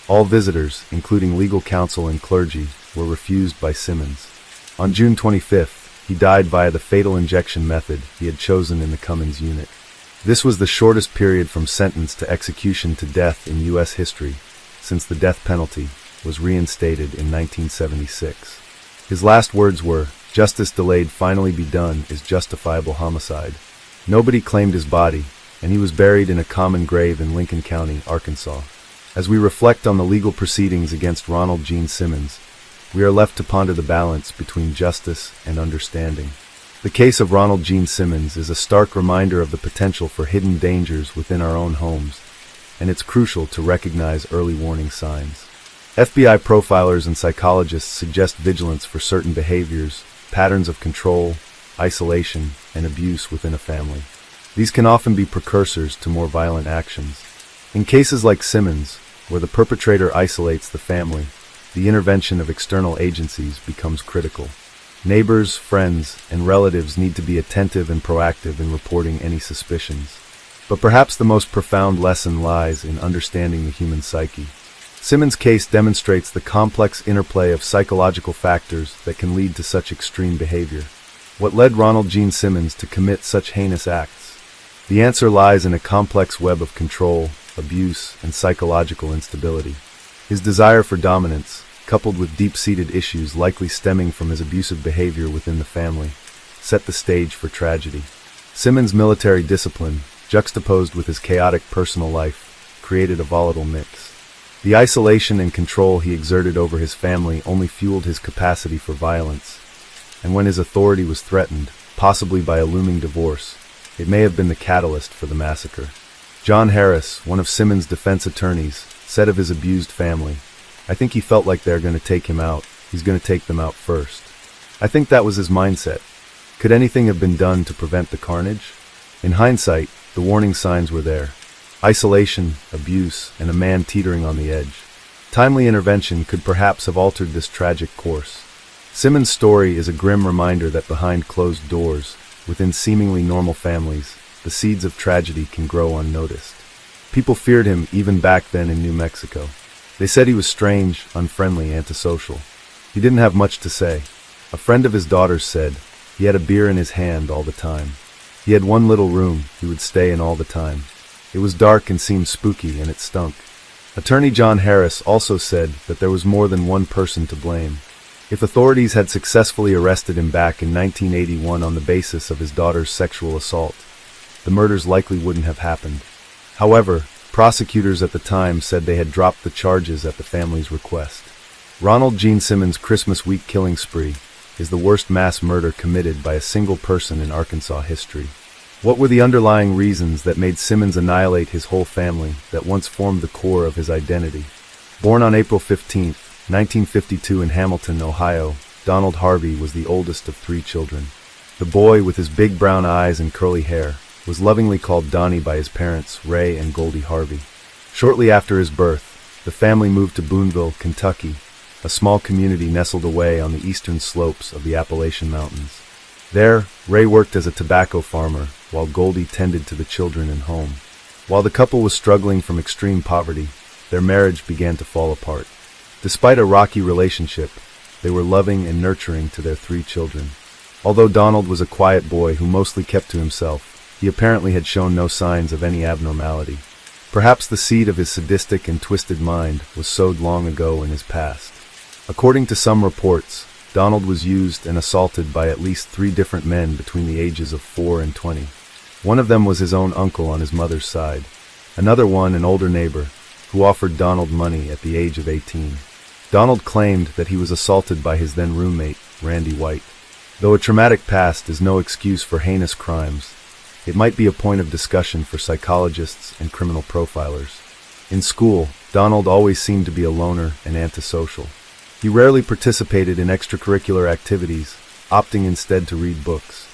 All visitors, including legal counsel and clergy, were refused by Simmons. On June 25, he died via the fatal injection method he had chosen in the Cummins unit. This was the shortest period from sentence to execution to death in U.S. history, since the death penalty was reinstated in 1976. His last words were, "Justice delayed finally be done is justifiable homicide." Nobody claimed his body, and he was buried in a common grave in Lincoln County, Arkansas. As we reflect on the legal proceedings against Ronald Gene Simmons, we are left to ponder the balance between justice and understanding. The case of Ronald Gene Simmons is a stark reminder of the potential for hidden dangers within our own homes, and it's crucial to recognize early warning signs. FBI profilers and psychologists suggest vigilance for certain behaviors, patterns of control, isolation, and abuse within a family. These can often be precursors to more violent actions. In cases like Simmons, where the perpetrator isolates the family, the intervention of external agencies becomes critical. Neighbors, friends, and relatives need to be attentive and proactive in reporting any suspicions. But perhaps the most profound lesson lies in understanding the human psyche. Simmons' case demonstrates the complex interplay of psychological factors that can lead to such extreme behavior. What led Ronald Gene Simmons to commit such heinous acts? The answer lies in a complex web of control, abuse, and psychological instability. His desire for dominance, coupled with deep-seated issues likely stemming from his abusive behavior within the family, set the stage for tragedy. Simmons' military discipline, juxtaposed with his chaotic personal life, created a volatile mix. The isolation and control he exerted over his family only fueled his capacity for violence, and when his authority was threatened, possibly by a looming divorce, it may have been the catalyst for the massacre. John Harris, one of Simmons' defense attorneys, said of his abused family, "I think he felt like they're going to take him out. He's going to take them out first." I think that was his mindset. Could anything have been done to prevent the carnage? In hindsight, the warning signs were there. Isolation, abuse, and a man teetering on the edge. Timely intervention could perhaps have altered this tragic course. Simmons' story is a grim reminder that behind closed doors, within seemingly normal families, the seeds of tragedy can grow unnoticed. People feared him even back then in New Mexico. They said he was strange, unfriendly, antisocial. He didn't have much to say. A friend of his daughter's said he had a beer in his hand all the time. He had one little room he would stay in all the time. It was dark and seemed spooky, and it stunk. Attorney John Harris also said that there was more than one person to blame. If authorities had successfully arrested him back in 1981 on the basis of his daughter's sexual assault, the murders likely wouldn't have happened. However, prosecutors at the time said they had dropped the charges at the family's request. Ronald Gene Simmons' Christmas week killing spree is the worst mass murder committed by a single person in Arkansas history. What were the underlying reasons that made Simmons annihilate his whole family that once formed the core of his identity? Born on April 15, 1952 in Hamilton, Ohio, Donald Harvey was the oldest of 3 children. The boy, with his big brown eyes and curly hair, was lovingly called Donnie by his parents, Ray and Goldie Harvey. Shortly after his birth, the family moved to Boonville, Kentucky, a small community nestled away on the eastern slopes of the Appalachian Mountains. There, Ray worked as a tobacco farmer, while Goldie tended to the children and home. While the couple was struggling from extreme poverty, their marriage began to fall apart. Despite a rocky relationship, they were loving and nurturing to their 3 children. Although Donald was a quiet boy who mostly kept to himself, he apparently had shown no signs of any abnormality. Perhaps the seed of his sadistic and twisted mind was sowed long ago in his past. According to some reports, Donald was used and assaulted by at least 3 different men between the ages of 4 and 20. One of them was his own uncle on his mother's side. Another one, an older neighbor, who offered Donald money at the age of 18. Donald claimed that he was assaulted by his then roommate, Randy White. Though a traumatic past is no excuse for heinous crimes, it might be a point of discussion for psychologists and criminal profilers. In school, Donald always seemed to be a loner and antisocial. He rarely participated in extracurricular activities, opting instead to read books.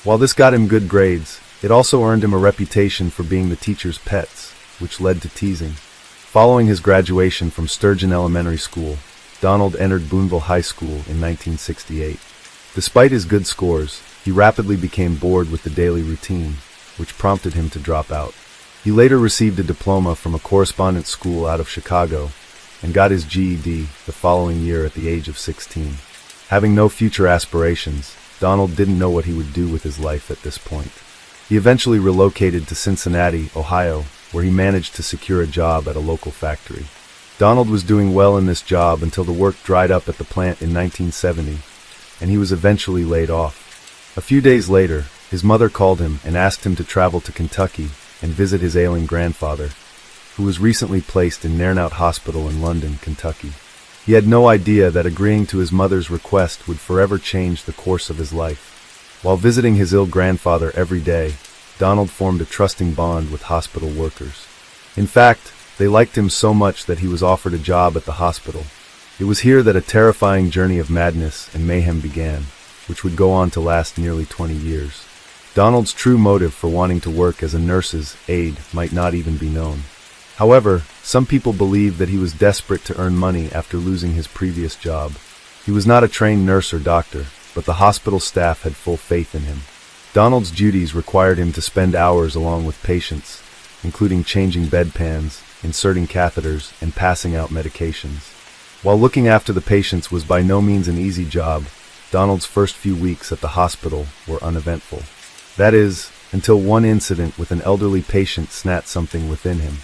While this got him good grades, it also earned him a reputation for being the teacher's pets, which led to teasing. Following his graduation from Sturgeon Elementary School, Donald entered Boonville High School in 1968. Despite his good scores, he rapidly became bored with the daily routine, which prompted him to drop out. He later received a diploma from a correspondence school out of Chicago and got his GED the following year at the age of 16. Having no future aspirations, Donald didn't know what he would do with his life at this point. He eventually relocated to Cincinnati, Ohio, where he managed to secure a job at a local factory. Donald was doing well in this job until the work dried up at the plant in 1970, and he was eventually laid off. A few days later, his mother called him and asked him to travel to Kentucky and visit his ailing grandfather, who was recently placed in Nernout Hospital in London, Kentucky. He had no idea that agreeing to his mother's request would forever change the course of his life. While visiting his ill grandfather every day, Donald formed a trusting bond with hospital workers. In fact, they liked him so much that he was offered a job at the hospital. It was here that a terrifying journey of madness and mayhem began, which would go on to last nearly 20 years. Donald's true motive for wanting to work as a nurse's aide might not even be known. However, some people believe that he was desperate to earn money after losing his previous job. He was not a trained nurse or doctor, but the hospital staff had full faith in him. Donald's duties required him to spend hours along with patients, including changing bedpans, inserting catheters, and passing out medications. While looking after the patients was by no means an easy job, Donald's first few weeks at the hospital were uneventful. That is, until one incident with an elderly patient snapped something within him,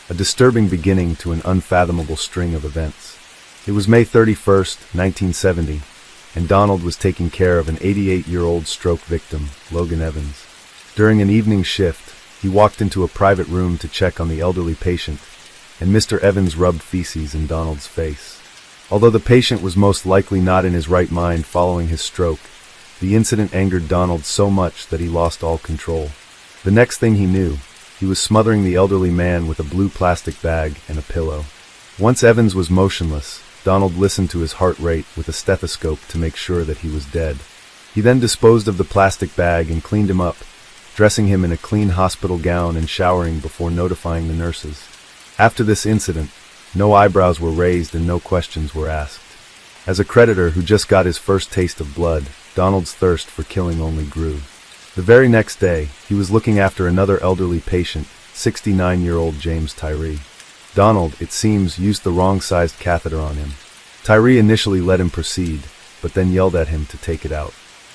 a disturbing beginning to an unfathomable string of events. It was May 31st, 1970, and Donald was taking care of an 88-year-old stroke victim, Logan Evans. During an evening shift, he walked into a private room to check on the elderly patient, and Mr. Evans rubbed feces in Donald's face. Although the patient was most likely not in his right mind following his stroke, the incident angered Donald so much that he lost all control. The next thing he knew, he was smothering the elderly man with a blue plastic bag and a pillow. Once Evans was motionless, Donald listened to his heart rate with a stethoscope to make sure that he was dead. He then disposed of the plastic bag and cleaned him up, dressing him in a clean hospital gown and showering before notifying the nurses. After this incident, no eyebrows were raised and no questions were asked. As a creditor who just got his first taste of blood, Donald's thirst for killing only grew. The very next day, he was looking after another elderly patient, 69-year-old James Tyree. Donald, it seems, used the wrong-sized catheter on him. Tyree initially let him proceed, but then yelled at him to take it out.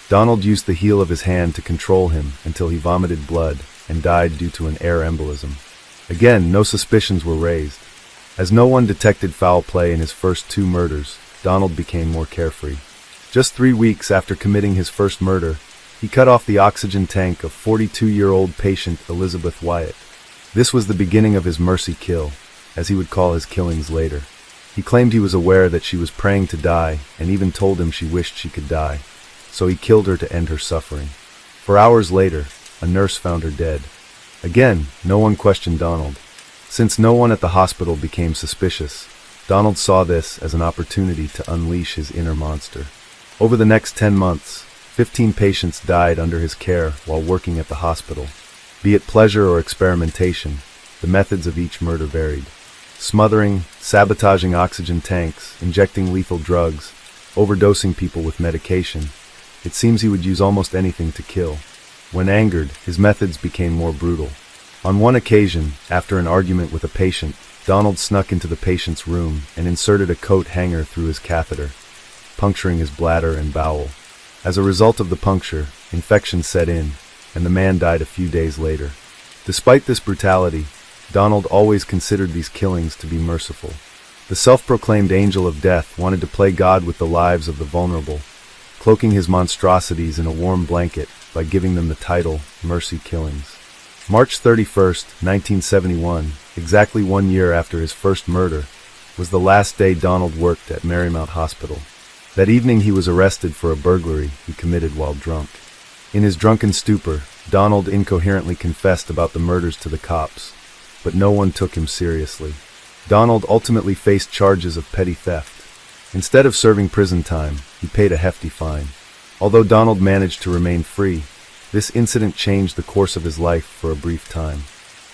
Donald used the heel of his hand to control him until he vomited blood and died due to an air embolism. Again, no suspicions were raised. As no one detected foul play in his first two murders, Donald became more carefree. Just 3 weeks after committing his first murder, he cut off the oxygen tank of 42-year-old patient Elizabeth Wyatt. This was the beginning of his mercy kill, as he would call his killings later. He claimed he was aware that she was praying to die and even told him she wished she could die, so he killed her to end her suffering. 4 hours later, a nurse found her dead. Again, no one questioned Donald. Since no one at the hospital became suspicious, Donald saw this as an opportunity to unleash his inner monster. Over the next 10 months, 15 patients died under his care while working at the hospital. Be it pleasure or experimentation, the methods of each murder varied. Smothering, sabotaging oxygen tanks, injecting lethal drugs, overdosing people with medication. It seems he would use almost anything to kill. When angered, his methods became more brutal. On one occasion, after an argument with a patient, Donald snuck into the patient's room and inserted a coat hanger through his catheter, puncturing his bladder and bowel. As a result of the puncture, infection set in, and the man died a few days later. Despite this brutality, Donald always considered these killings to be merciful. The self-proclaimed angel of death wanted to play God with the lives of the vulnerable, cloaking his monstrosities in a warm blanket by giving them the title Mercy Killings. March 31st, 1971, exactly 1 year after his first murder, was the last day Donald worked at Marymount Hospital. That evening he was arrested for a burglary he committed while drunk. In his drunken stupor, Donald incoherently confessed about the murders to the cops, but no one took him seriously. Donald ultimately faced charges of petty theft. Instead of serving prison time, he paid a hefty fine. Although Donald managed to remain free, this incident changed the course of his life for a brief time.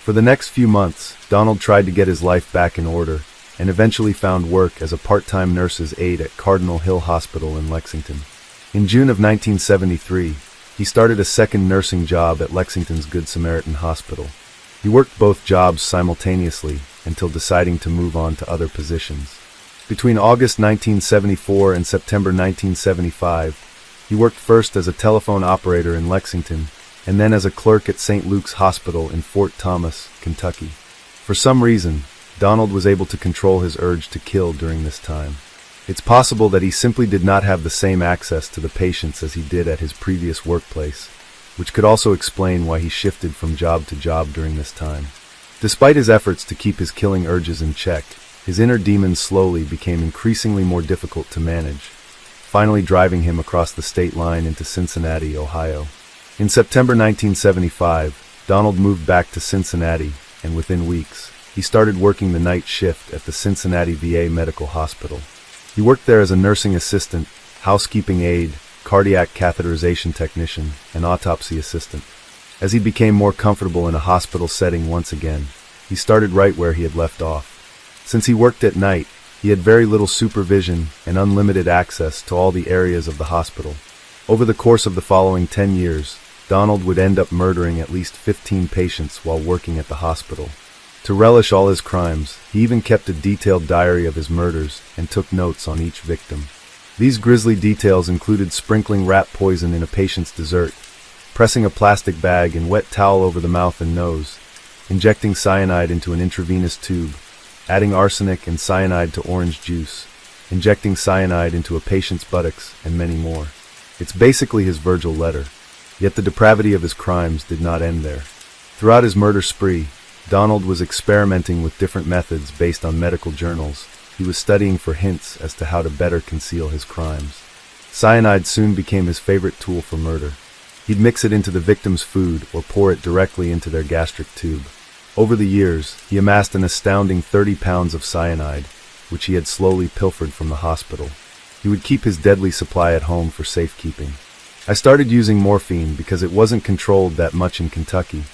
For the next few months, Donald tried to get his life back in order, and eventually found work as a part-time nurse's aide at Cardinal Hill Hospital in Lexington. In June of 1973, he started a second nursing job at Lexington's Good Samaritan Hospital. He worked both jobs simultaneously until deciding to move on to other positions. Between August 1974 and September 1975, he worked first as a telephone operator in Lexington and then as a clerk at St. Luke's Hospital in Fort Thomas, Kentucky. For some reason, Donald was able to control his urge to kill during this time. It's possible that he simply did not have the same access to the patients as he did at his previous workplace, which could also explain why he shifted from job to job during this time. Despite his efforts to keep his killing urges in check, his inner demons slowly became increasingly more difficult to manage, finally driving him across the state line into Cincinnati, Ohio. In September 1975, Donald moved back to Cincinnati, and within weeks, he started working the night shift at the Cincinnati VA Medical Hospital. He worked there as a nursing assistant, housekeeping aide, cardiac catheterization technician, and autopsy assistant. As he became more comfortable in a hospital setting once again, he started right where he had left off. Since he worked at night, he had very little supervision and unlimited access to all the areas of the hospital. Over the course of the following 10 years, Donald would end up murdering at least 15 patients while working at the hospital. To relish all his crimes, he even kept a detailed diary of his murders and took notes on each victim. These grisly details included sprinkling rat poison in a patient's dessert, pressing a plastic bag and wet towel over the mouth and nose, injecting cyanide into an intravenous tube, adding arsenic and cyanide to orange juice, injecting cyanide into a patient's buttocks, and many more. It's basically his Virgil letter. Yet the depravity of his crimes did not end there. Throughout his murder spree, Donald was experimenting with different methods based on medical journals. He was studying for hints as to how to better conceal his crimes. Cyanide soon became his favorite tool for murder. He'd mix it into the victim's food or pour it directly into their gastric tube. Over the years, he amassed an astounding 30 pounds of cyanide, which he had slowly pilfered from the hospital. He would keep his deadly supply at home for safekeeping. I started using morphine because it wasn't controlled that much in Kentucky,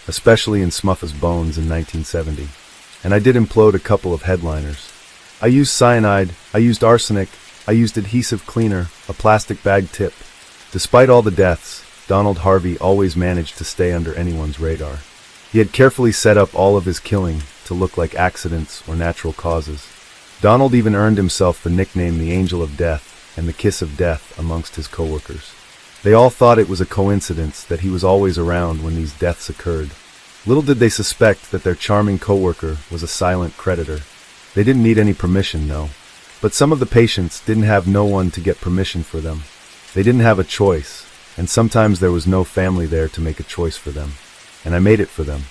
especially in Smuffa's Bones in 1970. And I did implode a couple of headliners. I used cyanide, I used arsenic, I used adhesive cleaner, a plastic bag tip. Despite all the deaths, Donald Harvey always managed to stay under anyone's radar. He had carefully set up all of his killing to look like accidents or natural causes. Donald even earned himself the nickname the Angel of Death and the Kiss of Death amongst his coworkers. They all thought it was a coincidence that he was always around when these deaths occurred. Little did they suspect that their charming coworker was a silent creditor. They didn't need any permission, no. But some of the patients didn't have no one to get permission for them. They didn't have a choice, and sometimes there was no family there to make a choice for them. And I made it for them.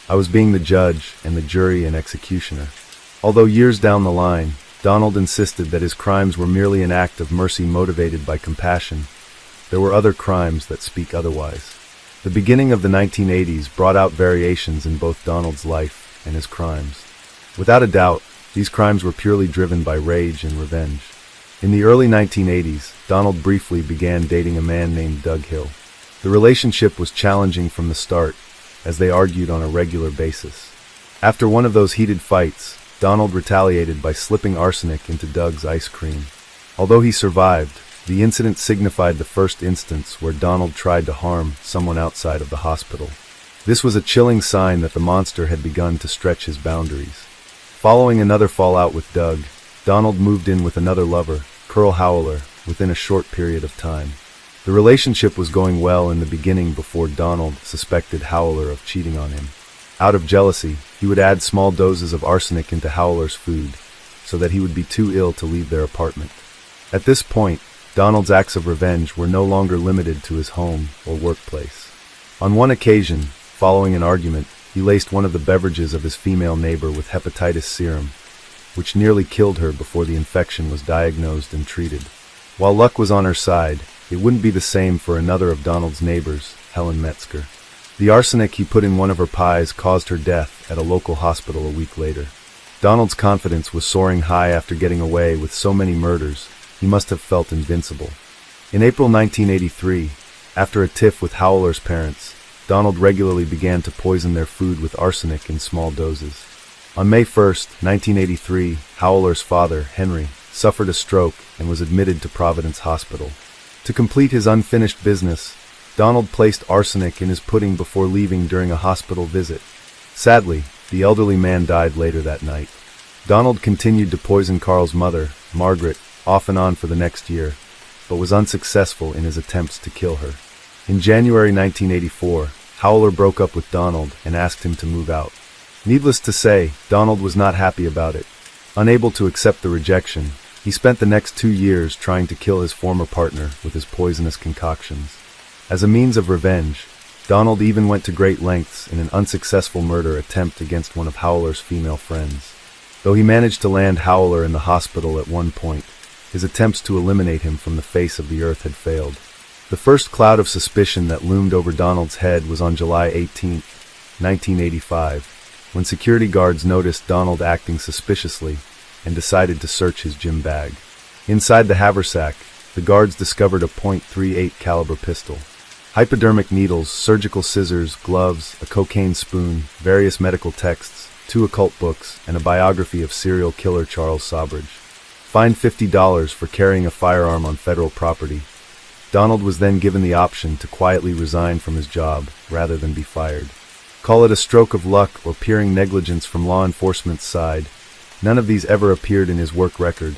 I was being the judge and the jury and executioner. Although years down the line, Donald insisted that his crimes were merely an act of mercy motivated by compassion, there were other crimes that speak otherwise. The beginning of the 1980s brought out variations in both Donald's life and his crimes. Without a doubt, these crimes were purely driven by rage and revenge. In the early 1980s, Donald briefly began dating a man named Doug Hill. The relationship was challenging from the start, as they argued on a regular basis. After one of those heated fights, Donald retaliated by slipping arsenic into Doug's ice cream. Although he survived, the incident signified the first instance where Donald tried to harm someone outside of the hospital. This was a chilling sign that the monster had begun to stretch his boundaries. Following another fallout with Doug, Donald moved in with another lover, Curl Howler, within a short period of time. The relationship was going well in the beginning before Donald suspected Howler of cheating on him. Out of jealousy, he would add small doses of arsenic into Howler's food, so that he would be too ill to leave their apartment. At this point, Donald's acts of revenge were no longer limited to his home or workplace. On one occasion, following an argument, he laced one of the beverages of his female neighbor with hepatitis serum, which nearly killed her before the infection was diagnosed and treated. While luck was on her side, it wouldn't be the same for another of Donald's neighbors, Helen Metzger. The arsenic he put in one of her pies caused her death at a local hospital a week later. Donald's confidence was soaring high after getting away with so many murders. He must have felt invincible. In April 1983, after a tiff with Howler's parents, Donald regularly began to poison their food with arsenic in small doses. On May 1, 1983, Howler's father, Henry, suffered a stroke and was admitted to Providence Hospital. To complete his unfinished business, Donald placed arsenic in his pudding before leaving during a hospital visit. Sadly, the elderly man died later that night. Donald continued to poison Carl's mother, Margaret, off and on for the next year, but was unsuccessful in his attempts to kill her. In January 1984, Howler broke up with Donald and asked him to move out. Needless to say, Donald was not happy about it. Unable to accept the rejection, he spent the next 2 years trying to kill his former partner with his poisonous concoctions. As a means of revenge, Donald even went to great lengths in an unsuccessful murder attempt against one of Howler's female friends. Though he managed to land Howler in the hospital at one point, his attempts to eliminate him from the face of the earth had failed. The first cloud of suspicion that loomed over Donald's head was on July 18, 1985, when security guards noticed Donald acting suspiciously and decided to search his gym bag. Inside the haversack, the guards discovered a .38 caliber pistol, hypodermic needles, surgical scissors, gloves, a cocaine spoon, various medical texts, 2 occult books, and a biography of serial killer Charles Sobridge. Fined $50 for carrying a firearm on federal property, Donald was then given the option to quietly resign from his job rather than be fired. Call it a stroke of luck or peering negligence from law enforcement's side, none of these ever appeared in his work record,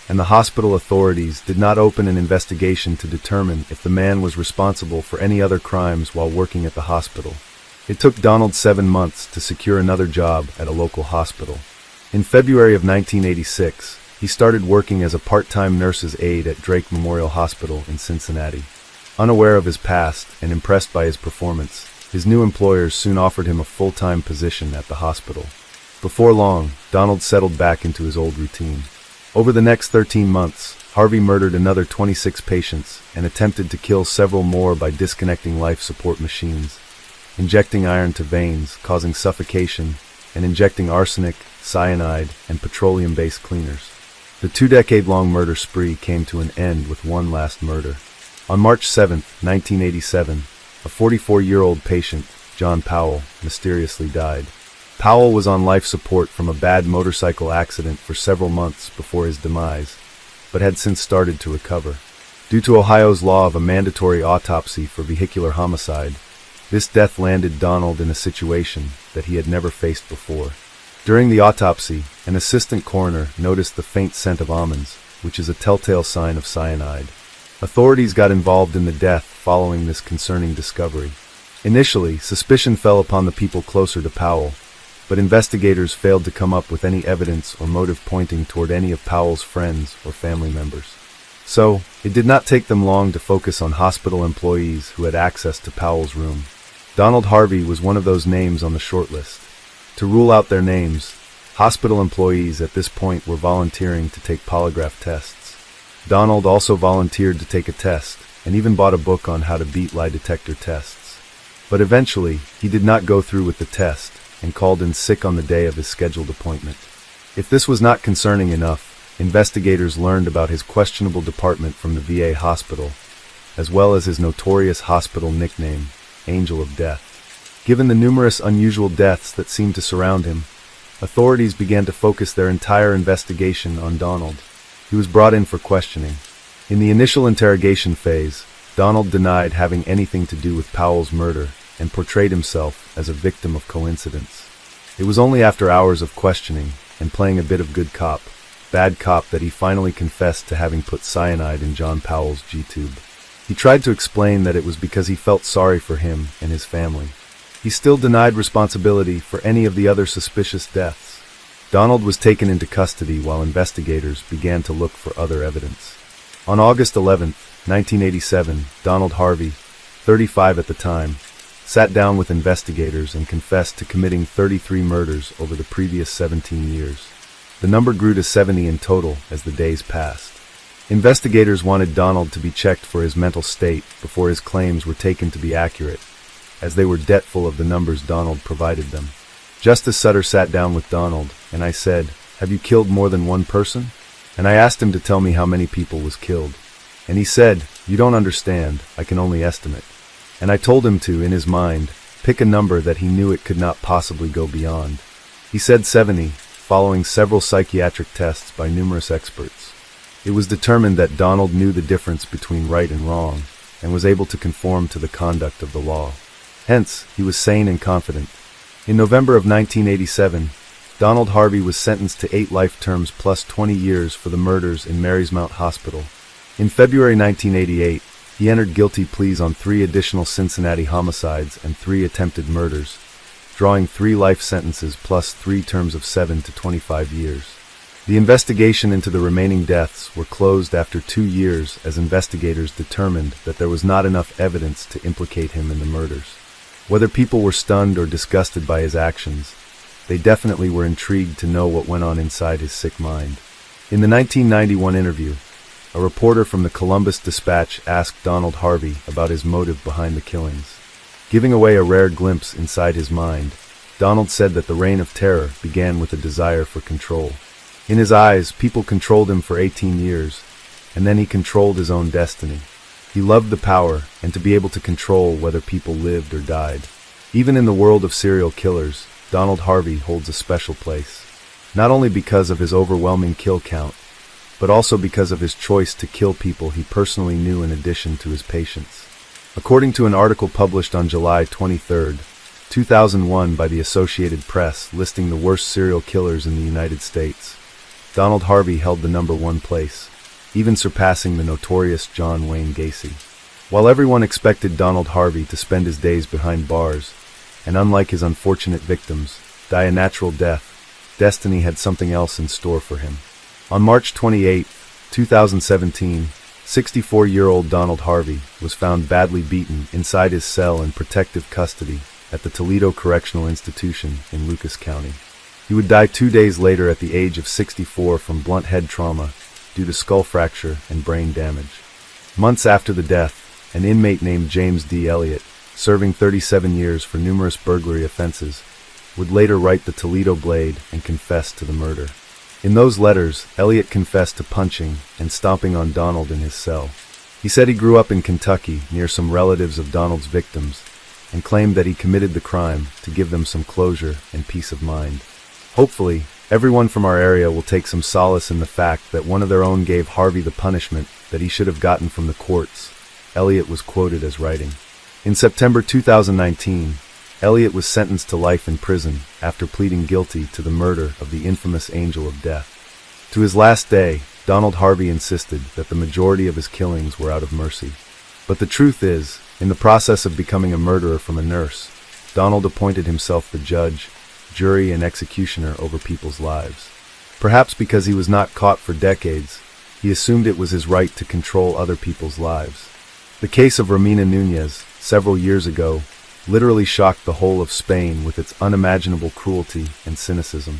and the hospital authorities did not open an investigation to determine if the man was responsible for any other crimes while working at the hospital. It took Donald 7 months to secure another job at a local hospital. In February of 1986, he started working as a part-time nurse's aide at Drake Memorial Hospital in Cincinnati. Unaware of his past and impressed by his performance, his new employers soon offered him a full-time position at the hospital. Before long, Donald settled back into his old routine. Over the next 13 months, Harvey murdered another 26 patients and attempted to kill several more by disconnecting life support machines, injecting iron to veins, causing suffocation, and injecting arsenic, cyanide, and petroleum-based cleaners. The 2-decade-long murder spree came to an end with one last murder. On March 7, 1987, a 44-year-old patient, John Powell, mysteriously died. Powell was on life support from a bad motorcycle accident for several months before his demise, but had since started to recover. Due to Ohio's law of a mandatory autopsy for vehicular homicide, this death landed Donald in a situation that he had never faced before. During the autopsy, an assistant coroner noticed the faint scent of almonds, which is a telltale sign of cyanide. Authorities got involved in the death following this concerning discovery. Initially, suspicion fell upon the people closer to Powell, but investigators failed to come up with any evidence or motive pointing toward any of Powell's friends or family members. So, it did not take them long to focus on hospital employees who had access to Powell's room. Donald Harvey was one of those names on the short list. To rule out their names, hospital employees at this point were volunteering to take polygraph tests. Donald also volunteered to take a test, and even bought a book on how to beat lie detector tests. But eventually, he did not go through with the test, and called in sick on the day of his scheduled appointment. If this was not concerning enough, investigators learned about his questionable department from the VA hospital, as well as his notorious hospital nickname, Angel of Death. Given the numerous unusual deaths that seemed to surround him, authorities began to focus their entire investigation on Donald. He was brought in for questioning. In the initial interrogation phase, Donald denied having anything to do with Powell's murder and portrayed himself as a victim of coincidence. It was only after hours of questioning and playing a bit of good cop, bad cop that he finally confessed to having put cyanide in John Powell's G-tube. He tried to explain that it was because he felt sorry for him and his family. He still denied responsibility for any of the other suspicious deaths. Donald was taken into custody while investigators began to look for other evidence. On August 11, 1987, Donald Harvey, 35 at the time, sat down with investigators and confessed to committing 33 murders over the previous 17 years. The number grew to 70 in total as the days passed. Investigators wanted Donald to be checked for his mental state before his claims were taken to be accurate, as they were debtful of the numbers Donald provided them. Justice Sutter sat down with Donald, and I said, "Have you killed more than one person?" And I asked him to tell me how many people was killed. And he said, "You don't understand, I can only estimate." And I told him to, in his mind, pick a number that he knew it could not possibly go beyond. He said 70, following several psychiatric tests by numerous experts. It was determined that Donald knew the difference between right and wrong, and was able to conform to the conduct of the law. Hence, he was sane and confident. In November of 1987, Donald Harvey was sentenced to 8 life terms plus 20 years for the murders in Marysmount Hospital. In February 1988, he entered guilty pleas on 3 additional Cincinnati homicides and 3 attempted murders, drawing 3 life sentences plus 3 terms of 7 to 25 years. The investigation into the remaining deaths were closed after 2 years as investigators determined that there was not enough evidence to implicate him in the murders. Whether people were stunned or disgusted by his actions, they definitely were intrigued to know what went on inside his sick mind. In the 1991 interview, a reporter from the Columbus Dispatch asked Donald Harvey about his motive behind the killings. Giving away a rare glimpse inside his mind, Donald said that the reign of terror began with a desire for control. In his eyes, people controlled him for 18 years, and then he controlled his own destiny. He loved the power and to be able to control whether people lived or died. Even in the world of serial killers, Donald Harvey holds a special place. Not only because of his overwhelming kill count, but also because of his choice to kill people he personally knew in addition to his patients. According to an article published on July 23, 2001 by the Associated Press listing the worst serial killers in the United States, Donald Harvey held the number 1 place, even surpassing the notorious John Wayne Gacy. While everyone expected Donald Harvey to spend his days behind bars, and unlike his unfortunate victims, die a natural death, destiny had something else in store for him. On March 28, 2017, 64-year-old Donald Harvey was found badly beaten inside his cell in protective custody at the Toledo Correctional Institution in Lucas County. He would die 2 days later at the age of 64 from blunt head trauma due to skull fracture and brain damage. Months after the death, an inmate named James D. Elliott, serving 37 years for numerous burglary offenses, would later write the Toledo Blade and confess to the murder. In those letters, Elliott confessed to punching and stomping on Donald in his cell. He said he grew up in Kentucky near some relatives of Donald's victims and claimed that he committed the crime to give them some closure and peace of mind. Hopefully, everyone from our area will take some solace in the fact that one of their own gave Harvey the punishment that he should have gotten from the courts, Elliott was quoted as writing. In September 2019, Elliott was sentenced to life in prison after pleading guilty to the murder of the infamous Angel of Death. To his last day, Donald Harvey insisted that the majority of his killings were out of mercy. But the truth is, in the process of becoming a murderer from a nurse, Donald appointed himself the judge, jury, and executioner over people's lives. Perhaps because he was not caught for decades, he assumed it was his right to control other people's lives. The case of Romina Nunez, several years ago, literally shocked the whole of Spain with its unimaginable cruelty and cynicism.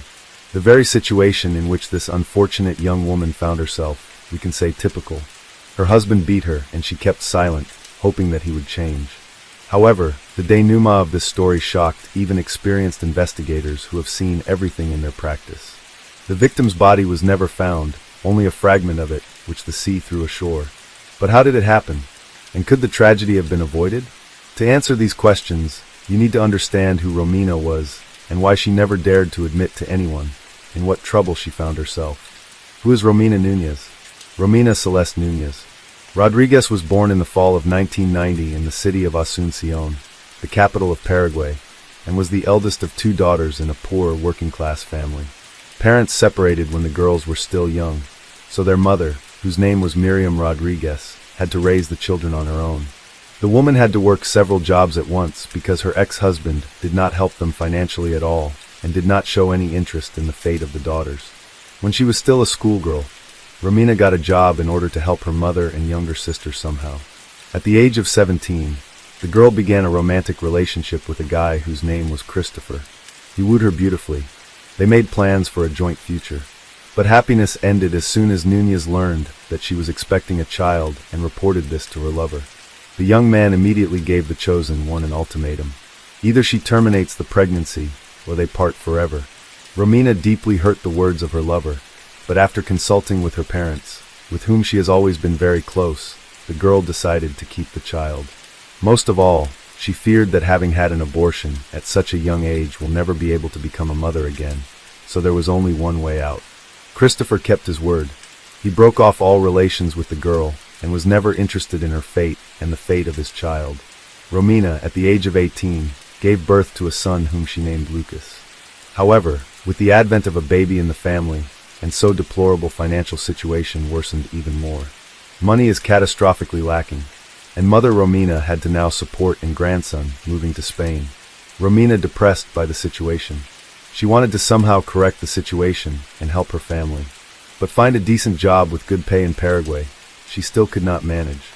The very situation in which this unfortunate young woman found herself, we can say typical. Her husband beat her, and she kept silent, hoping that he would change. However, the denouement of this story shocked even experienced investigators who have seen everything in their practice. The victim's body was never found, only a fragment of it, which the sea threw ashore. But how did it happen? And could the tragedy have been avoided? To answer these questions, you need to understand who Romina was, and why she never dared to admit to anyone in what trouble she found herself. Who is Romina Nunez? Romina Celeste Nunez Rodriguez was born in the fall of 1990 in the city of Asunción, the capital of Paraguay, and was the eldest of 2 daughters in a poor working-class family. Parents separated when the girls were still young, so their mother, whose name was Miriam Rodriguez, had to raise the children on her own. The woman had to work several jobs at once because her ex-husband did not help them financially at all and did not show any interest in the fate of the daughters. When she was still a schoolgirl, Romina got a job in order to help her mother and younger sister somehow. At the age of 17, the girl began a romantic relationship with a guy whose name was Christopher. He wooed her beautifully. They made plans for a joint future. But happiness ended as soon as Nunez learned that she was expecting a child and reported this to her lover. The young man immediately gave the chosen one an ultimatum. Either she terminates the pregnancy, or they part forever. Romina deeply hurt the words of her lover, but after consulting with her parents, with whom she has always been very close, the girl decided to keep the child. Most of all, she feared that having had an abortion at such a young age will never be able to become a mother again, so there was only one way out. Christopher kept his word. He broke off all relations with the girl and was never interested in her fate and the fate of his child. Romina, at the age of 18, gave birth to a son whom she named Lucas. However, with the advent of a baby in the family, and so deplorable financial situation worsened even more. Money is catastrophically lacking, and mother Romina had to now support a grandson moving to Spain. Romina depressed by the situation. She wanted to somehow correct the situation and help her family. But find a decent job with good pay in Paraguay, she still could not manage.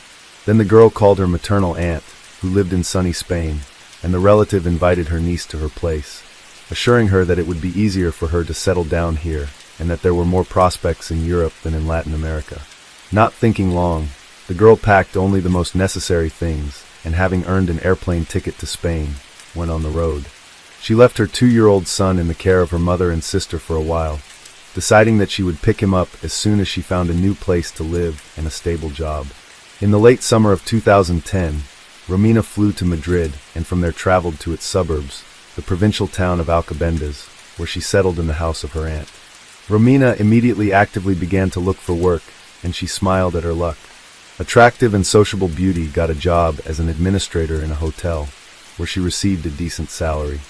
Then the girl called her maternal aunt, who lived in sunny Spain, and the relative invited her niece to her place, assuring her that it would be easier for her to settle down here and that there were more prospects in Europe than in Latin America. Not thinking long, the girl packed only the most necessary things, and having earned an airplane ticket to Spain, went on the road. She left her 2-year-old son in the care of her mother and sister for a while, deciding that she would pick him up as soon as she found a new place to live and a stable job. In the late summer of 2010, Romina flew to Madrid and from there traveled to its suburbs, the provincial town of Alcobendas, where she settled in the house of her aunt. Romina immediately actively began to look for work, and she smiled at her luck. Attractive and sociable beauty got a job as an administrator in a hotel, where she received a decent salary.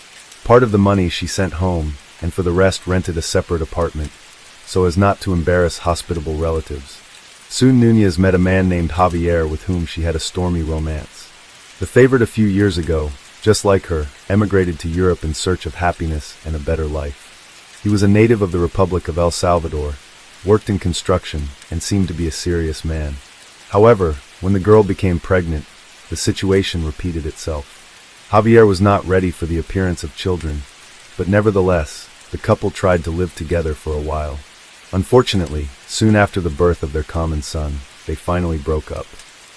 Part of the money she sent home, and for the rest rented a separate apartment, so as not to embarrass hospitable relatives. Soon Núñez met a man named Javier with whom she had a stormy romance. The favorite a few years ago, just like her, emigrated to Europe in search of happiness and a better life. He was a native of the Republic of El Salvador, worked in construction, and seemed to be a serious man. However, when the girl became pregnant, the situation repeated itself. Javier was not ready for the appearance of children, but nevertheless, the couple tried to live together for a while. Unfortunately, soon after the birth of their common son, they finally broke up.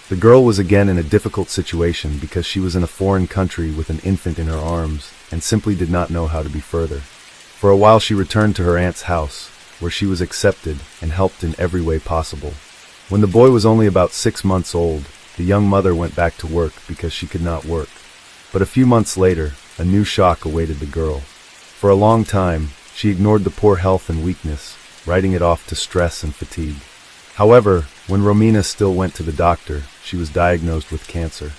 The girl was again in a difficult situation because she was in a foreign country with an infant in her arms and simply did not know how to be further. For a while she returned to her aunt's house, where she was accepted and helped in every way possible. When the boy was only about 6 months old, the young mother went back to work because she could not work. But a few months later, a new shock awaited the girl. For a long time, she ignored the poor health and weakness, writing it off to stress and fatigue. However, when Romina still went to the doctor, she was diagnosed with cancer.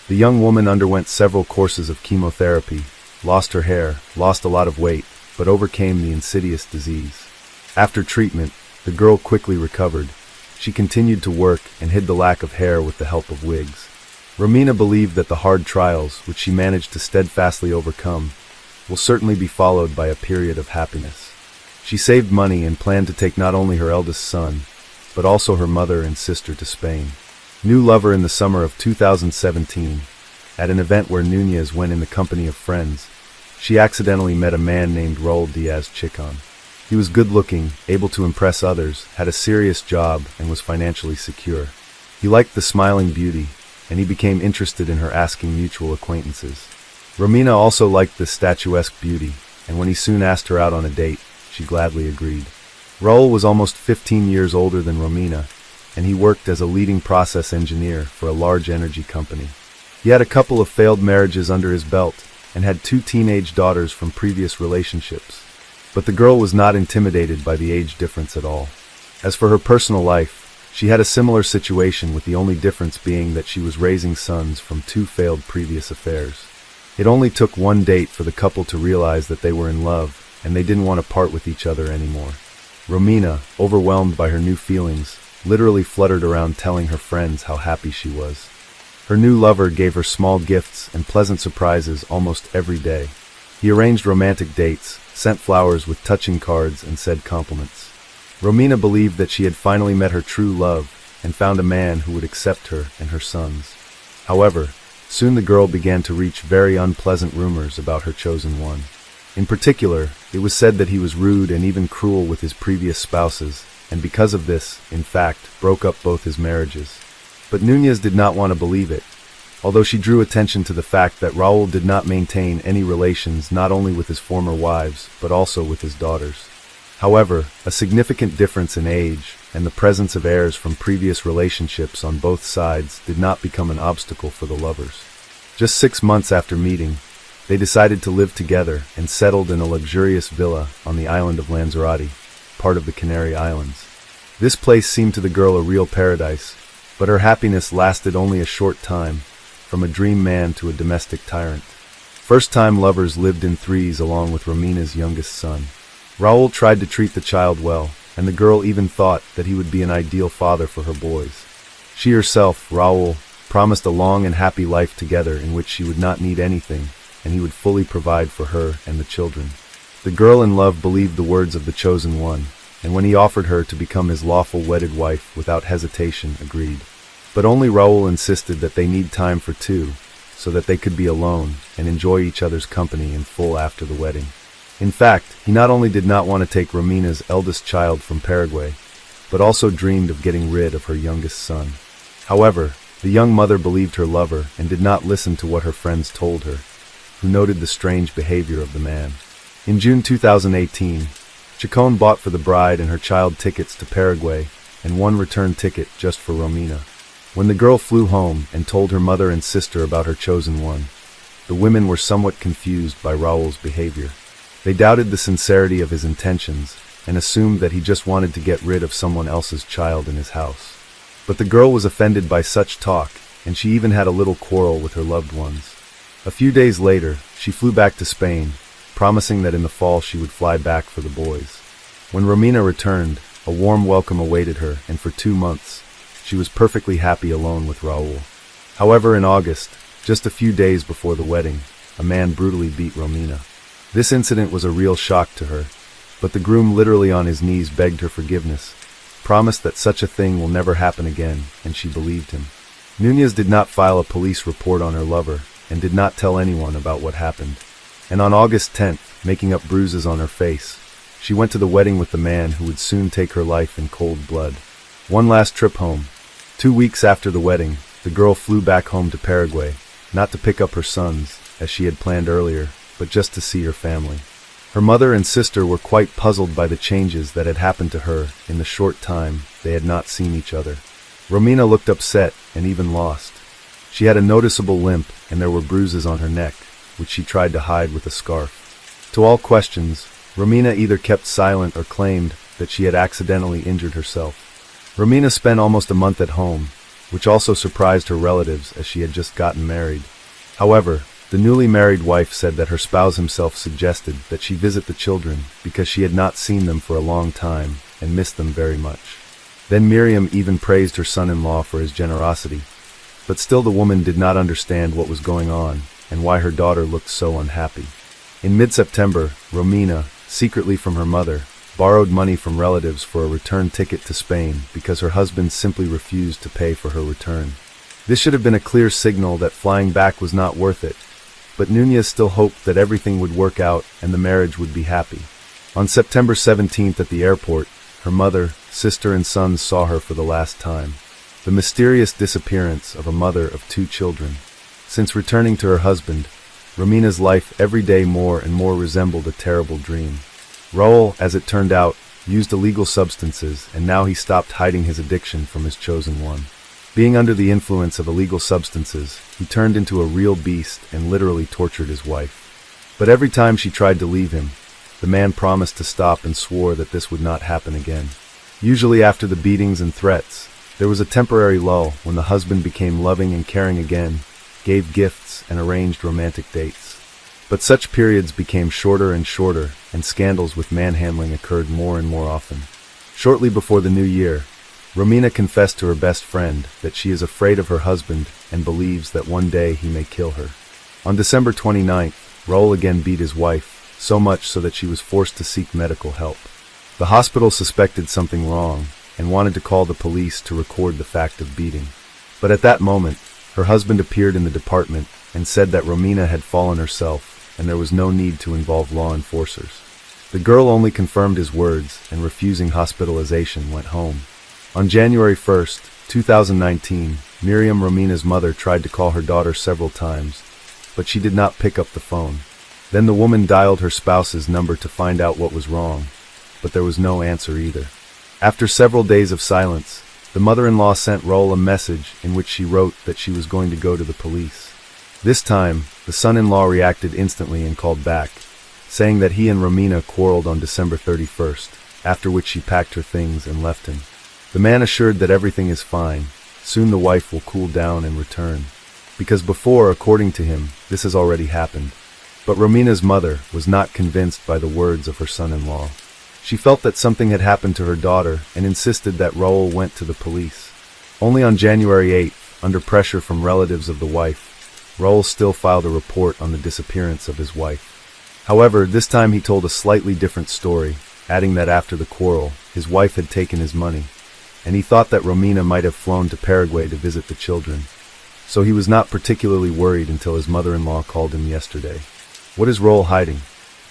The young woman underwent several courses of chemotherapy, lost her hair, lost a lot of weight, but overcame the insidious disease. After treatment, the girl quickly recovered. She continued to work and hid the lack of hair with the help of wigs. Romina believed that the hard trials, which she managed to steadfastly overcome, will certainly be followed by a period of happiness. She saved money and planned to take not only her eldest son, but also her mother and sister to Spain. New lover in the summer of 2017, at an event where Núñez went in the company of friends, she accidentally met a man named Raúl Díaz-Chicón. He was good-looking, able to impress others, had a serious job, and was financially secure. He liked the smiling beauty, and he became interested in her, asking mutual acquaintances. Romina also liked this statuesque beauty, and when he soon asked her out on a date, she gladly agreed. Raúl was almost 15 years older than Romina, and he worked as a leading process engineer for a large energy company. He had a couple of failed marriages under his belt, and had 2 teenage daughters from previous relationships. But the girl was not intimidated by the age difference at all. As for her personal life, she had a similar situation, with the only difference being that she was raising sons from 2 failed previous affairs. It only took one date for the couple to realize that they were in love, and they didn't want to part with each other anymore. Romina, overwhelmed by her new feelings, literally fluttered around telling her friends how happy she was. Her new lover gave her small gifts and pleasant surprises almost every day. He arranged romantic dates, sent flowers with touching cards, and said compliments. Romina believed that she had finally met her true love and found a man who would accept her and her sons. However, soon the girl began to reach very unpleasant rumors about her chosen one. In particular, it was said that he was rude and even cruel with his previous spouses, and because of this, in fact, broke up both his marriages. But Núñez did not want to believe it, although she drew attention to the fact that Raúl did not maintain any relations not only with his former wives, but also with his daughters. However, a significant difference in age and the presence of heirs from previous relationships on both sides did not become an obstacle for the lovers. Just 6 months after meeting, they decided to live together and settled in a luxurious villa on the island of Lanzarote, part of the Canary Islands. This place seemed to the girl a real paradise, but her happiness lasted only a short time, from a dream man to a domestic tyrant. First-time lovers lived in threes along with Romina's youngest son. Raul tried to treat the child well, and the girl even thought that he would be an ideal father for her boys. She herself, Raul, promised a long and happy life together in which she would not need anything, and he would fully provide for her and the children. The girl in love believed the words of the chosen one, and when he offered her to become his lawful wedded wife without hesitation agreed. But only Raul insisted that they need time for two, so that they could be alone and enjoy each other's company in full after the wedding. In fact, he not only did not want to take Romina's eldest child from Paraguay, but also dreamed of getting rid of her youngest son. However, the young mother believed her lover and did not listen to what her friends told her, who noted the strange behavior of the man. In June 2018, Chacon bought for the bride and her child tickets to Paraguay and one return ticket just for Romina. When the girl flew home and told her mother and sister about her chosen one, the women were somewhat confused by Raul's behavior. They doubted the sincerity of his intentions and assumed that he just wanted to get rid of someone else's child in his house. But the girl was offended by such talk, and she even had a little quarrel with her loved ones. A few days later, she flew back to Spain, promising that in the fall she would fly back for the boys. When Romina returned, a warm welcome awaited her, and for 2 months, she was perfectly happy alone with Raul. However, in August, just a few days before the wedding, a man brutally beat Romina. This incident was a real shock to her, but the groom literally on his knees begged her forgiveness, promised that such a thing will never happen again, and she believed him. Núñez did not file a police report on her lover, and did not tell anyone about what happened. And on August 10th, making up bruises on her face, she went to the wedding with the man who would soon take her life in cold blood. One last trip home. 2 weeks after the wedding, the girl flew back home to Paraguay, not to pick up her sons, as she had planned earlier, but just to see her family. Her mother and sister were quite puzzled by the changes that had happened to her in the short time they had not seen each other. Romina looked upset and even lost. She had a noticeable limp and there were bruises on her neck, which she tried to hide with a scarf. To all questions, Romina either kept silent or claimed that she had accidentally injured herself. Romina spent almost a month at home, which also surprised her relatives as she had just gotten married. However, the newly married wife said that her spouse himself suggested that she visit the children because she had not seen them for a long time and missed them very much. Then Miriam even praised her son-in-law for his generosity, but still the woman did not understand what was going on and why her daughter looked so unhappy. In mid-September, Romina, secretly from her mother, borrowed money from relatives for a return ticket to Spain because her husband simply refused to pay for her return. This should have been a clear signal that flying back was not worth it, but Núñez still hoped that everything would work out and the marriage would be happy. On September 17th at the airport, her mother, sister and sons saw her for the last time. The mysterious disappearance of a mother of 2 children. Since returning to her husband, Romina's life every day more and more resembled a terrible dream. Raul, as it turned out, used illegal substances, and now he stopped hiding his addiction from his chosen one. Being under the influence of illegal substances, he turned into a real beast and literally tortured his wife. But every time she tried to leave him, the man promised to stop and swore that this would not happen again. Usually after the beatings and threats, there was a temporary lull when the husband became loving and caring again, gave gifts and arranged romantic dates. But such periods became shorter and shorter, and scandals with manhandling occurred more and more often. Shortly before the new year, Romina confessed to her best friend that she is afraid of her husband and believes that one day he may kill her. On December 29th, Raul again beat his wife, so much so that she was forced to seek medical help. The hospital suspected something wrong and wanted to call the police to record the fact of beating. But at that moment, her husband appeared in the department and said that Romina had fallen herself and there was no need to involve law enforcers. The girl only confirmed his words and, refusing hospitalization, went home. On January 1st, 2019, Miriam, Romina's mother, tried to call her daughter several times, but she did not pick up the phone. Then the woman dialed her spouse's number to find out what was wrong, but there was no answer either. After several days of silence, the mother-in-law sent Raul a message in which she wrote that she was going to go to the police. This time, the son-in-law reacted instantly and called back, saying that he and Romina quarreled on December 31st, after which she packed her things and left him. The man assured that everything is fine. Soon the wife will cool down and return. Because before, according to him, this has already happened. But Romina's mother was not convinced by the words of her son-in-law. She felt that something had happened to her daughter and insisted that Raul went to the police. Only on January 8th, under pressure from relatives of the wife, Raul still filed a report on the disappearance of his wife. However, this time he told a slightly different story, adding that after the quarrel, his wife had taken his money, and he thought that Romina might have flown to Paraguay to visit the children. So he was not particularly worried until his mother-in-law called him yesterday. What is Raul hiding?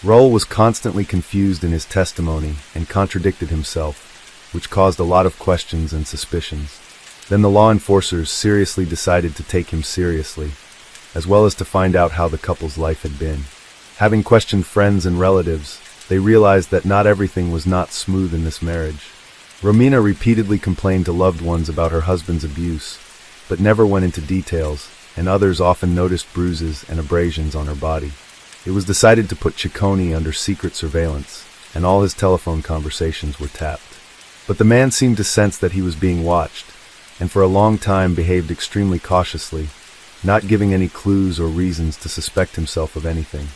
Raul was constantly confused in his testimony and contradicted himself, which caused a lot of questions and suspicions. Then the law enforcers seriously decided to take him seriously, as well as to find out how the couple's life had been. Having questioned friends and relatives, they realized that not everything was not smooth in this marriage. Romina repeatedly complained to loved ones about her husband's abuse, but never went into details, and others often noticed bruises and abrasions on her body. It was decided to put Ciccone under secret surveillance, and all his telephone conversations were tapped. But the man seemed to sense that he was being watched, and for a long time behaved extremely cautiously, not giving any clues or reasons to suspect himself of anything.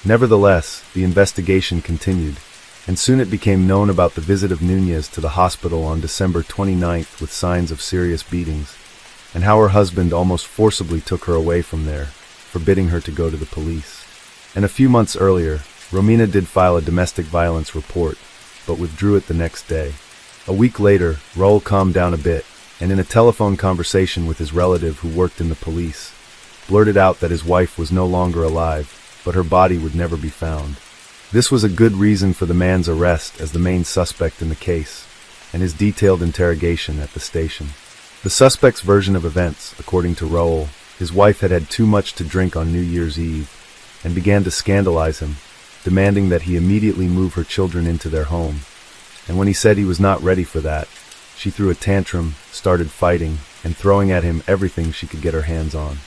Nevertheless, the investigation continued, and soon it became known about the visit of Núñez to the hospital on December 29th with signs of serious beatings, and how her husband almost forcibly took her away from there, forbidding her to go to the police. And a few months earlier, Romina did file a domestic violence report, but withdrew it the next day. A week later, Raul calmed down a bit, and in a telephone conversation with his relative who worked in the police, blurted out that his wife was no longer alive, but her body would never be found. This was a good reason for the man's arrest as the main suspect in the case, and his detailed interrogation at the station. The suspect's version of events, according to Raul, his wife had had too much to drink on New Year's Eve, and began to scandalize him, demanding that he immediately move her children into their home. And when he said he was not ready for that, she threw a tantrum, started fighting, and throwing at him everything she could get her hands on.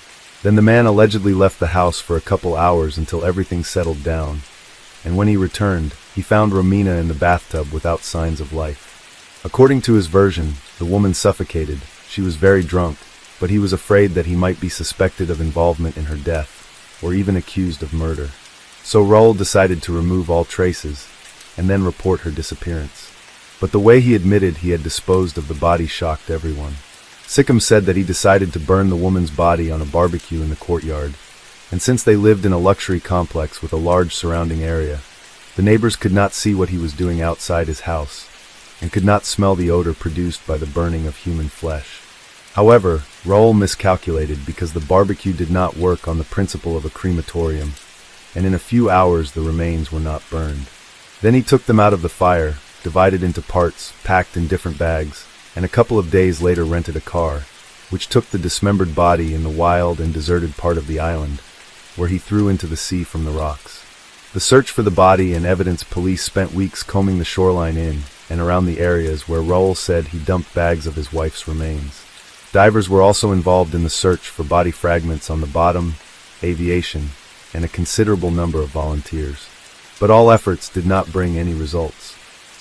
Then the man allegedly left the house for a couple hours until everything settled down, and when he returned, he found Romina in the bathtub without signs of life. According to his version, the woman suffocated. She was very drunk, but he was afraid that he might be suspected of involvement in her death, or even accused of murder. So Raul decided to remove all traces, and then report her disappearance. But the way he admitted he had disposed of the body shocked everyone. Sikkim said that he decided to burn the woman's body on a barbecue in the courtyard, and since they lived in a luxury complex with a large surrounding area, the neighbors could not see what he was doing outside his house, and could not smell the odor produced by the burning of human flesh. However, Raul miscalculated because the barbecue did not work on the principle of a crematorium, and in a few hours the remains were not burned. Then he took them out of the fire, divided into parts, packed in different bags, and a couple of days later rented a car, which took the dismembered body in the wild and deserted part of the island, where he threw into the sea from the rocks. The search for the body and evidence police spent weeks combing the shoreline in and around the areas where Raul said he dumped bags of his wife's remains. Divers were also involved in the search for body fragments on the bottom, aviation, and a considerable number of volunteers. But all efforts did not bring any results.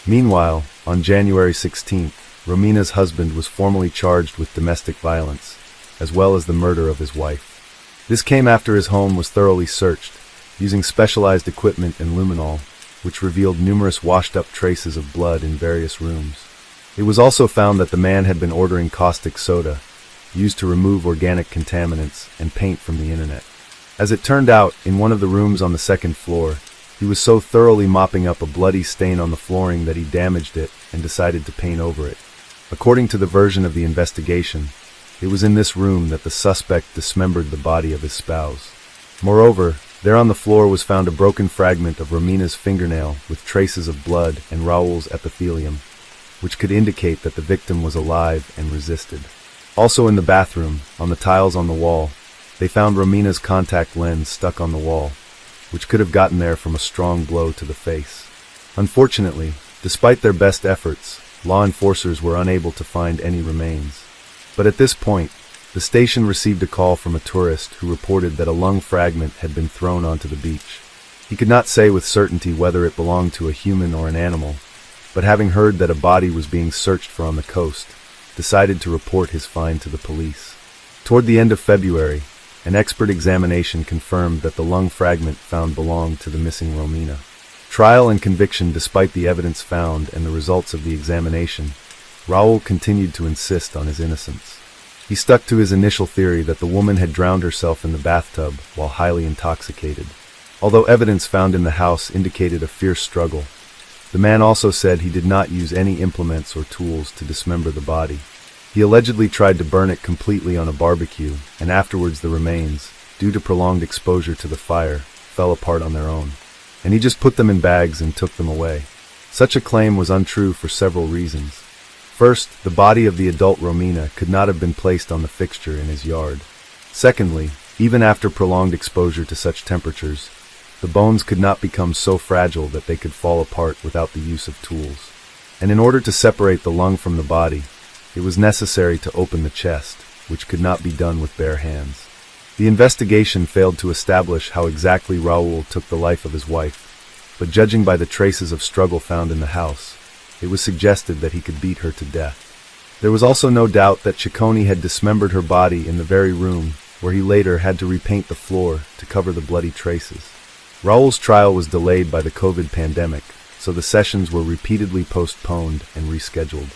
Meanwhile, on January 16th, Romina's husband was formally charged with domestic violence, as well as the murder of his wife. This came after his home was thoroughly searched, using specialized equipment and luminol, which revealed numerous washed-up traces of blood in various rooms. It was also found that the man had been ordering caustic soda, used to remove organic contaminants, and paint from the internet. As it turned out, in one of the rooms on the second floor, he was so thoroughly mopping up a bloody stain on the flooring that he damaged it and decided to paint over it. According to the version of the investigation, it was in this room that the suspect dismembered the body of his spouse. Moreover, there on the floor was found a broken fragment of Romina's fingernail with traces of blood and Raul's epithelium, which could indicate that the victim was alive and resisted. Also in the bathroom, on the tiles on the wall, they found Romina's contact lens stuck on the wall, which could have gotten there from a strong blow to the face. Unfortunately, despite their best efforts, law enforcers were unable to find any remains. But at this point, the station received a call from a tourist who reported that a lung fragment had been thrown onto the beach. He could not say with certainty whether it belonged to a human or an animal, but having heard that a body was being searched for on the coast, decided to report his find to the police. Toward the end of February, an expert examination confirmed that the lung fragment found belonged to the missing Romina. Trial and conviction. Despite the evidence found and the results of the examination, Raul continued to insist on his innocence. He stuck to his initial theory that the woman had drowned herself in the bathtub while highly intoxicated. Although evidence found in the house indicated a fierce struggle, the man also said he did not use any implements or tools to dismember the body. He allegedly tried to burn it completely on a barbecue, and afterwards the remains, due to prolonged exposure to the fire, fell apart on their own. And he just put them in bags and took them away. Such a claim was untrue for several reasons. First, the body of the adult Romina could not have been placed on the fixture in his yard. Secondly, even after prolonged exposure to such temperatures, the bones could not become so fragile that they could fall apart without the use of tools. And in order to separate the lung from the body, it was necessary to open the chest, which could not be done with bare hands. The investigation failed to establish how exactly Raul took the life of his wife, but judging by the traces of struggle found in the house, it was suggested that he could beat her to death. There was also no doubt that Ciccone had dismembered her body in the very room where he later had to repaint the floor to cover the bloody traces. Raul's trial was delayed by the COVID pandemic, so the sessions were repeatedly postponed and rescheduled.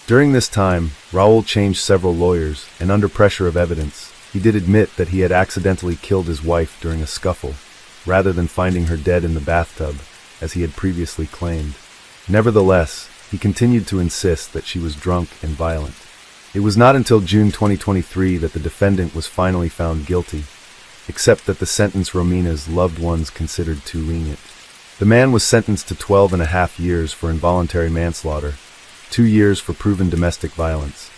During this time, Raul changed several lawyers, and under pressure of evidence, he did admit that he had accidentally killed his wife during a scuffle, rather than finding her dead in the bathtub, as he had previously claimed. Nevertheless, he continued to insist that she was drunk and violent. It was not until June 2023 that the defendant was finally found guilty, except that the sentence Romina's loved ones considered too lenient. The man was sentenced to 12.5 years for involuntary manslaughter, 2 years for proven domestic violence,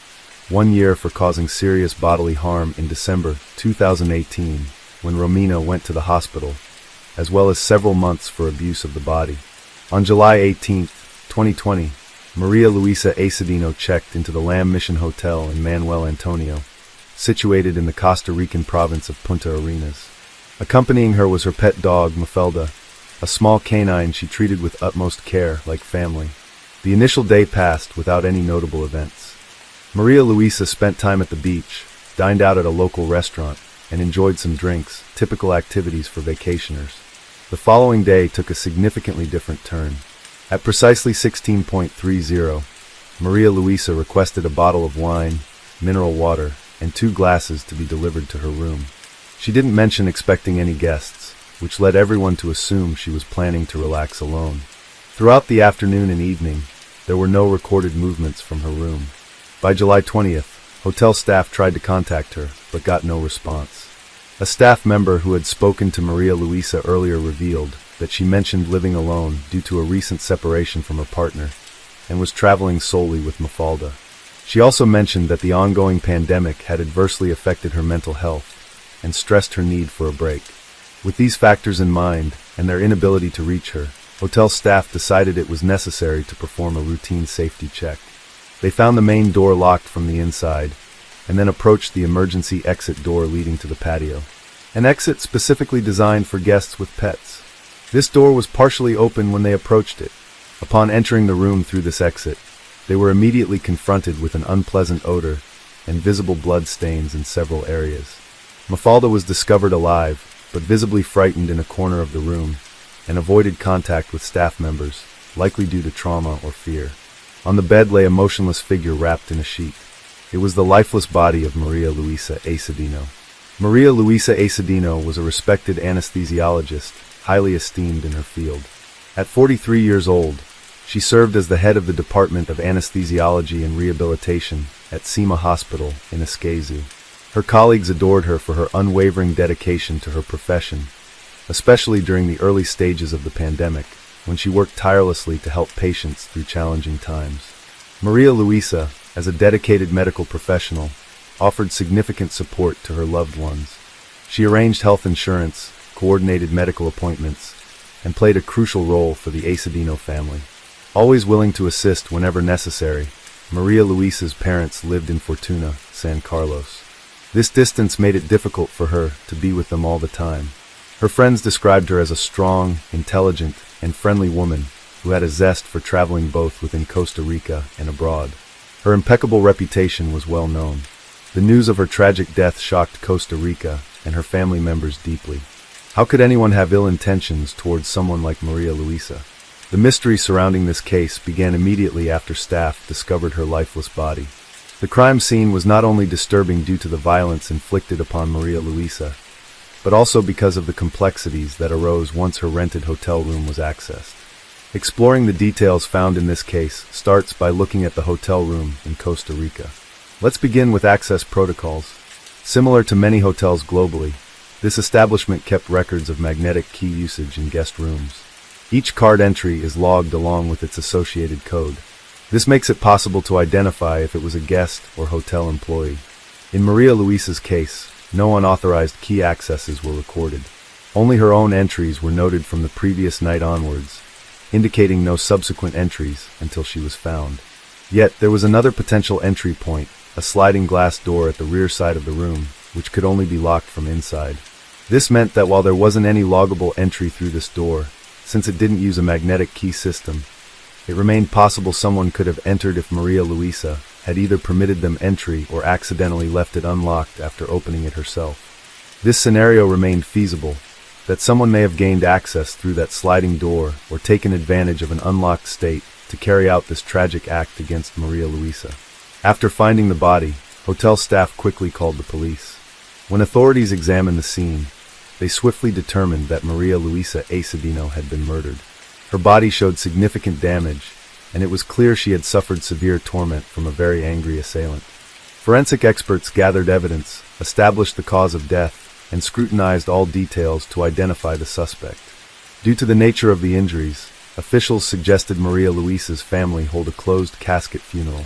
1 year for causing serious bodily harm in December 2018 when Romina went to the hospital, as well as several months for abuse of the body. On July 18, 2020, Maria Luisa Acedino checked into the Lamb Mission Hotel in Manuel Antonio, situated in the Costa Rican province of Punta Arenas. Accompanying her was her pet dog, Mafalda, a small canine she treated with utmost care like family. The initial day passed without any notable events. Maria Luisa spent time at the beach, dined out at a local restaurant, and enjoyed some drinks, typical activities for vacationers. The following day took a significantly different turn. At precisely 16:30, Maria Luisa requested a bottle of wine, mineral water, and 2 glasses to be delivered to her room. She didn't mention expecting any guests, which led everyone to assume she was planning to relax alone. Throughout the afternoon and evening, there were no recorded movements from her room. By July 20th, hotel staff tried to contact her, but got no response. A staff member who had spoken to Maria Luisa earlier revealed that she mentioned living alone due to a recent separation from her partner, and was traveling solely with Mafalda. She also mentioned that the ongoing pandemic had adversely affected her mental health, and stressed her need for a break. With these factors in mind, and their inability to reach her, hotel staff decided it was necessary to perform a routine safety check. They found the main door locked from the inside, and then approached the emergency exit door leading to the patio. An exit specifically designed for guests with pets. This door was partially open when they approached it. Upon entering the room through this exit, they were immediately confronted with an unpleasant odor and visible blood stains in several areas. Mafalda was discovered alive, but visibly frightened in a corner of the room, and avoided contact with staff members, likely due to trauma or fear. On the bed lay a motionless figure wrapped in a sheet. It was the lifeless body of Maria Luisa Acedino. Maria Luisa Acedino was a respected anesthesiologist, highly esteemed in her field. At 43 years old, she served as the head of the Department of Anesthesiology and Rehabilitation at Sima Hospital in Escazú. Her colleagues adored her for her unwavering dedication to her profession, especially during the early stages of the pandemic, when she worked tirelessly to help patients through challenging times. Maria Luisa, as a dedicated medical professional, offered significant support to her loved ones. She arranged health insurance, coordinated medical appointments, and played a crucial role for the Acedino family. Always willing to assist whenever necessary, Maria Luisa's parents lived in Fortuna, San Carlos. This distance made it difficult for her to be with them all the time. Her friends described her as a strong, intelligent, and friendly woman who had a zest for traveling both within Costa Rica and abroad. Her impeccable reputation was well known. The news of her tragic death shocked Costa Rica and her family members deeply. How could anyone have ill intentions towards someone like Maria Luisa? The mystery surrounding this case began immediately after staff discovered her lifeless body. The crime scene was not only disturbing due to the violence inflicted upon Maria Luisa, but also because of the complexities that arose once her rented hotel room was accessed. Exploring the details found in this case starts by looking at the hotel room in Costa Rica. Let's begin with access protocols. Similar to many hotels globally, this establishment kept records of magnetic key usage in guest rooms. Each card entry is logged along with its associated code. This makes it possible to identify if it was a guest or hotel employee. In Maria Luisa's case, no unauthorized key accesses were recorded. Only her own entries were noted from the previous night onwards, indicating no subsequent entries until she was found. Yet, there was another potential entry point, a sliding glass door at the rear side of the room, which could only be locked from inside. This meant that while there wasn't any loggable entry through this door, since it didn't use a magnetic key system, it remained possible someone could have entered if Maria Luisa had either permitted them entry or accidentally left it unlocked after opening it herself. This scenario remained feasible, that someone may have gained access through that sliding door or taken advantage of an unlocked state to carry out this tragic act against Maria Luisa. After finding the body, hotel staff quickly called the police. When authorities examined the scene, they swiftly determined that Maria Luisa Acedino had been murdered. Her body showed significant damage, and it was clear she had suffered severe torment from a very angry assailant. Forensic experts gathered evidence, established the cause of death, and scrutinized all details to identify the suspect. Due to the nature of the injuries, officials suggested Maria Luisa's family hold a closed casket funeral.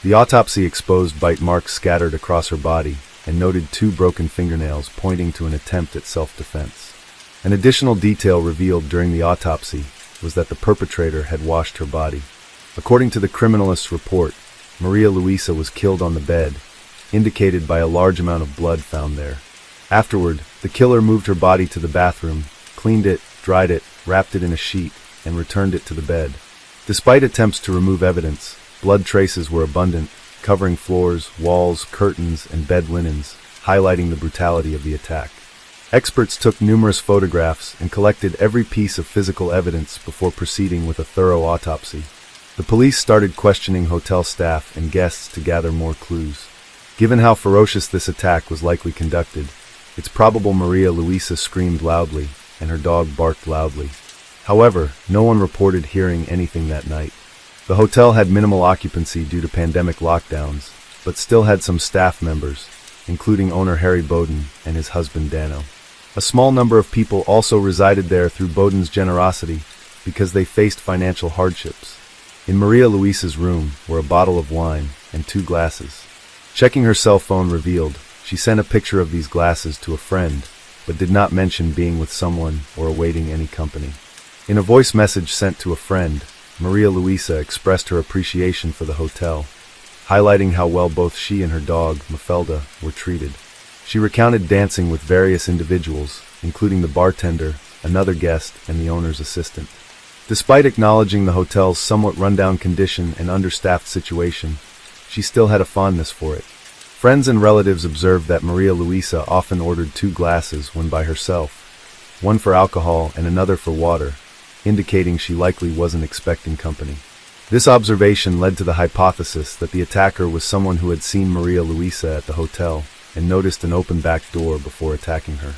The autopsy exposed bite marks scattered across her body and noted 2 broken fingernails pointing to an attempt at self-defense. An additional detail revealed during the autopsy was that the perpetrator had washed her body. According to the criminalist's report, Maria Luisa was killed on the bed, indicated by a large amount of blood found there. Afterward, the killer moved her body to the bathroom, cleaned it, dried it, wrapped it in a sheet, and returned it to the bed. Despite attempts to remove evidence, blood traces were abundant, covering floors, walls, curtains, and bed linens, highlighting the brutality of the attack. Experts took numerous photographs and collected every piece of physical evidence before proceeding with a thorough autopsy. The police started questioning hotel staff and guests to gather more clues. Given how ferocious this attack was likely conducted, it's probable Maria Luisa screamed loudly, and her dog barked loudly. However, no one reported hearing anything that night. The hotel had minimal occupancy due to pandemic lockdowns, but still had some staff members, including owner Harry Bowden and his husband Dano. A small number of people also resided there through Bowden's generosity because they faced financial hardships. In Maria Luisa's room were a bottle of wine and 2 glasses. Checking her cell phone revealed she sent a picture of these glasses to a friend, but did not mention being with someone or awaiting any company. In a voice message sent to a friend, Maria Luisa expressed her appreciation for the hotel, highlighting how well both she and her dog, Mafelda, were treated. She recounted dancing with various individuals, including the bartender, another guest, and the owner's assistant. Despite acknowledging the hotel's somewhat rundown condition and understaffed situation, she still had a fondness for it. Friends and relatives observed that Maria Luisa often ordered 2 glasses when by herself, one for alcohol and another for water, indicating she likely wasn't expecting company. This observation led to the hypothesis that the attacker was someone who had seen Maria Luisa at the hotel and noticed an open back door before attacking her.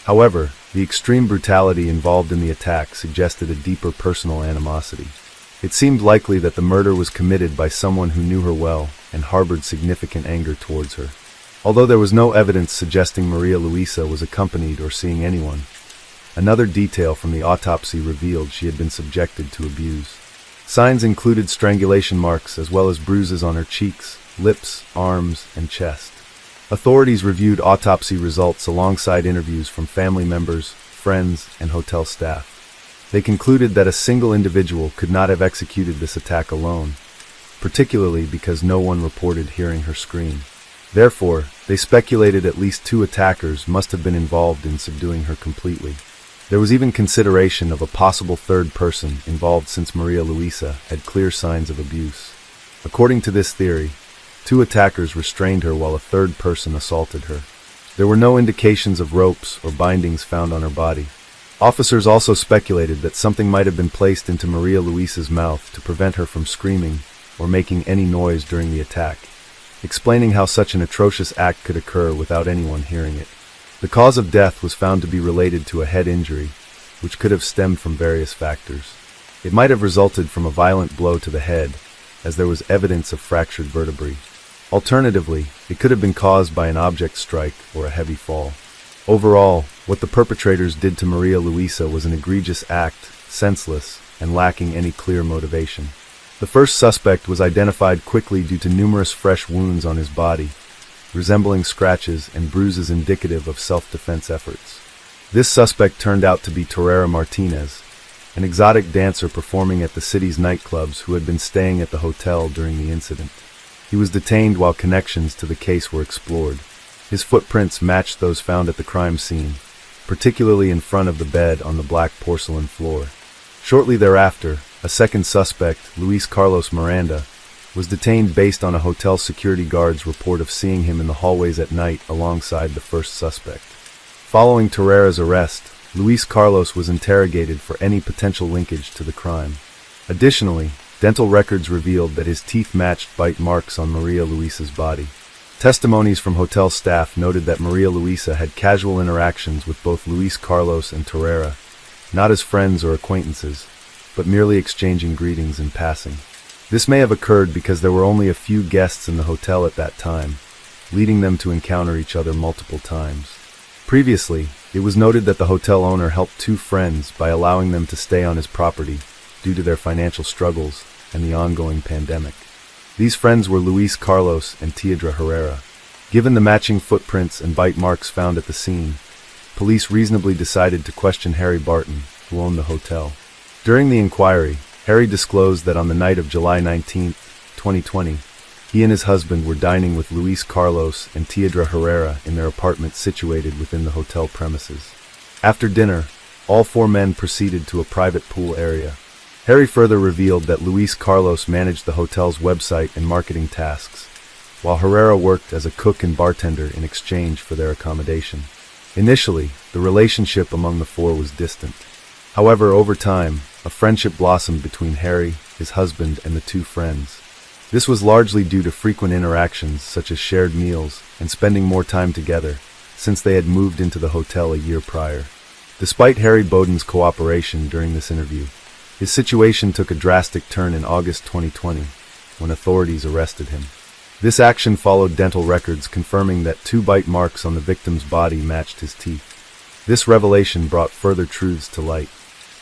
However, the extreme brutality involved in the attack suggested a deeper personal animosity. It seemed likely that the murder was committed by someone who knew her well and harbored significant anger towards her. Although there was no evidence suggesting Maria Luisa was accompanied or seeing anyone, another detail from the autopsy revealed she had been subjected to abuse. Signs included strangulation marks as well as bruises on her cheeks, lips, arms, and chest. Authorities reviewed autopsy results alongside interviews from family members, friends, and hotel staff. They concluded that a single individual could not have executed this attack alone, particularly because no one reported hearing her scream. Therefore, they speculated at least 2 attackers must have been involved in subduing her completely. There was even consideration of a possible third person involved since Maria Luisa had clear signs of abuse. According to this theory, 2 attackers restrained her while a third person assaulted her. There were no indications of ropes or bindings found on her body. Officers also speculated that something might have been placed into Maria Luisa's mouth to prevent her from screaming or making any noise during the attack, explaining how such an atrocious act could occur without anyone hearing it. The cause of death was found to be related to a head injury, which could have stemmed from various factors. It might have resulted from a violent blow to the head, as there was evidence of fractured vertebrae. Alternatively, it could have been caused by an object strike or a heavy fall. Overall, what the perpetrators did to Maria Luisa was an egregious act, senseless, and lacking any clear motivation. The first suspect was identified quickly due to numerous fresh wounds on his body, resembling scratches and bruises indicative of self-defense efforts. This suspect turned out to be Torreira Martinez, an exotic dancer performing at the city's nightclubs who had been staying at the hotel during the incident. He was detained while connections to the case were explored. His footprints matched those found at the crime scene, particularly in front of the bed on the black porcelain floor. Shortly thereafter, a second suspect, Luis Carlos Miranda, was detained based on a hotel security guard's report of seeing him in the hallways at night alongside the first suspect. Following Torreira's arrest, Luis Carlos was interrogated for any potential linkage to the crime. Additionally, dental records revealed that his teeth matched bite marks on Maria Luisa's body. Testimonies from hotel staff noted that Maria Luisa had casual interactions with both Luis Carlos and Torreira, not as friends or acquaintances, but merely exchanging greetings in passing. This may have occurred because there were only a few guests in the hotel at that time, leading them to encounter each other multiple times. Previously, it was noted that the hotel owner helped 2 friends by allowing them to stay on his property due to their financial struggles and the ongoing pandemic. These friends were Luis Carlos and Teodra Herrera. Given the matching footprints and bite marks found at the scene, police reasonably decided to question Harry Barton, who owned the hotel. During the inquiry, Harry disclosed that on the night of July 19, 2020, he and his husband were dining with Luis Carlos and Teodra Herrera in their apartment situated within the hotel premises. After dinner, all 4 men proceeded to a private pool area. Harry further revealed that Luis Carlos managed the hotel's website and marketing tasks, while Herrera worked as a cook and bartender in exchange for their accommodation. Initially, the relationship among the 4 was distant. However, over time, a friendship blossomed between Harry, his husband, and the 2 friends. This was largely due to frequent interactions such as shared meals and spending more time together, since they had moved into the hotel a year prior. Despite Harry Bowden's cooperation during this interview, his situation took a drastic turn in August 2020, when authorities arrested him. This action followed dental records confirming that 2 bite marks on the victim's body matched his teeth. This revelation brought further truths to light.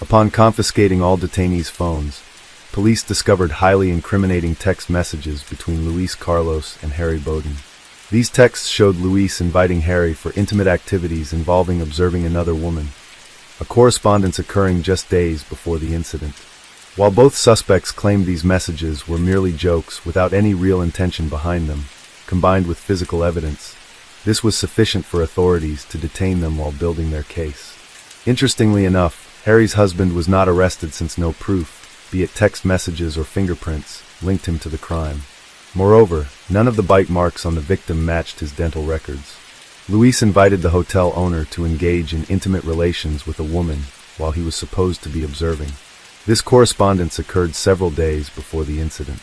Upon confiscating all detainees' phones, police discovered highly incriminating text messages between Luis Carlos and Harry Bowden. These texts showed Luis inviting Harry for intimate activities involving observing another woman, a correspondence occurring just days before the incident. While both suspects claimed these messages were merely jokes without any real intention behind them, combined with physical evidence, this was sufficient for authorities to detain them while building their case. Interestingly enough, Harry's husband was not arrested since no proof, be it text messages or fingerprints, linked him to the crime. Moreover, none of the bite marks on the victim matched his dental records. Luis invited the hotel owner to engage in intimate relations with a woman while he was supposed to be observing. This correspondence occurred several days before the incident.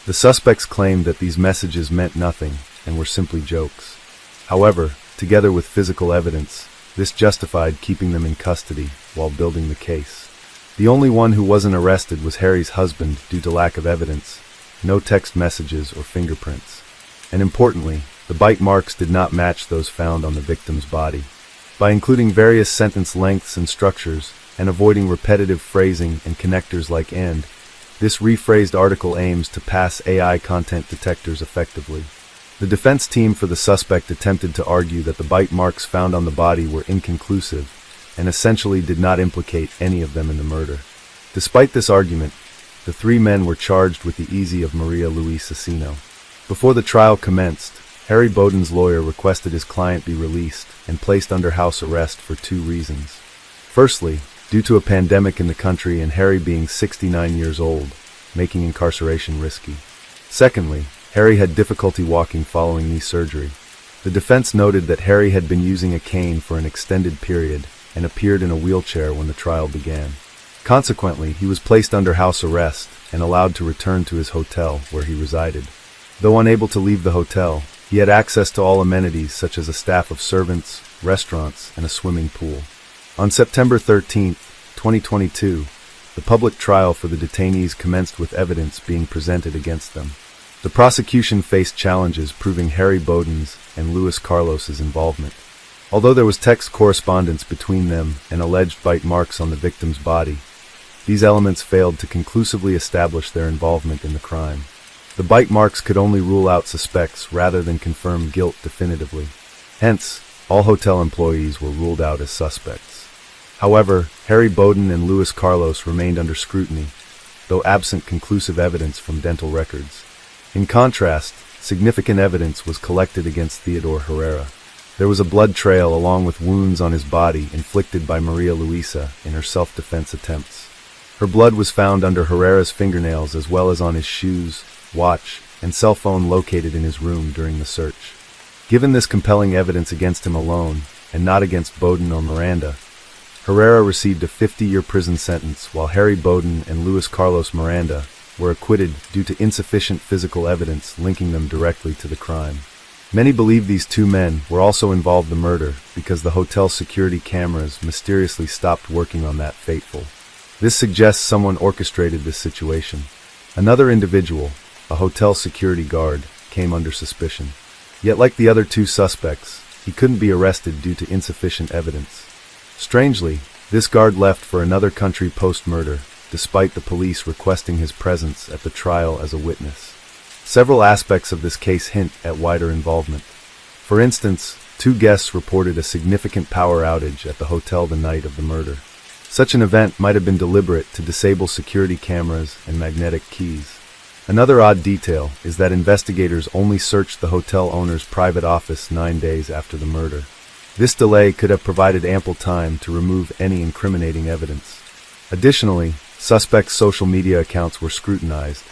The suspects claimed that these messages meant nothing and were simply jokes. However, together with physical evidence, this justified keeping them in custody while building the case. The only one who wasn't arrested was Harry's husband due to lack of evidence, no text messages or fingerprints. And importantly, the bite marks did not match those found on the victim's body. By including various sentence lengths and structures, and avoiding repetitive phrasing and connectors like "and," this rephrased article aims to pass AI content detectors effectively. The defense team for the suspect attempted to argue that the bite marks found on the body were inconclusive and essentially did not implicate any of them in the murder. Despite this argument, the 3 men were charged with the easy of Maria Luis Asesino. Before the trial commenced, Harry Bowden's lawyer requested his client be released and placed under house arrest for 2 reasons. Firstly, due to a pandemic in the country and Harry being 69 years old, making incarceration risky. Secondly, Harry had difficulty walking following knee surgery. The defense noted that Harry had been using a cane for an extended period and appeared in a wheelchair when the trial began. Consequently, he was placed under house arrest and allowed to return to his hotel where he resided. Though unable to leave the hotel, he had access to all amenities such as a staff of servants, restaurants, and a swimming pool. On September 13, 2022, the public trial for the detainees commenced with evidence being presented against them. The prosecution faced challenges proving Harry Bowden's and Luis Carlos's involvement. Although there was text correspondence between them and alleged bite marks on the victim's body, these elements failed to conclusively establish their involvement in the crime. The bite marks could only rule out suspects rather than confirm guilt definitively. Hence, all hotel employees were ruled out as suspects. However, Harry Bowden and Luis Carlos remained under scrutiny, though absent conclusive evidence from dental records. In contrast, significant evidence was collected against Theodore Herrera. There was a blood trail along with wounds on his body inflicted by Maria Luisa in her self-defense attempts. Her blood was found under Herrera's fingernails as well as on his shoes, watch, and cell phone located in his room during the search. Given this compelling evidence against him alone, and not against Bowden or Miranda, Herrera received a 50-year prison sentence while Harry Bowden and Luis Carlos Miranda were acquitted due to insufficient physical evidence linking them directly to the crime. Many believe these two men were also involved in the murder because the hotel security cameras mysteriously stopped working on that fateful. This suggests someone orchestrated this situation. Another individual, a hotel security guard, came under suspicion. Yet like the other two suspects, he couldn't be arrested due to insufficient evidence. Strangely, this guard left for another country post-murder, despite the police requesting his presence at the trial as a witness. Several aspects of this case hint at wider involvement. For instance, two guests reported a significant power outage at the hotel the night of the murder. Such an event might have been deliberate to disable security cameras and magnetic keys. Another odd detail is that investigators only searched the hotel owner's private office 9 days after the murder. This delay could have provided ample time to remove any incriminating evidence. Additionally, suspects' social media accounts were scrutinized,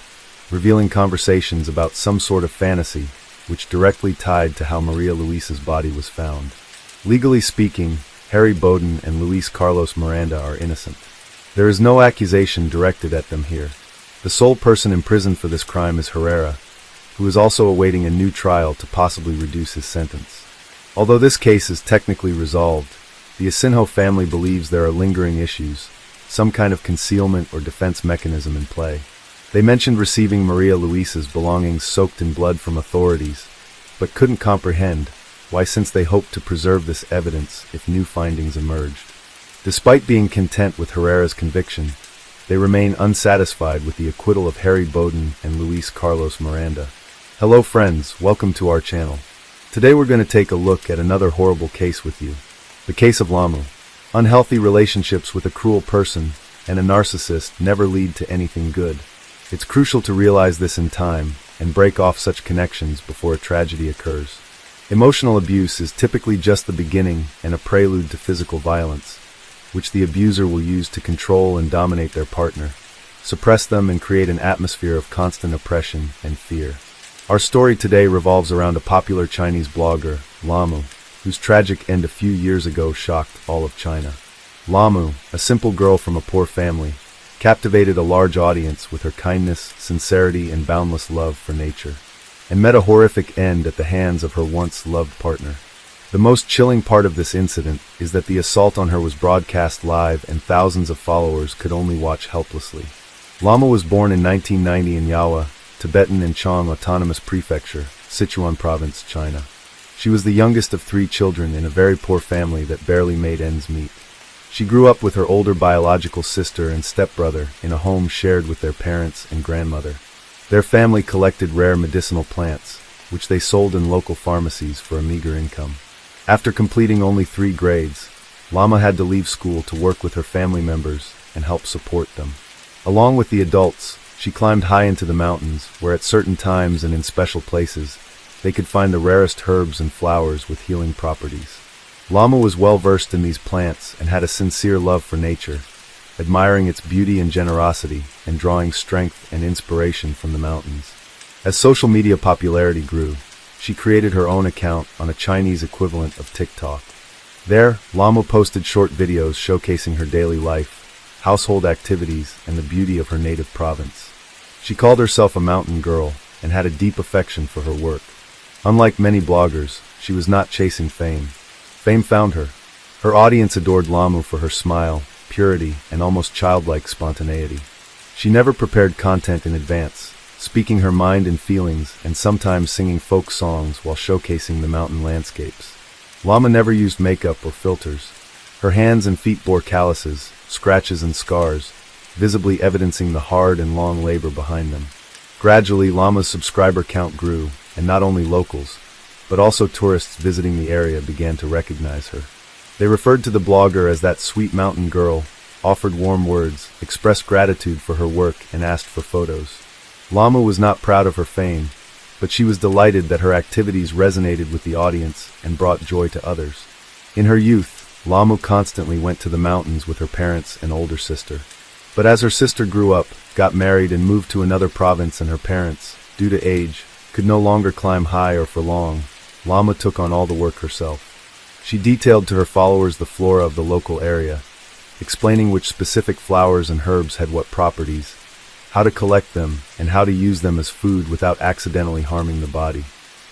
revealing conversations about some sort of fantasy, which directly tied to how Maria Luisa's body was found. Legally speaking, Harry Bowden and Luis Carlos Miranda are innocent. There is no accusation directed at them here. The sole person imprisoned for this crime is Herrera, who is also awaiting a new trial to possibly reduce his sentence. Although this case is technically resolved, the Asinjo family believes there are lingering issues, some kind of concealment or defense mechanism in play. They mentioned receiving Maria Luisa's belongings soaked in blood from authorities, but couldn't comprehend why, since they hoped to preserve this evidence if new findings emerged. Despite being content with Herrera's conviction, they remain unsatisfied with the acquittal of Harry Bowden and Luis Carlos Miranda. Hello friends, welcome to our channel. Today we're going to take a look at another horrible case with you. The case of Lamu. Unhealthy relationships with a cruel person and a narcissist never lead to anything good. It's crucial to realize this in time and break off such connections before a tragedy occurs. Emotional abuse is typically just the beginning and a prelude to physical violence, which the abuser will use to control and dominate their partner, suppress them, and create an atmosphere of constant oppression and fear. Our story today revolves around a popular Chinese blogger, Lamu, whose tragic end a few years ago shocked all of China. Lamu, a simple girl from a poor family, captivated a large audience with her kindness, sincerity, and boundless love for nature, and met a horrific end at the hands of her once loved partner. The most chilling part of this incident is that the assault on her was broadcast live and thousands of followers could only watch helplessly. Lamu was born in 1990 in Yawa, Tibetan and Chang Autonomous Prefecture, Sichuan Province, China. She was the youngest of 3 children in a very poor family that barely made ends meet. She grew up with her older biological sister and stepbrother in a home shared with their parents and grandmother. Their family collected rare medicinal plants, which they sold in local pharmacies for a meager income. After completing only 3 grades, Lama had to leave school to work with her family members and help support them. Along with the adults, she climbed high into the mountains, where at certain times and in special places, they could find the rarest herbs and flowers with healing properties. Lama was well versed in these plants and had a sincere love for nature, admiring its beauty and generosity and drawing strength and inspiration from the mountains. As social media popularity grew, she created her own account on a Chinese equivalent of TikTok. There, Lama posted short videos showcasing her daily life, household activities, and the beauty of her native province. She called herself a mountain girl and had a deep affection for her work. Unlike many bloggers, she was not chasing fame. Fame found her. Her audience adored Lama for her smile, purity, and almost childlike spontaneity. She never prepared content in advance, speaking her mind and feelings and sometimes singing folk songs while showcasing the mountain landscapes. Lama never used makeup or filters. Her hands and feet bore calluses, scratches and scars, visibly evidencing the hard and long labor behind them. Gradually, Lama's subscriber count grew, and not only locals, but also tourists visiting the area began to recognize her. They referred to the blogger as that sweet mountain girl, offered warm words, expressed gratitude for her work, and asked for photos. Lama was not proud of her fame, but she was delighted that her activities resonated with the audience and brought joy to others. In her youth, Lama constantly went to the mountains with her parents and older sister. But as her sister grew up, got married, and moved to another province, and her parents, due to age, could no longer climb high or for long, Lama took on all the work herself. She detailed to her followers the flora of the local area, explaining which specific flowers and herbs had what properties, how to collect them, and how to use them as food without accidentally harming the body.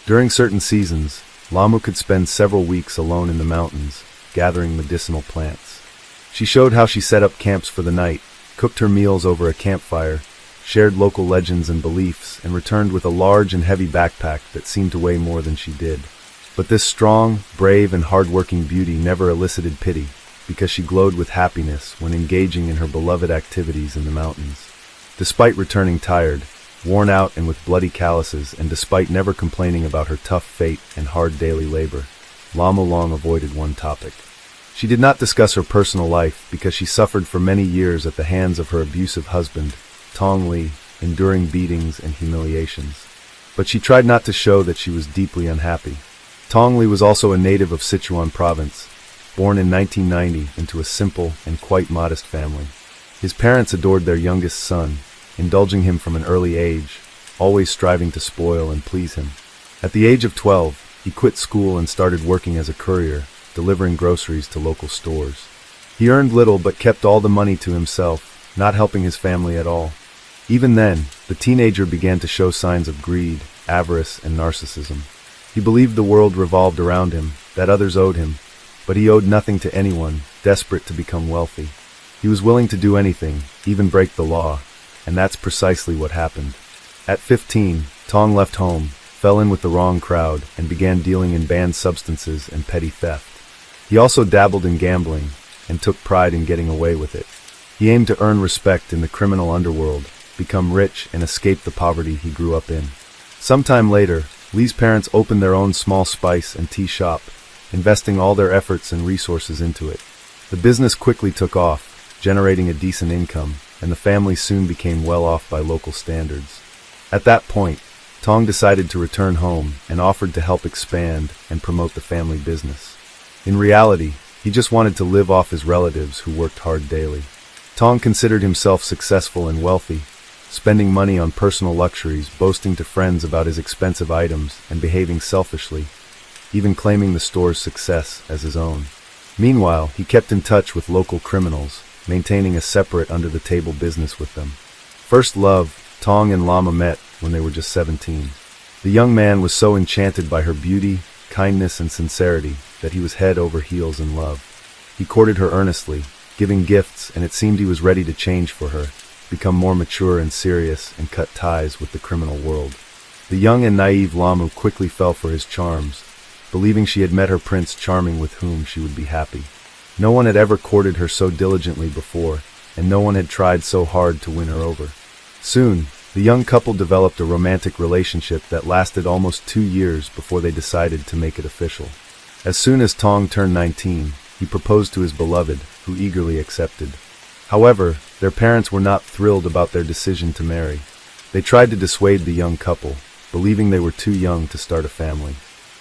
During certain seasons, Lama could spend several weeks alone in the mountains, gathering medicinal plants. She showed how she set up camps for the night, cooked her meals over a campfire, shared local legends and beliefs, and returned with a large and heavy backpack that seemed to weigh more than she did. But this strong, brave, and hard-working beauty never elicited pity, because she glowed with happiness when engaging in her beloved activities in the mountains. Despite returning tired, worn out and with bloody calluses, and despite never complaining about her tough fate and hard daily labor, Lama long avoided one topic. She did not discuss her personal life because she suffered for many years at the hands of her abusive husband, Hauntingly, enduring beatings and humiliations. But she tried not to show that she was deeply unhappy. Hauntingly was also a native of Sichuan province, born in 1990 into a simple and quite modest family. His parents adored their youngest son, indulging him from an early age, always striving to spoil and please him. At the age of 12, he quit school and started working as a courier, delivering groceries to local stores. He earned little but kept all the money to himself, not helping his family at all. Even then, the teenager began to show signs of greed, avarice, and narcissism. He believed the world revolved around him, that others owed him, but he owed nothing to anyone, desperate to become wealthy. He was willing to do anything, even break the law, and that's precisely what happened. At 15, Tong left home, fell in with the wrong crowd, and began dealing in banned substances and petty theft. He also dabbled in gambling, and took pride in getting away with it. He aimed to earn respect in the criminal underworld, become rich, and escape the poverty he grew up in. Sometime later, Lee's parents opened their own small spice and tea shop, investing all their efforts and resources into it. The business quickly took off, generating a decent income, and the family soon became well off by local standards. At that point, Tong decided to return home and offered to help expand and promote the family business. In reality, he just wanted to live off his relatives who worked hard daily. Tong considered himself successful and wealthy, spending money on personal luxuries, boasting to friends about his expensive items, and behaving selfishly, even claiming the store's success as his own. Meanwhile, he kept in touch with local criminals, maintaining a separate under-the-table business with them. First love, Tong and Lama met when they were just 17. The young man was so enchanted by her beauty, kindness, and sincerity that he was head over heels in love. He courted her earnestly, giving gifts, and it seemed he was ready to change for her, become more mature and serious, and cut ties with the criminal world. The young and naive Lamu quickly fell for his charms, believing she had met her prince charming with whom she would be happy. No one had ever courted her so diligently before, and no one had tried so hard to win her over. Soon, the young couple developed a romantic relationship that lasted almost 2 years before they decided to make it official. As soon as Tong turned 19, he proposed to his beloved, who eagerly accepted. However, their parents were not thrilled about their decision to marry. They tried to dissuade the young couple, believing they were too young to start a family.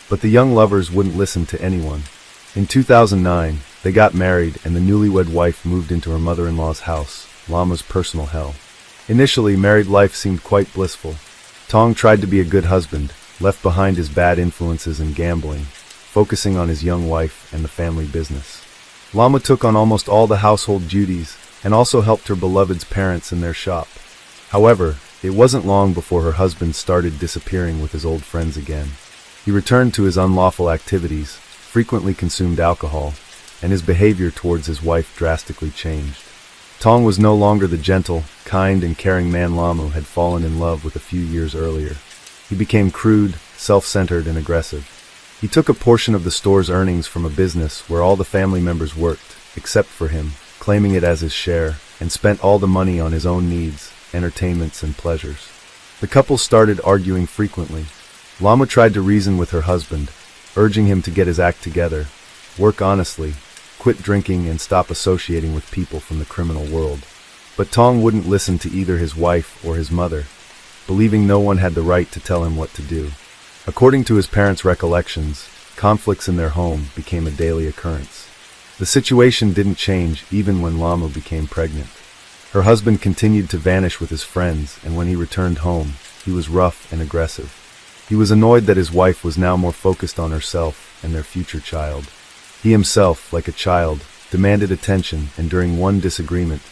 But the young lovers wouldn't listen to anyone. In 2009, they got married and the newlywed wife moved into her mother-in-law's house, Lama's personal hell. Initially, married life seemed quite blissful. Tong tried to be a good husband, left behind his bad influences and gambling, focusing on his young wife and the family business. Lama took on almost all the household duties and also helped her beloved's parents in their shop. However, it wasn't long before her husband started disappearing with his old friends again. He returned to his unlawful activities, frequently consumed alcohol, and his behavior towards his wife drastically changed. Tong was no longer the gentle, kind, and caring man Lamu had fallen in love with a few years earlier. He became crude, self-centered, and aggressive. He took a portion of the store's earnings from a business where all the family members worked, except for him, claiming it as his share, and spent all the money on his own needs, entertainments, and pleasures. The couple started arguing frequently. Lama tried to reason with her husband, urging him to get his act together, work honestly, quit drinking, and stop associating with people from the criminal world. But Tong wouldn't listen to either his wife or his mother, believing no one had the right to tell him what to do. According to his parents' recollections, conflicts in their home became a daily occurrence. The situation didn't change even when Lama became pregnant. Her husband continued to vanish with his friends, and when he returned home, he was rough and aggressive. He was annoyed that his wife was now more focused on herself and their future child. He himself, like a child, demanded attention, and during one disagreement,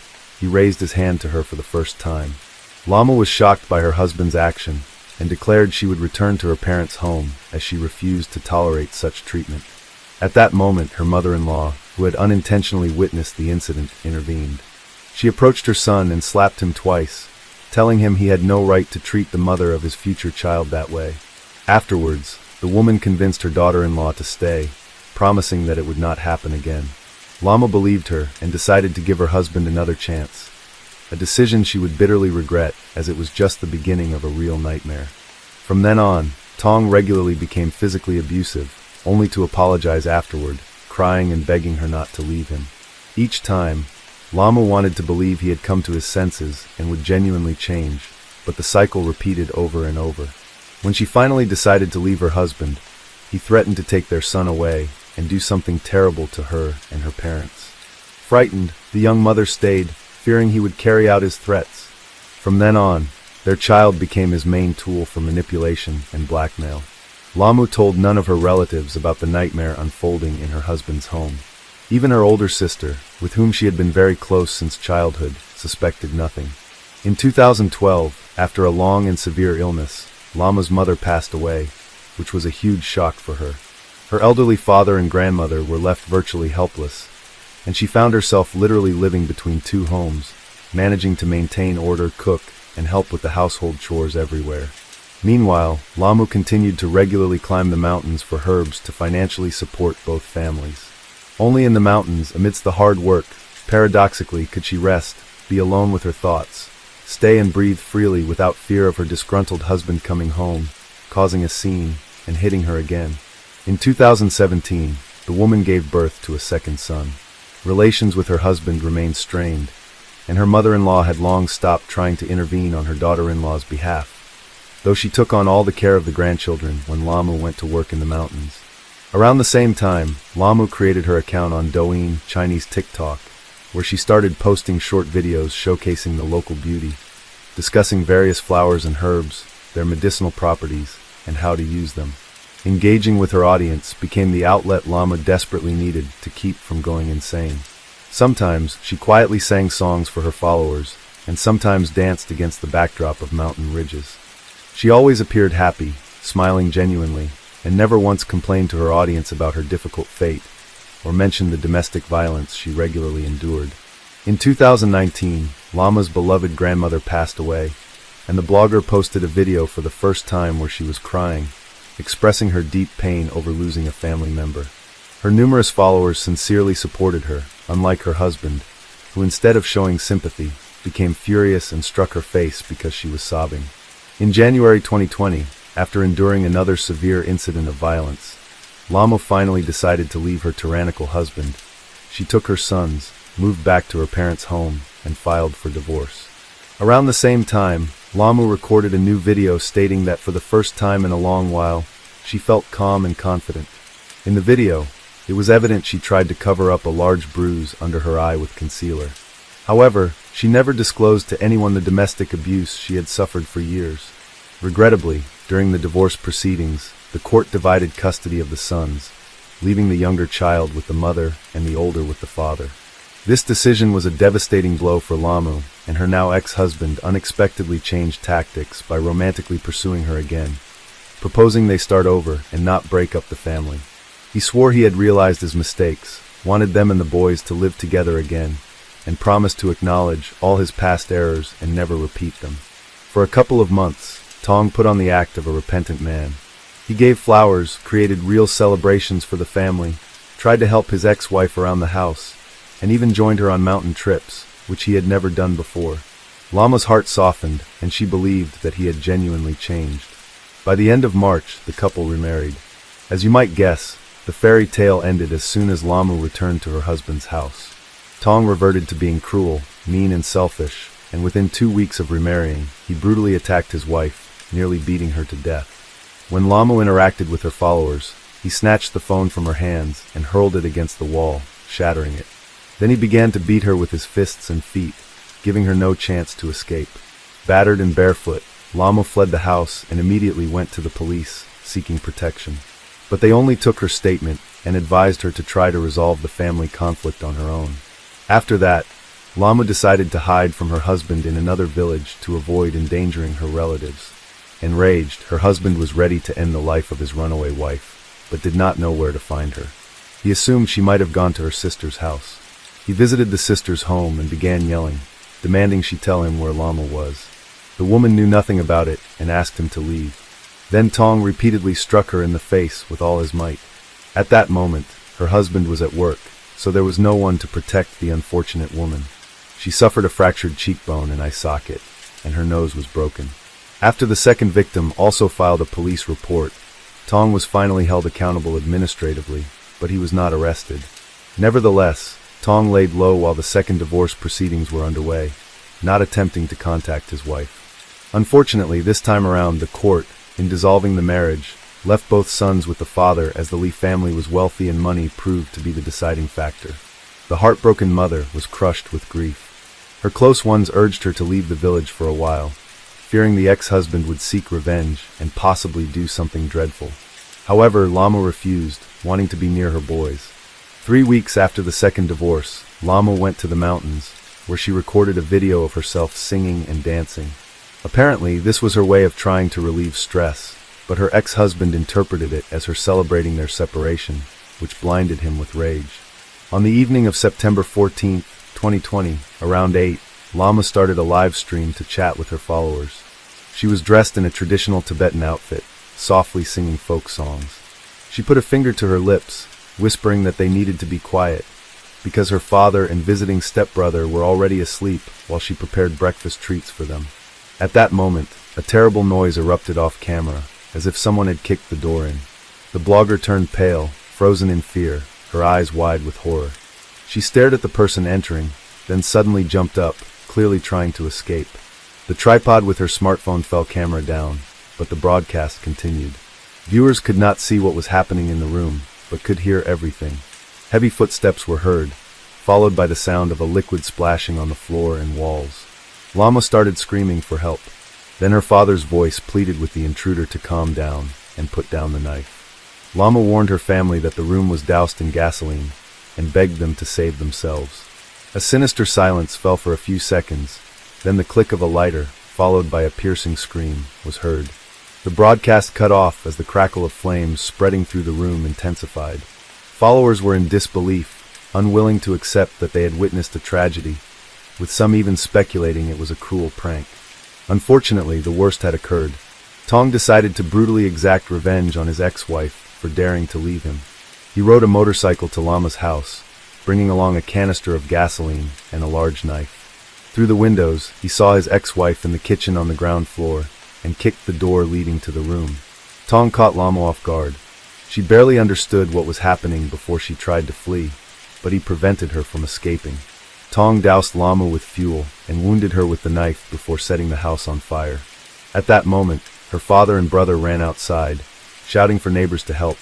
he raised his hand to her for the first time. Lama was shocked by her husband's action and declared she would return to her parents' home as she refused to tolerate such treatment. At that moment, her mother-in-law, who had unintentionally witnessed the incident, intervened. She approached her son and slapped him twice, telling him he had no right to treat the mother of his future child that way. Afterwards, the woman convinced her daughter-in-law to stay, promising that it would not happen again. Lama believed her and decided to give her husband another chance, a decision she would bitterly regret as it was just the beginning of a real nightmare. From then on, Tong regularly became physically abusive, only to apologize afterward, crying and begging her not to leave him. Each time, Lama wanted to believe he had come to his senses and would genuinely change, but the cycle repeated over and over. When she finally decided to leave her husband, he threatened to take their son away and do something terrible to her and her parents. Frightened, the young mother stayed, fearing he would carry out his threats. From then on, their child became his main tool for manipulation and blackmail. Lamu told none of her relatives about the nightmare unfolding in her husband's home. Even her older sister, with whom she had been very close since childhood, suspected nothing. In 2012, after a long and severe illness, Lama's mother passed away, which was a huge shock for her. Her elderly father and grandmother were left virtually helpless, and she found herself literally living between two homes, managing to maintain order, cook, and help with the household chores everywhere. Meanwhile, Lamu continued to regularly climb the mountains for herbs to financially support both families. Only in the mountains, amidst the hard work, paradoxically, could she rest, be alone with her thoughts, stay and breathe freely without fear of her disgruntled husband coming home, causing a scene, and hitting her again. In 2017, the woman gave birth to a second son. Relations with her husband remained strained, and her mother-in-law had long stopped trying to intervene on her daughter-in-law's behalf, though she took on all the care of the grandchildren when Lamu went to work in the mountains. Around the same time, Lamu created her account on Douyin, Chinese TikTok, where she started posting short videos showcasing the local beauty, discussing various flowers and herbs, their medicinal properties, and how to use them. Engaging with her audience became the outlet Lama desperately needed to keep from going insane. Sometimes she quietly sang songs for her followers, and sometimes danced against the backdrop of mountain ridges. She always appeared happy, smiling genuinely, and never once complained to her audience about her difficult fate, or mentioned the domestic violence she regularly endured. In 2019, Lama's beloved grandmother passed away, and the blogger posted a video for the first time where she was crying, expressing her deep pain over losing a family member. Her numerous followers sincerely supported her, unlike her husband, who instead of showing sympathy, became furious and struck her face because she was sobbing. In January 2020, after enduring another severe incident of violence, Lama finally decided to leave her tyrannical husband. She took her sons, moved back to her parents' home, and filed for divorce. Around the same time, Lamu recorded a new video stating that for the first time in a long while, she felt calm and confident. In the video, It was evident she tried to cover up a large bruise under her eye with concealer. However, she never disclosed to anyone the domestic abuse she had suffered for years. Regrettably, during the divorce proceedings, the court divided custody of the sons, leaving the younger child with the mother and the older with the father. This decision was a devastating blow for Lamu, and her now ex-husband unexpectedly changed tactics by romantically pursuing her again, proposing they start over and not break up the family. He swore he had realized his mistakes, wanted them and the boys to live together again, and promised to acknowledge all his past errors and never repeat them. For a couple of months, Tong put on the act of a repentant man. He gave flowers, created real celebrations for the family, tried to help his ex-wife around the house, and even joined her on mountain trips, which he had never done before. Lama's heart softened, and she believed that he had genuinely changed. By the end of March, the couple remarried. As you might guess, the fairy tale ended as soon as Lamu returned to her husband's house. Tong reverted to being cruel, mean and selfish, and within 2 weeks of remarrying, he brutally attacked his wife, nearly beating her to death. When Lamu interacted with her followers, he snatched the phone from her hands and hurled it against the wall, shattering it. Then he began to beat her with his fists and feet, giving her no chance to escape. Battered and barefoot, Lamu fled the house and immediately went to the police, seeking protection. But they only took her statement and advised her to try to resolve the family conflict on her own. After that, Lamu decided to hide from her husband in another village to avoid endangering her relatives. Enraged, her husband was ready to end the life of his runaway wife, but did not know where to find her. He assumed she might have gone to her sister's house. He visited the sister's home and began yelling, demanding she tell him where Lamu was. The woman knew nothing about it and asked him to leave. Then Tong repeatedly struck her in the face with all his might. At that moment, her husband was at work, so there was no one to protect the unfortunate woman. She suffered a fractured cheekbone and eye socket, and her nose was broken. After the second victim also filed a police report, Tong was finally held accountable administratively, but he was not arrested. Nevertheless, Tong laid low while the second divorce proceedings were underway, not attempting to contact his wife. Unfortunately, this time around, the court, in dissolving the marriage, left both sons with the father as the Lee family was wealthy and money proved to be the deciding factor. The heartbroken mother was crushed with grief. Her close ones urged her to leave the village for a while, fearing the ex-husband would seek revenge and possibly do something dreadful. However, Lamu refused, wanting to be near her boys. 3 weeks after the second divorce, Lamu went to the mountains, where she recorded a video of herself singing and dancing. Apparently, this was her way of trying to relieve stress, but her ex-husband interpreted it as her celebrating their separation, which blinded him with rage. On the evening of September 14, 2020, around 8, Lama started a live stream to chat with her followers. She was dressed in a traditional Tibetan outfit, softly singing folk songs. She put a finger to her lips, whispering that they needed to be quiet, because her father and visiting stepbrother were already asleep while she prepared breakfast treats for them. At that moment, a terrible noise erupted off camera, as if someone had kicked the door in. The blogger turned pale, frozen in fear, her eyes wide with horror. She stared at the person entering, then suddenly jumped up, clearly trying to escape. The tripod with her smartphone fell camera down, but the broadcast continued. Viewers could not see what was happening in the room, but could hear everything. Heavy footsteps were heard, followed by the sound of a liquid splashing on the floor and walls. Lama started screaming for help. Then her father's voice pleaded with the intruder to calm down and put down the knife. Lama warned her family that the room was doused in gasoline and begged them to save themselves. A sinister silence fell for a few seconds, then the click of a lighter, followed by a piercing scream, was heard. The broadcast cut off as the crackle of flames spreading through the room intensified. Followers were in disbelief, unwilling to accept that they had witnessed a tragedy, with some even speculating it was a cruel prank. Unfortunately, the worst had occurred. Tong decided to brutally exact revenge on his ex-wife for daring to leave him. He rode a motorcycle to Lama's house, bringing along a canister of gasoline and a large knife. Through the windows, he saw his ex-wife in the kitchen on the ground floor and kicked the door leading to the room. Tong caught Lama off guard. She barely understood what was happening before she tried to flee, but he prevented her from escaping. Tong doused Lama with fuel and wounded her with the knife before setting the house on fire. At that moment, her father and brother ran outside, shouting for neighbors to help,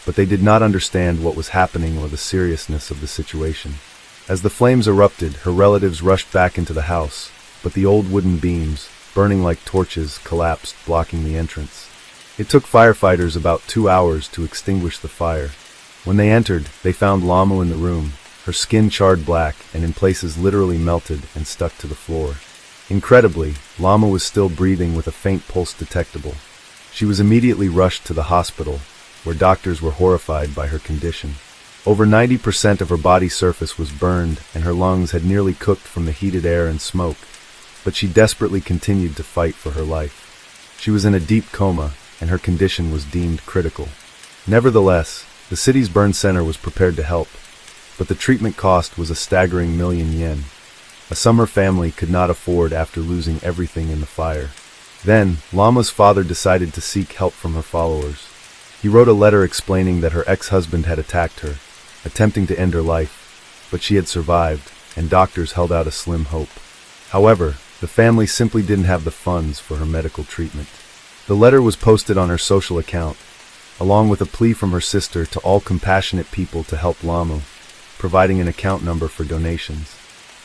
but they did not understand what was happening or the seriousness of the situation. As the flames erupted, her relatives rushed back into the house, but the old wooden beams, burning like torches, collapsed, blocking the entrance. It took firefighters about 2 hours to extinguish the fire. When they entered, they found Lamu in the room, her skin charred black and in places literally melted and stuck to the floor. Incredibly, Lamu was still breathing with a faint pulse detectable. She was immediately rushed to the hospital, where doctors were horrified by her condition. Over 90% of her body surface was burned, and her lungs had nearly cooked from the heated air and smoke, but she desperately continued to fight for her life. She was in a deep coma, and her condition was deemed critical. Nevertheless, the city's burn center was prepared to help, but the treatment cost was a staggering $1,000,000. A summer family could not afford after losing everything in the fire. Then, Lama's father decided to seek help from her followers. He wrote a letter explaining that her ex-husband had attacked her, attempting to end her life, but she had survived, and doctors held out a slim hope. However, the family simply didn't have the funds for her medical treatment. The letter was posted on her social account, along with a plea from her sister to all compassionate people to help Lamu, providing an account number for donations.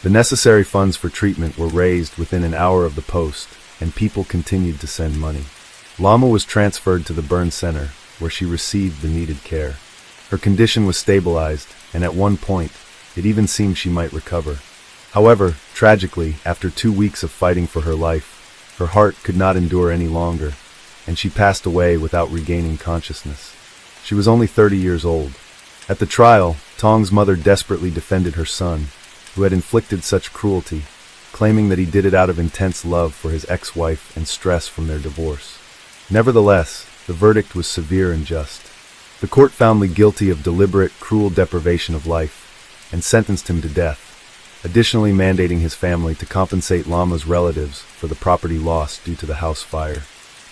The necessary funds for treatment were raised within an hour of the post, and people continued to send money. Lamu was transferred to the burn center, where she received the needed care. Her condition was stabilized, and at one point, it even seemed she might recover. However, tragically, after 2 weeks of fighting for her life, her heart could not endure any longer, and she passed away without regaining consciousness. She was only 30 years old. At the trial, Tong's mother desperately defended her son, who had inflicted such cruelty, claiming that he did it out of intense love for his ex-wife and stress from their divorce. Nevertheless, the verdict was severe and just. The court found Lee guilty of deliberate, cruel deprivation of life, and sentenced him to death, additionally mandating his family to compensate Lama's relatives for the property lost due to the house fire.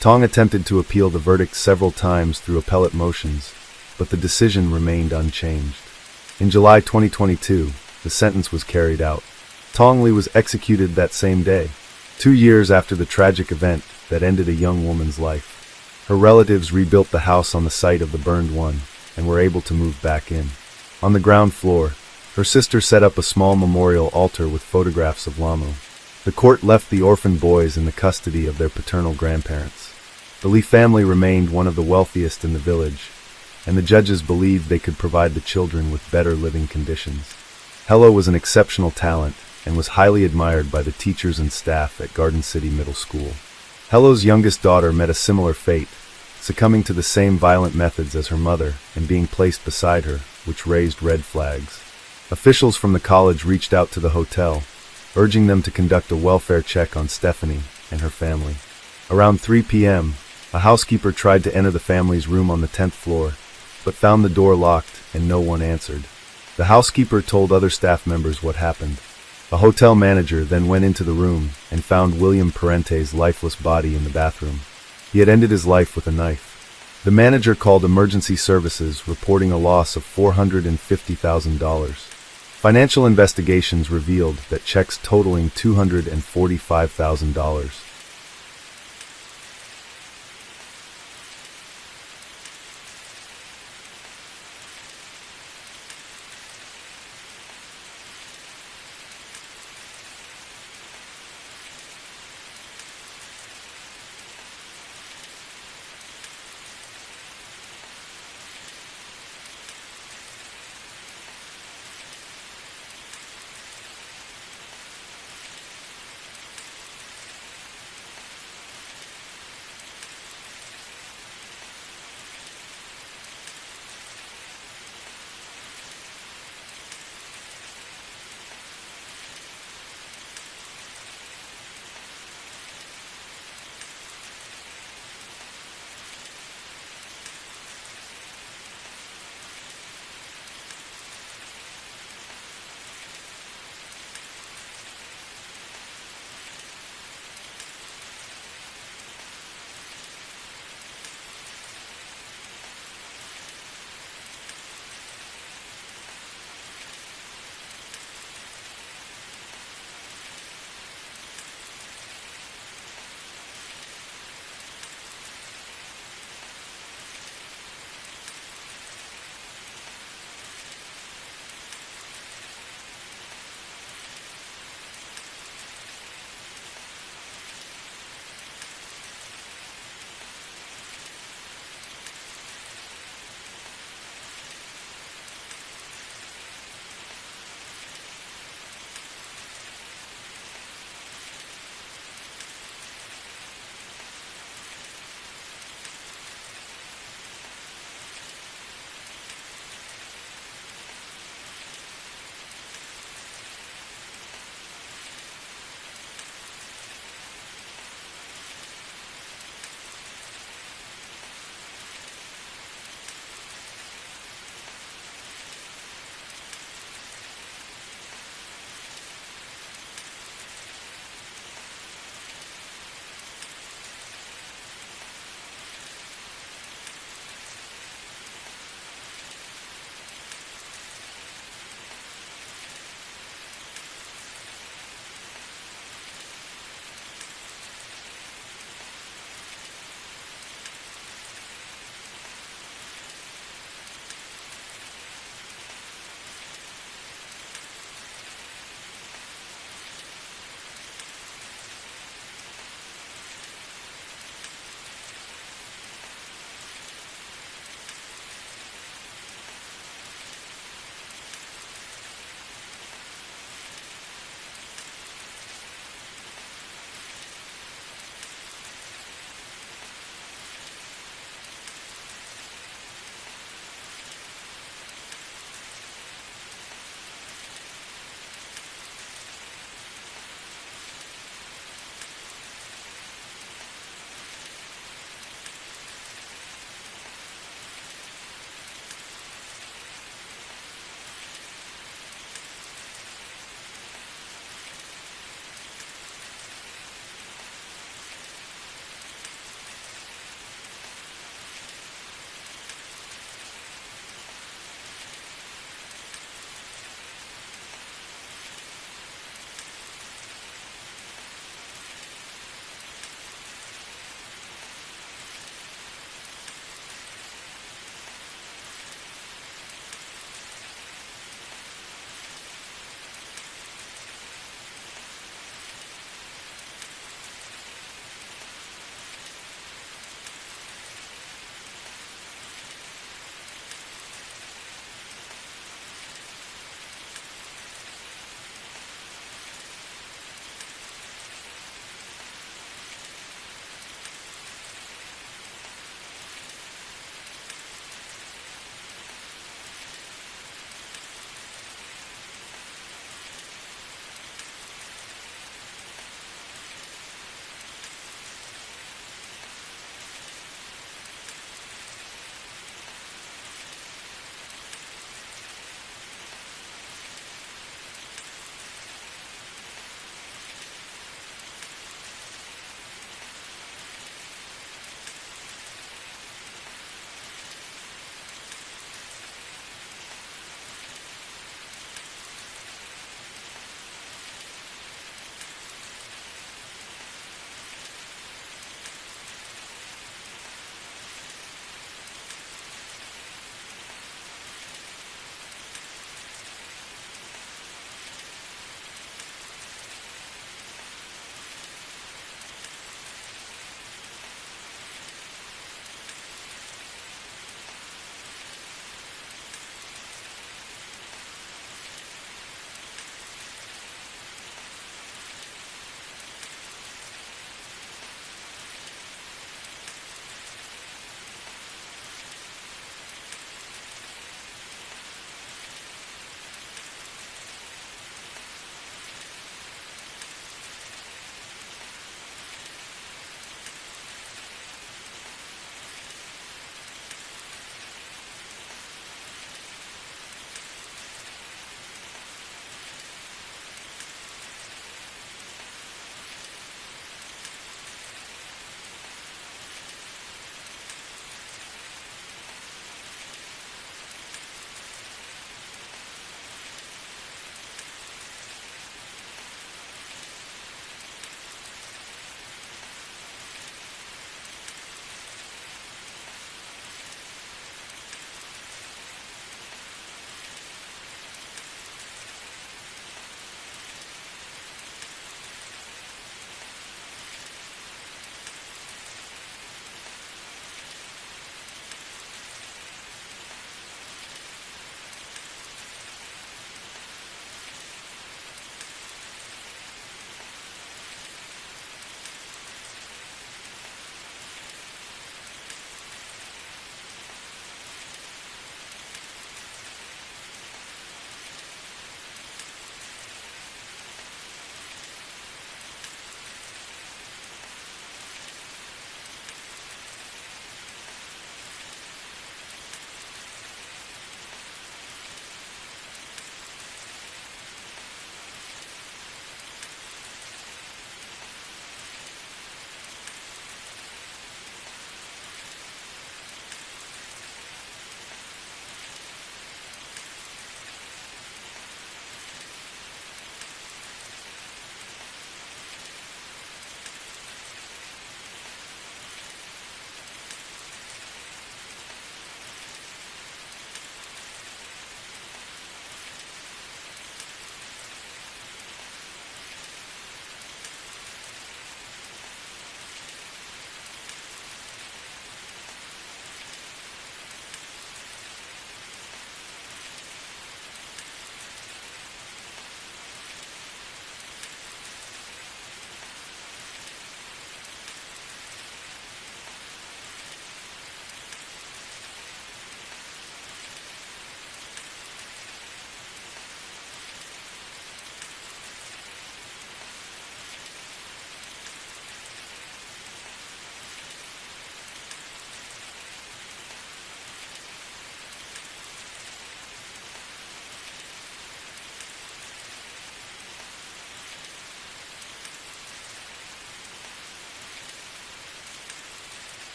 Tong attempted to appeal the verdict several times through appellate motions, but the decision remained unchanged. In July 2022, the sentence was carried out. Tong Li was executed that same day, 2 years after the tragic event that ended a young woman's life. Her relatives rebuilt the house on the site of the burned one and were able to move back in. On the ground floor, her sister set up a small memorial altar with photographs of Lamu. The court left the orphaned boys in the custody of their paternal grandparents. The Lee family remained one of the wealthiest in the village, and the judges believed they could provide the children with better living conditions. Hello was an exceptional talent and was highly admired by the teachers and staff at Garden City Middle School. Hello's youngest daughter met a similar fate, succumbing to the same violent methods as her mother and being placed beside her, which raised red flags. Officials from the college reached out to the hotel, urging them to conduct a welfare check on Stephanie and her family. Around 3 p.m., a housekeeper tried to enter the family's room on the 10th floor, but found the door locked and no one answered. The housekeeper told other staff members what happened. A hotel manager then went into the room and found William Parente's lifeless body in the bathroom. He had ended his life with a knife. The manager called emergency services, reporting a loss of $450,000. Financial investigations revealed that checks totaling $245,000